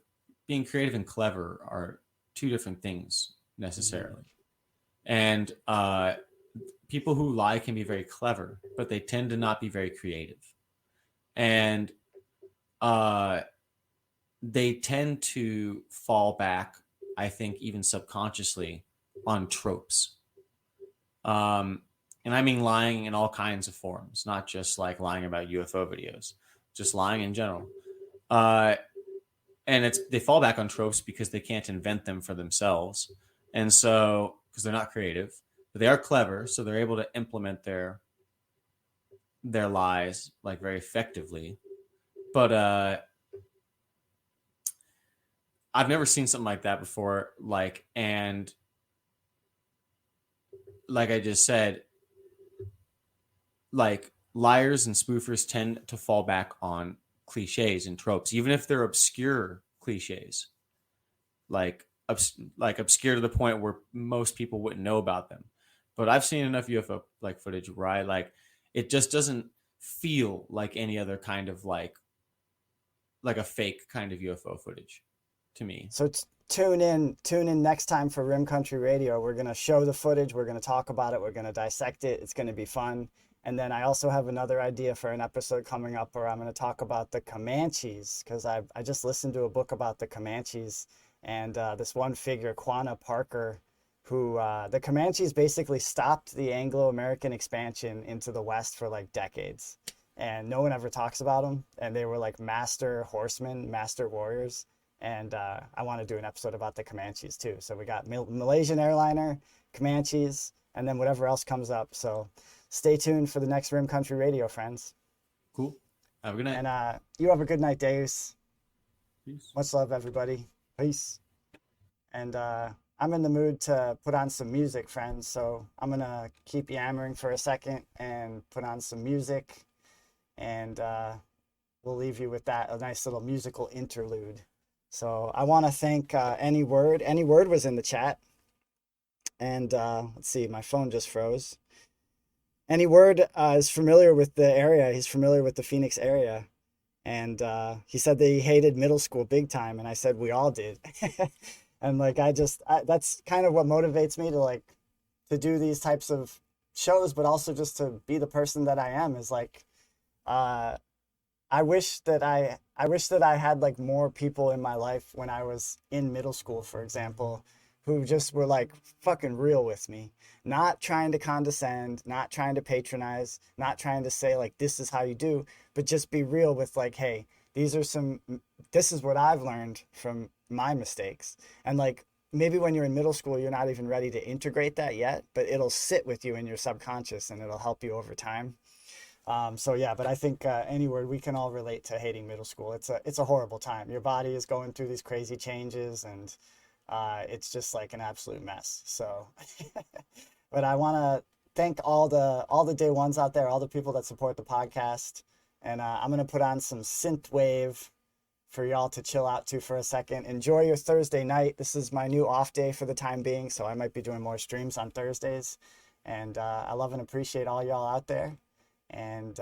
being creative and clever are two different things Mhm. necessarily. And people who lie can be very clever, but they tend to not be very creative. And uh, they tend to fall back, I think, even subconsciously, on tropes. Um, and I mean lying in all kinds of forms, not just like lying about UFO videos, just lying in general. Uh, and they fall back on tropes because they can't invent them for themselves, and so because they're not creative, but they are clever, so they're able to implement their lies like very effectively. But I've never seen something like that before. And like I just said, like liars and spoofers tend to fall back on cliches and tropes, even if they're obscure cliches, like obscure to the point where most people wouldn't know about them. But I've seen enough UFO like footage where I like it just doesn't feel like any other kind of like a fake kind of UFO footage to me. So tune in next time for Rim Country Radio. We're gonna show the footage. We're gonna talk about it. We're gonna dissect it. It's gonna be fun. And then I also have another idea for an episode coming up where I'm gonna talk about the Comanches because I just listened to a book about the Comanches and this one figure, Quanah Parker, who the Comanches basically stopped the Anglo-American expansion into the West for like decades, and no one ever talks about them. And they were like master horsemen, master warriors, and I want to do an episode about the Comanches too. So we got Malaysian airliner, Comanches, and then whatever else comes up. So stay tuned for the next Rim Country Radio, friends. Cool. Have a good night. And you have a good night, Deus. Peace. Much love, everybody. Peace. And I'm in the mood to put on some music, friends. So I'm going to keep yammering for a second and put on some music. And we'll leave you with that, a nice little musical interlude. So I want to thank Any Word. Any Word was in the chat. And let's see, my phone just froze. Any Word is familiar with the area. He's familiar with the Phoenix area. And he said that he hated middle school big time. And I said, we all did. And like, that's kind of what motivates me to do these types of shows, but also just to be the person that I am, is like, I wish that I had like more people in my life when I was in middle school, for example, who just were like fucking real with me, not trying to condescend, not trying to patronize, not trying to say like, this is how you do, but just be real with like, hey, this is what I've learned from my mistakes. And like, maybe when you're in middle school, you're not even ready to integrate that yet, but it'll sit with you in your subconscious and it'll help you over time. So yeah, but I think anywhere we can all relate to hating middle school. It's a horrible time. Your body is going through these crazy changes, and it's just like an absolute mess. So, but I want to thank all the day ones out there, all the people that support the podcast, and I'm gonna put on some Synthwave for y'all to chill out to for a second. Enjoy your Thursday night. This is my new off day for the time being, so I might be doing more streams on Thursdays. And I love and appreciate all y'all out there. And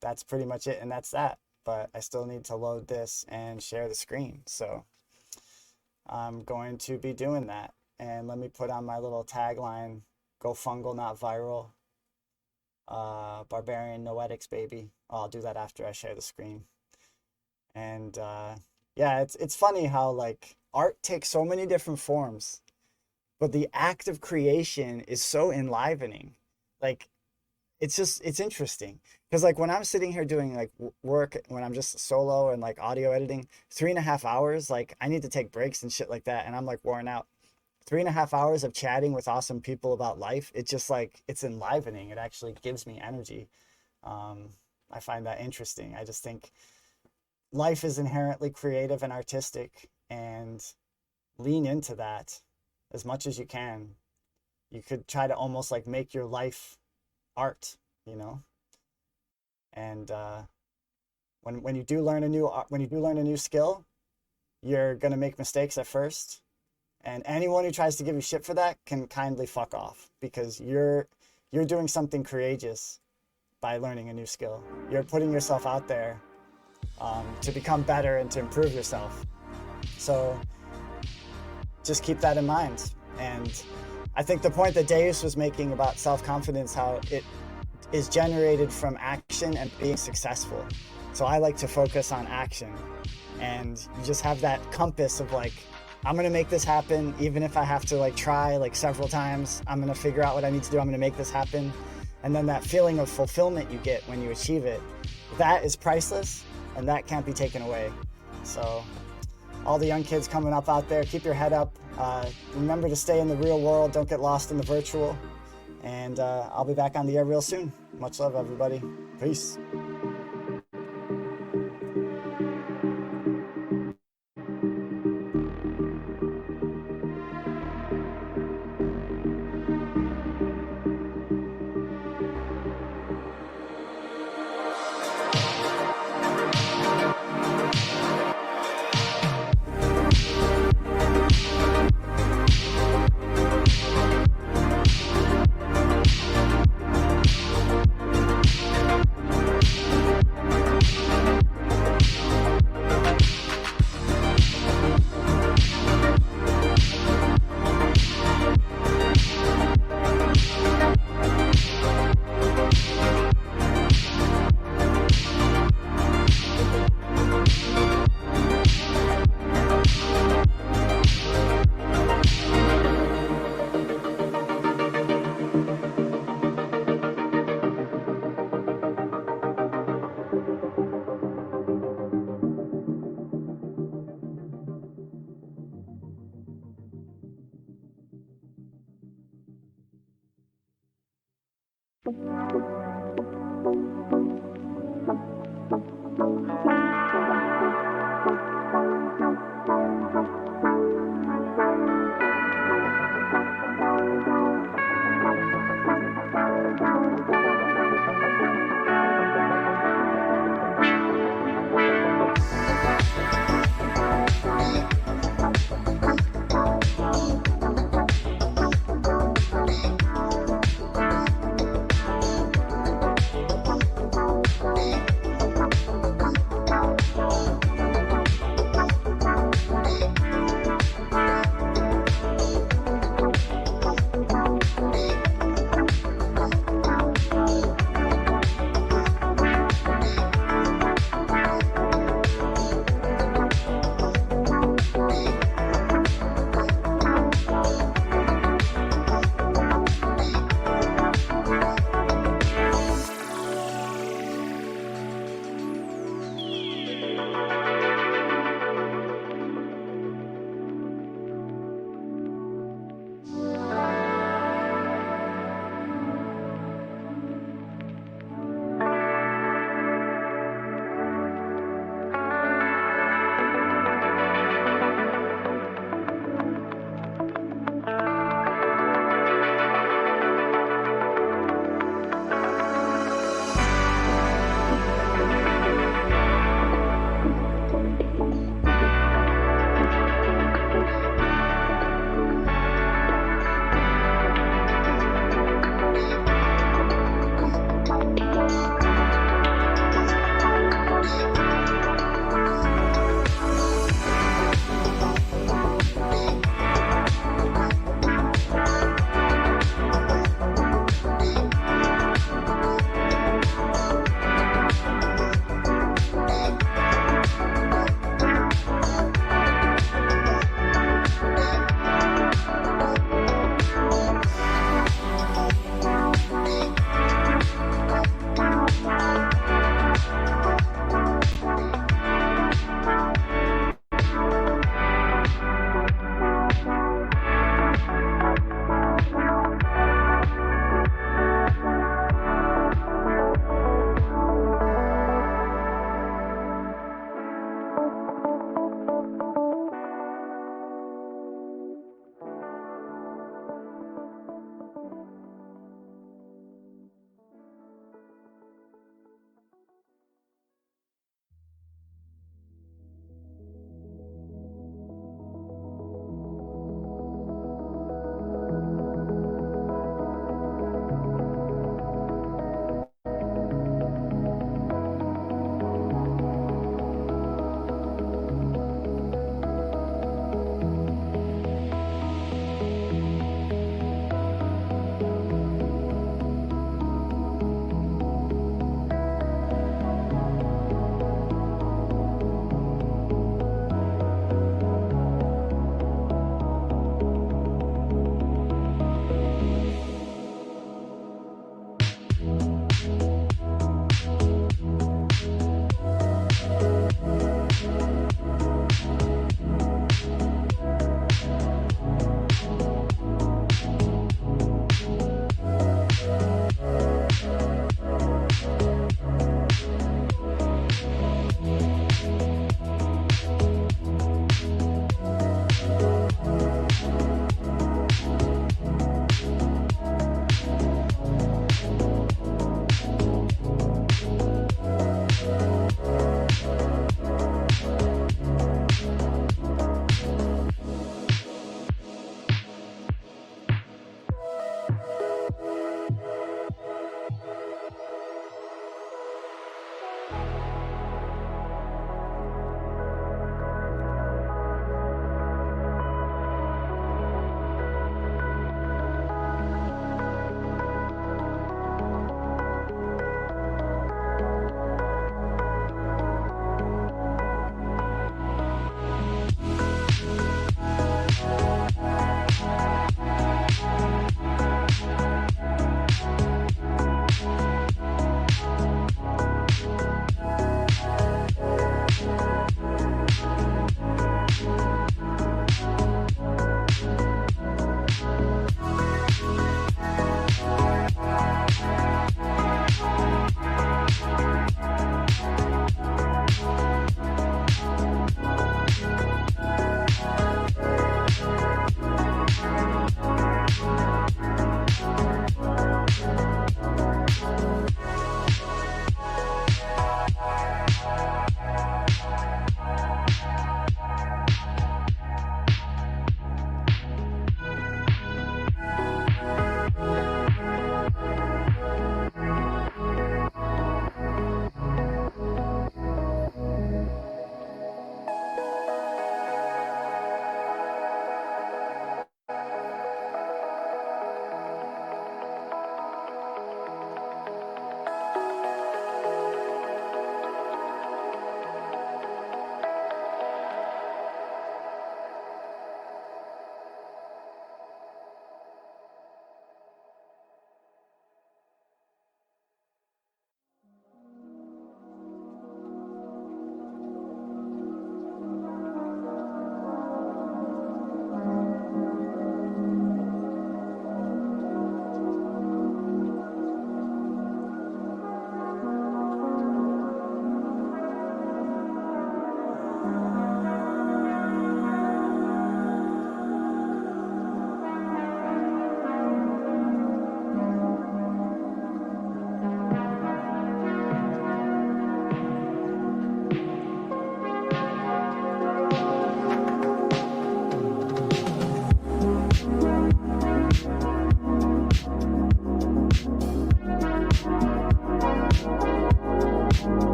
that's pretty much it, and that's that. But I still need to load this and share the screen. So I'm going to be doing that. And let me put on my little tagline, go fungal, not viral. Barbarian Noetics, baby. I'll do that after I share the screen. And yeah, it's funny how like art takes so many different forms, but the act of creation is so enlivening. Like, it's interesting because like when I'm sitting here doing like work, when I'm just solo and like audio editing, 3.5 hours, like I need to take breaks and shit like that. And I'm like worn out. 3.5 hours of chatting with awesome people about life. It's just like, it's enlivening. It actually gives me energy. I find that interesting. I just think life is inherently creative and artistic, and lean into that as much as you can. You could try to almost like make your life art, you know. And when you do learn a new skill, you're gonna make mistakes at first, and anyone who tries to give you shit for that can kindly fuck off, because you're doing something courageous by learning a new skill. You're putting yourself out there to become better and to improve yourself. So just keep that in mind. And I think the point that Deus was making about self-confidence, how it is generated from action and being successful. So I like to focus on action, and you just have that compass of like, I'm gonna make this happen, even if I have to like try like several times. I'm gonna figure out what I need to do. I'm gonna make this happen. And then that feeling of fulfillment you get when you achieve it, that is priceless, and that can't be taken away. So all the young kids coming up out there, keep your head up. Remember to stay in the real world. Don't get lost in the virtual. And I'll be back on the air real soon. Much love, everybody. Peace.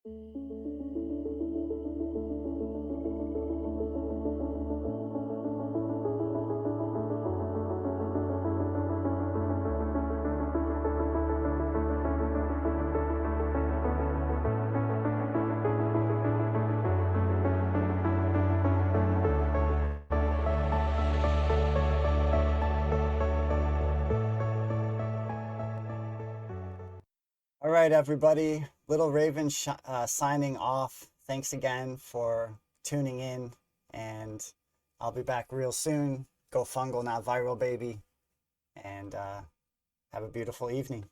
All right, everybody. Little Raven signing off. Thanks again for tuning in, and I'll be back real soon. Go fungal, not viral, baby. And have a beautiful evening.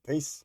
Peace.